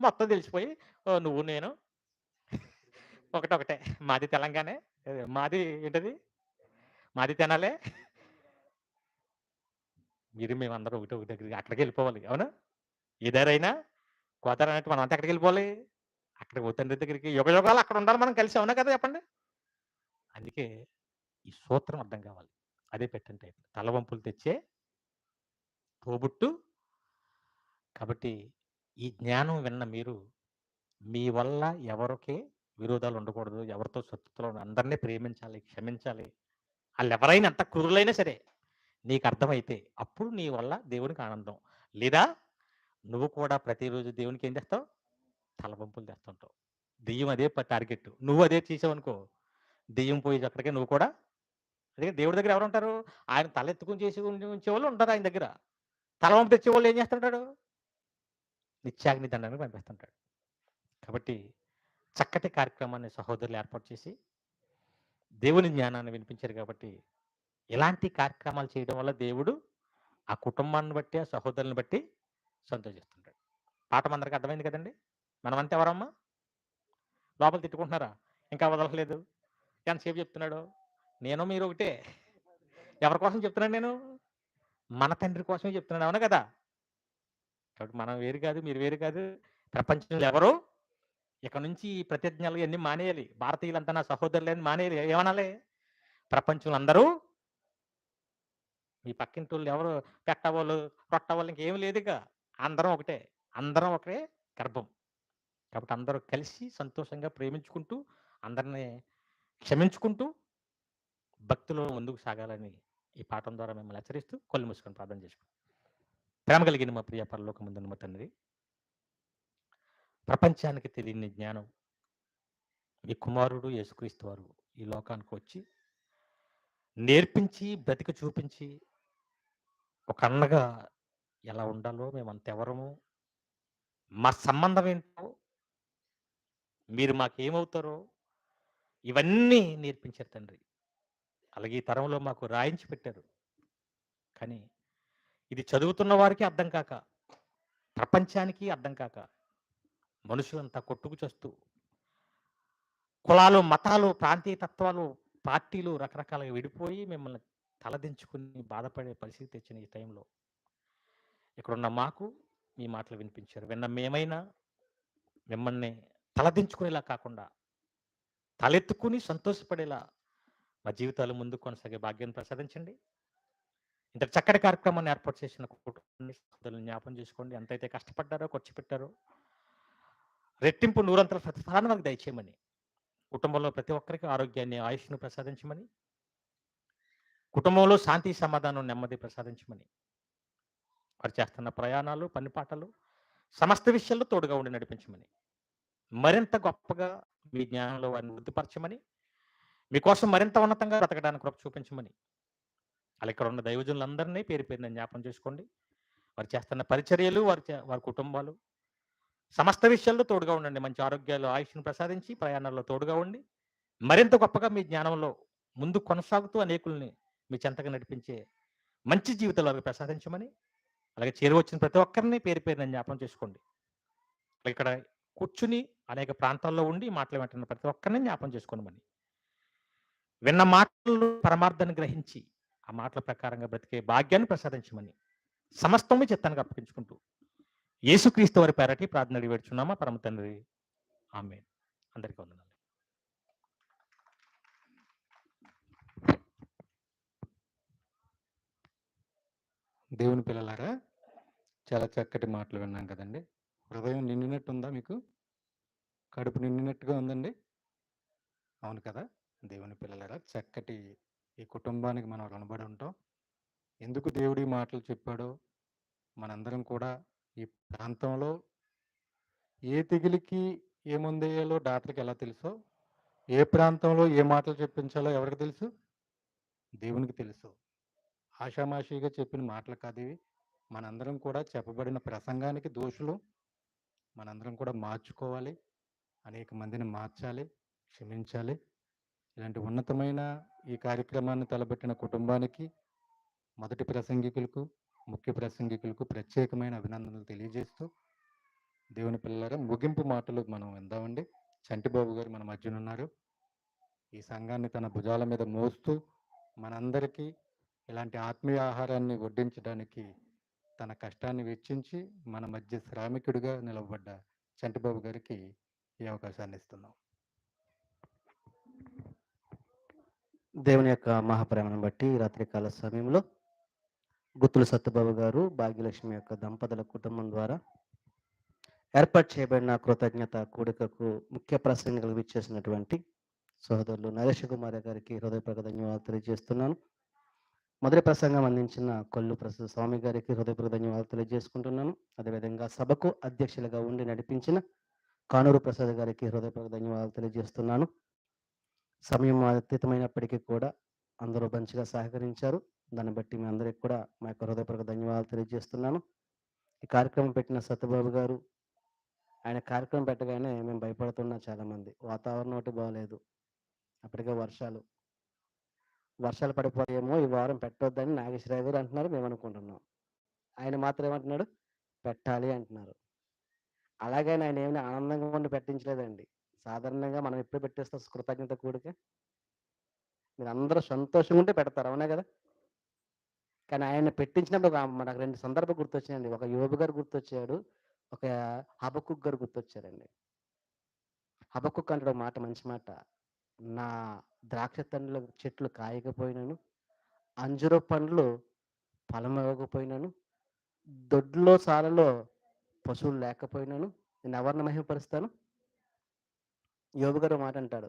మొత్తం తెలిసిపోయి నువ్వు నేను ఒకటే. మాది తెలంగాణే. మాది ఏంటది? మాది తెనాలే. మీరు మేమందరం ఒకటే ఒక దగ్గరికి అక్కడికెళ్ళిపోవాలి. అవునా? ఏ దారైనా గోదావరి అన్నట్టు మనం అంతా ఎక్కడికెళ్ళిపోవాలి? అక్కడికి ఓ తండ్రి దగ్గరికి యుగాలు అక్కడ ఉండాలి మనం కలిసి. అవునా కదా చెప్పండి? అందుకే ఈ సూత్రం అర్థం కావాలి. అదే పెట్టిన టైటిల్. తలవంపులు తెచ్చే తోబుట్టు. కాబట్టి ఈ జ్ఞానం విన్న మీరు మీ వల్ల ఎవరికి విరోధాలు ఉండకూడదు. ఎవరితో శత్రుతలు అందరినీ ప్రేమించాలి, క్షమించాలి. ఆళ్ళెవరైనా ఎంత క్రూరులైనా సరే నీకు అర్థమైతే అప్పుడు నీ వల్ల దేవునికి ఆనందం. లేదా నువ్వు కూడా ప్రతిరోజు దేవునికి ఏం తెస్తావు? తలవంపులు తెస్తుంటావు. దెయ్యం అదే టార్గెట్. నువ్వు అదే చేసావనుకో, దెయ్యం పోయి అక్కడికే నువ్వు కూడా అదే దేవుడి దగ్గర ఎవరుంటారు? ఆయన తలెత్తుకుని చేసి ఉంచేవాళ్ళు ఉంటారు ఆయన దగ్గర. తలవంపు తెచ్చేవాళ్ళు ఏం చేస్తుంటాడు? నిత్యాగ్ని దండానికి పంపిస్తుంటాడు. కాబట్టి చక్కటి కార్యక్రమాన్ని సహోదరులు ఏర్పాటు చేసి దేవుని జ్ఞానాన్ని వినిపించారు కాబట్టి ఇలాంటి కార్యక్రమాలు చేయడం వల్ల దేవుడు ఆ కుటుంబాన్ని బట్టి, ఆ సహోదరులను బట్టి సంతోషిస్తుంటాడు. పాఠం అందరికి అర్థమైంది కదండి? మనమంతా ఎవరమ్మా? లోపల తిట్టుకుంటున్నారా? ఇంకా వదలట్లేదు. ఎంతసేపు చెప్తున్నాడు? నేను మీరు ఒకటే. ఎవరి కోసం చెప్తున్నాను నేను? మన తండ్రి కోసమే చెప్తున్నాను. అవునా కదా? కాబట్టి మనం వేరు కాదు, మీరు వేరు కాదు. ప్రపంచంలో ఎవరు ఇక నుంచి ఈ ప్రతిజ్ఞలు ఇవన్నీ మానేయాలి. భారతీయులంతా నా సహోదరులని మానేయాలి. ఏమనాలి? ప్రపంచంలో అందరూ మీ పక్కింటోళ్ళు ఎవరు పెట్టవాళ్ళు, రొట్టవాళ్ళు ఇంకేం లేదు ఇక. అందరం ఒకటే. అందరం ఒకటే గర్భం. కాబట్టి అందరూ కలిసి సంతోషంగా ప్రేమించుకుంటూ, అందరిని క్షమించుకుంటూ, భక్తిలో ముందుకు సాగాలని ఈ పాఠం ద్వారా మిమ్మల్ని హెచ్చరిస్తూ కళ్ళు మూసుకొని ప్రార్థన చేసుకుంటాం. ప్రేమ కలిగిన మా ప్రియ పరలోకమందున్న మా తండ్రి, ప్రపంచానికి తెలియని జ్ఞానం మీ కుమారుడు యేసుక్రీస్తు వారు ఈ లోకానికి వచ్చి నేర్పించి, బ్రతికి చూపించి, ఒక అన్నగా ఎలా ఉండాలో, మేమంతెవరము, మా సంబంధం ఏంటో, మీరు మాకేమవుతారో ఇవన్నీ నేర్పించారు తండ్రి. అలాగే ఈ తరంలో మాకు రాయించి పెట్టారు. కానీ ఇది చదువుతున్న వారికి అర్థం కాక, ప్రపంచానికి అర్థం కాక, మనుషులంతా కొట్టుకు చస్తూ కులాలు, మతాలు, ప్రాంతీయ తత్వాలు, పార్టీలు రకరకాలుగా విడిపోయి మిమ్మల్ని తలదించుకుని బాధపడే పరిస్థితి తెచ్చిన ఈ టైంలో ఇక్కడున్న మాకు మీ మాటలు వినిపించారు. విన్న మేమైనా మిమ్మల్ని తలదించుకునేలా కాకుండా తలెత్తుకుని సంతోషపడేలా మా జీవితాలు ముందుకు కొనసాగే భాగ్యాన్ని ప్రసాదించండి. ఇంత చక్కటి కార్యక్రమాన్ని ఏర్పాటు చేసిన కుటుంబాన్ని సోదరులను జ్ఞాపం చేసుకోండి. ఎంతైతే కష్టపడ్డారో, ఖర్చు పెట్టారో రెట్టింపు నూరంతల ప్రతిఫలాన్ని మాకు దయచేయమని, కుటుంబంలో ప్రతి ఒక్కరికి ఆరోగ్యాన్ని, ఆయుష్ను ప్రసాదించమని, కుటుంబంలో శాంతి, సమాధానం, నెమ్మది ప్రసాదించమని, వారు చేస్తున్న ప్రయాణాలు, పనిపాటలు సమస్త విషయాల్లో తోడుగా ఉండి నడిపించమని, మరింత గొప్పగా మీ జ్ఞానంలో వారిని వృద్ధిపరచమని, మీకోసం మరింత ఉన్నతంగా బ్రతకడానికి కృప చూపించమని, అలా ఇక్కడ ఉన్న దైవజనులందరినీ పేరు పేరున జ్ఞాపం చేసుకోండి. వారు చేస్తున్న పరిచర్యలు, వారి కుటుంబాలు సమస్త విషయాల్లో తోడుగా ఉండండి. మంచి ఆరోగ్యాలు, ఆయుష్ను ప్రసాదించి ప్రయాణాల్లో తోడుగా ఉండి మరింత గొప్పగా మీ జ్ఞానంలో ముందు కొనసాగుతూ అనేకుల్ని మీ చెంతగా నడిపించే మంచి జీవితాలు వారికి ప్రసాదించమని, అలాగే చేరువచ్చిన ప్రతి ఒక్కరిని పేరు పేరున జ్ఞాపం చేసుకోండి. ఇక్కడ కూర్చుని అనేక ప్రాంతాల్లో ఉండి మాటలు వింటున్న ప్రతి ఒక్కరిని జ్ఞాపం చేసుకోమని, విన్న మాటలు పరమార్థాన్ని గ్రహించి ఆ మాటల ప్రకారంగా బ్రతికే భాగ్యాన్ని ప్రసాదించమని సమస్తము చిత్తానికి అప్పగించుకుంటూ యేసుక్రీస్తు వారి పేరటి ప్రార్థన అడిగి వేడుచున్నామా పరమ తండ్రి. ఆమేన్. అందరికీ వందనాలు. దేవుని పిల్లలారా, చాలా చక్కటి మాటలు విన్నాం కదండి. హృదయం నిండినట్టుందా మీకు? కడుపు నిండినట్టుగా ఉందండి? అవును కదా? దేవుని పిల్లలారా, చక్కటి ఈ కుటుంబానికి మనం రుణపడి ఉంటాం. ఎందుకు దేవుడు ఈ మాటలు చెప్పాడో మనందరం కూడా ఈ ప్రాంతంలో ఏ తెగులుకి ఏ మందేయాలో డాక్టర్కి ఎలా తెలుసో, ఏ ప్రాంతంలో ఏ మాటలు చెప్పించాలో ఎవరికి తెలుసు? దేవునికి తెలుసు. ఆషామాషిగా చెప్పిన మాటలు కాదు ఇవి. మనందరం కూడా చెప్పబడిన ప్రసంగానికి దోషులు. మనందరం కూడా మార్చుకోవాలి. అనేక మందిని మార్చాలి, క్షమించాలి. ఇలాంటి ఉన్నతమైన ఈ కార్యక్రమాన్ని తలపెట్టిన కుటుంబానికి, మొదటి ప్రసంగికులకు, ముఖ్య ప్రసంగికులకు ప్రత్యేకమైన అభినందనలు తెలియజేస్తూ, దేవుని పిల్లలారా ముగింపు మాటలు మనం విందామండి. చంటిబాబు గారు మన మధ్యన ఉన్నారు. ఈ సంఘాన్ని తన భుజాల మీద మోస్తూ మనందరికీ ఇలాంటి ఆత్మీయ ఆహారాన్ని వడ్డించడానికి తన కష్టాన్ని వెచ్చించి మన మధ్య శ్రామికుడిగా నిలవబడ్డ చంటిబాబు గారికి ఈ అవకాశాన్ని ఇస్తున్నాం. దేవుని యొక్క మహాప్రేమను బట్టి ఈ రాత్రికాల సమయంలో గుత్తుల సత్యబాబు గారు భాగ్యలక్ష్మి యొక్క దంపతుల కుటుంబం ద్వారా ఏర్పాటు చేయబడిన కృతజ్ఞత కూడికకు ముఖ్య ప్రసంగికులు ఇచ్చేసినటువంటి సహోదరులు నరేష్ కుమార్ గారికి హృదయపూర్వక ధన్యవాదాలు తెలియజేస్తున్నాను. మొదటి ప్రసంగం అందించిన కొల్లు ప్రసాద్ స్వామి గారికి హృదయపూర్వక ధన్యవాదాలు తెలియజేసుకుంటున్నాను. అదేవిధంగా సభకు అధ్యక్షులుగా ఉండి నడిపించిన కానూరు ప్రసాద్ గారికి హృదయపూర్వక ధన్యవాదాలు తెలియజేస్తున్నాను. సమయం అతీతమైనప్పటికీ కూడా అందరూ మంచిగా సహకరించారు. దాన్ని బట్టి మీ అందరికీ కూడా మా యొక్క హృదయపూర్వక ధన్యవాదాలు తెలియజేస్తున్నాను. ఈ కార్యక్రమం పెట్టిన సత్యబాబు గారు, ఆయన కార్యక్రమం పెట్టగానే మేము భయపడుతున్నా చాలామంది. వాతావరణం ఒకటి బాగలేదు, అప్పటికే వర్షాలు పడిపోయేమో ఈ వారం పెట్టొద్దని నాగేశ్వరరావు గారు అంటున్నారు, మేము అనుకుంటున్నాం. ఆయన మాత్రం ఏమంటున్నాడు, పెట్టాలి అంటున్నారు. అలాగే ఆయన ఏమైనా ఆనందంగా ఉండి పెట్టించలేదండి. సాధారణంగా మనం ఎప్పుడు పెట్టేస్తాం కృతజ్ఞత కూడిక, మీరు అందరూ సంతోషంగా ఉంటే పెడతారు, అవునా కదా? కానీ ఆయన పెట్టించినప్పుడు నాకు 2 సందర్భాలు గుర్తొచ్చాయండి. ఒక యోబు గారు గుర్తొచ్చాడు, ఒక హబక్కుక్ గారు గుర్తొచ్చారండి. హబక్కుక్ అంటే ఒక మాట, మంచి మాట, నా ద్రాక్ష తండ్రుల చెట్లు కాయకపోయినాను, అంజుర పండ్లు ఫలం ఇవ్వకపోయినాను, దొడ్లో సాలలో పశువులు లేకపోయినాను, నేను ఎవరిని మహిమపరుస్తాను? యోబు గారు మాట అంటాడు,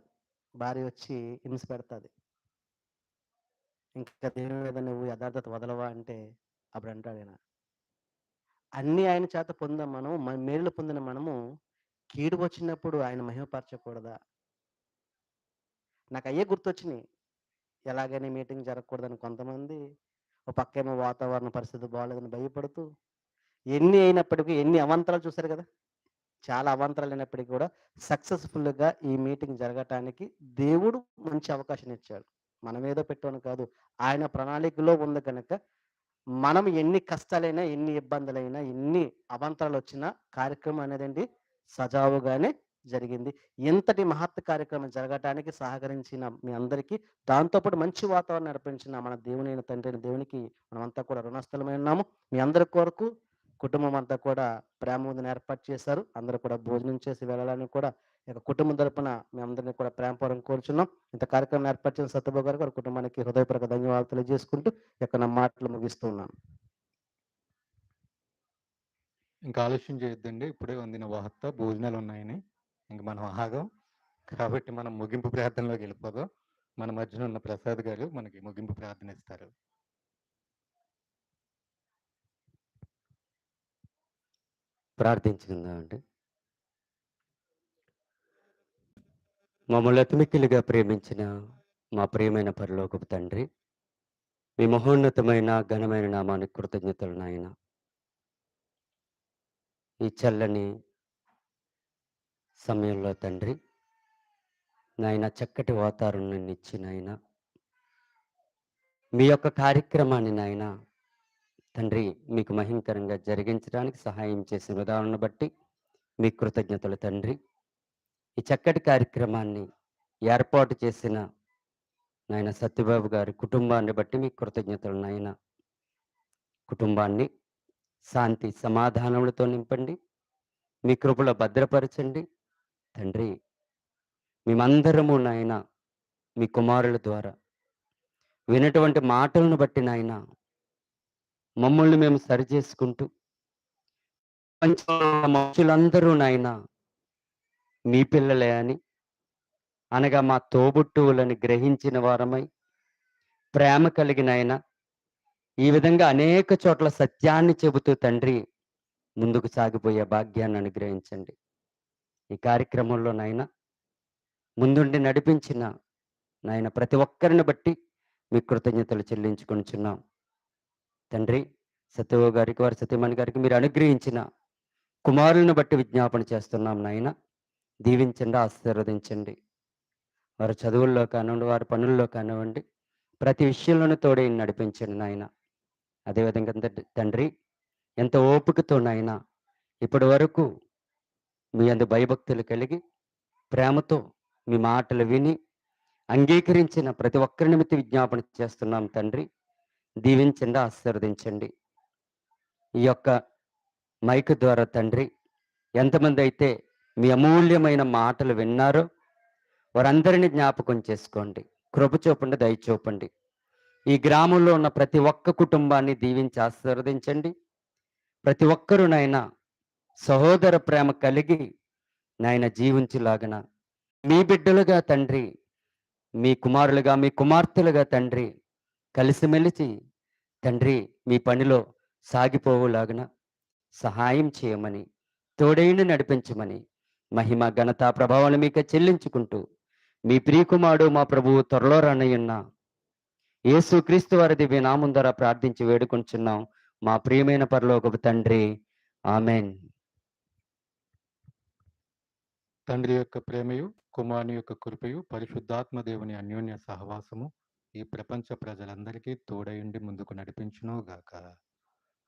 భార్య వచ్చి హింస పెడతాది, ఇంకా దేవుని మీద నువ్వు యథార్థత వదలవా అంటే అప్పుడు అంటాడు ఆయన, అన్నీ ఆయన చేత పొందాం మనం, మేలు పొందిన మనము కీడు వచ్చినప్పుడు ఆయన మహిమపరచకూడదా? నాకు అయ్యే గుర్తొచ్చినాయి. ఎలాగైనా మీటింగ్ జరగకూడదని కొంతమంది, ఒక పక్కేమో వాతావరణ పరిస్థితి బాగాలేదని భయపడుతూ, ఎన్ని అయినప్పటికీ ఎన్ని అవాంతరాలు చూశారు కదా, చాలా అవాంతరాలు అయినప్పటికీ కూడా సక్సెస్ఫుల్గా ఈ మీటింగ్ జరగటానికి దేవుడు మంచి అవకాశం ఇచ్చాడు. మనం ఏదో పెట్టాను కాదు, ఆయన ప్రణాళికలో ఉంది కనుక మనం ఎన్ని కష్టాలైనా, ఎన్ని ఇబ్బందులైనా, ఎన్ని అవాంతరాలు వచ్చినా కార్యక్రమం అనేదండి సజావుగానే జరిగింది. ఎంతటి మహత్ కార్యక్రమం జరగటానికి సహకరించిన మీ అందరికీ, దాంతోపాటు మంచి వాతావరణం నడిపించిన మన దేవుని అయిన తండ్రి అయిన దేవునికి మనమంతా కూడా రుణస్థలమై ఉన్నాము. మీ అందరి కొరకు కుటుంబం అంతా కూడా ప్రేమ వందన ఏర్పాటు చేశారు. అందరూ కూడా భోజనం చేసి వెళ్ళాలని కూడా ఇక కుటుంబం తరపున మీ అందరినీ కూడా ప్రేమపూర్వకం కోరుచున్నాం. ఇంత కార్యక్రమం ఏర్పాటు చేసిన సత్యబాబు గారికి, వారి కుటుంబానికి హృదయపూర్వక ధన్యవాదాలు తెలియజేసుకుంటూ ఇక నా మాటలు ముగిస్తూ ఉన్నాను. ఇంకా ఆలస్యం చేయొద్దండి, ఇప్పుడే వందిన వార్త, భోజనాలు ఉన్నాయని ఇంక మనం ఆగాం. కాబట్టి మనం ముగింపు ప్రార్థనలోకి వెళ్ళిపోదాం. మన మధ్యన ఉన్న ప్రసాద్ గారు మనకి ముగింపు ప్రార్థన ఇస్తారు. ప్రార్థించుకుందామండి. మమ్మల్ని అతిమిక్కిలిగా ప్రేమించిన మా ప్రియమైన పరలోకపు తండ్రి, మీ మహోన్నతమైన ఘనమైన నామానికి కృతజ్ఞతలు నాయన. ఈ చల్లని సమయంలో తండ్రి నాయన చక్కటి వాతావరణాన్ని ఇచ్చి నాయన మీ యొక్క కార్యక్రమాన్ని నాయన తండ్రి మీకు మహిమకరంగా జరిగించడానికి సహాయం చేసిన విధానాన్ని బట్టి మీ కృతజ్ఞతలు తండ్రి. ఈ చక్కటి కార్యక్రమాన్ని ఏర్పాటు చేసిన నాయన సత్యబాబు గారి కుటుంబాన్ని బట్టి మీ కృతజ్ఞతలు నాయన. కుటుంబాన్ని శాంతి సమాధానములతో నింపండి, మీ కృపలో భద్రపరచండి తండ్రి. మేమందరము నాయన మీ కుమారుల ద్వారా వినటువంటి మాటలను బట్టి నాయన మమ్మల్ని మేము సరిచేసుకుంటూ మనుషులందరూ నాయన మీ పిల్లలే అని, అనగా మా తోబుట్టువులని గ్రహించిన వారమై ప్రేమ కలిగిన ఆయన ఈ విధంగా అనేక చోట్ల సత్యాన్ని చెబుతూ తండ్రి ముందుకు సాగిపోయే భాగ్యాన్ని అనుగ్రహించండి. ఈ కార్యక్రమంలో నాయన ముందుండి నడిపించిన నాయన ప్రతి ఒక్కరిని బట్టి మీ కృతజ్ఞతలు చెల్లించుకొనిచున్నాం. తండ్రి సత్యవ గారికి వారి సత్యమణి గారికి మీరు అనుగ్రహించిన కుమారులను బట్టి విజ్ఞాపన చేస్తున్నాం నాయన. దీవించండి, ఆశీర్వదించండి. వారి చదువుల్లో కానివ్వండి, వారి పనుల్లో కానివ్వండి, ప్రతి విషయంలోనూ తోడే నడిపించండి నాయన. అదేవిధంగా తండ్రి ఎంత ఓపికతో నాయన ఇప్పటి వరకు మీ అందు భయభక్తులు కలిగి ప్రేమతో మీ మాటలు విని అంగీకరించిన ప్రతి ఒక్కరి నిమిత్తం విజ్ఞాపన చేస్తున్నాం తండ్రి. దీవించండి, ఆశీర్వదించండి. ఈ యొక్క మైక్ ద్వారా తండ్రి ఎంతమంది అయితే మీ అమూల్యమైన మాటలు విన్నారో వారందరినీ జ్ఞాపకం చేసుకోండి. కృప చూపండి, దయ చూపండి. ఈ గ్రామంలో ఉన్న ప్రతి ఒక్క కుటుంబాన్ని దీవించి ఆశీర్వదించండి. ప్రతి ఒక్కరూ నాయన సహోదర ప్రేమ కలిగి నాయన జీవించులాగన మీ బిడ్డలుగా తండ్రి, మీ కుమారులుగా, మీ కుమార్తెలుగా తండ్రి కలిసిమెలిసి తండ్రి మీ పనిలో సాగిపోవులాగన సహాయం చేయమని, తోడైండి నడిపించమని, మహిమ ఘనత ప్రభావాలు మీకు చెల్లించుకుంటూ మీ ప్రియకుమారుడు మా ప్రభువు త్వరలో రానయ్యున్న యేసుక్రీస్తు వారి దివ్య నామం ద్వారా ప్రార్థించి వేడుకొంచున్నాం మా ప్రియమైన పరలోకపు తండ్రి. ఆమెన్. తండ్రి యొక్క ప్రేమయు, కుమారుని యొక్క కృపయు, పరిశుద్ధాత్మ దేవుని అన్యోన్య సహవాసము ఈ ప్రపంచ ప్రజలందరికీ తోడయుండి ముందుకు నడిపించును గాక.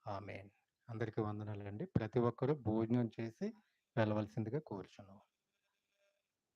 ఆమెన్. అందరికీ వందనాలండి. ప్రతి ఒక్కరూ భోజనం చేసి వెళ్ళవలసిందిగా కోరుచున్నాం.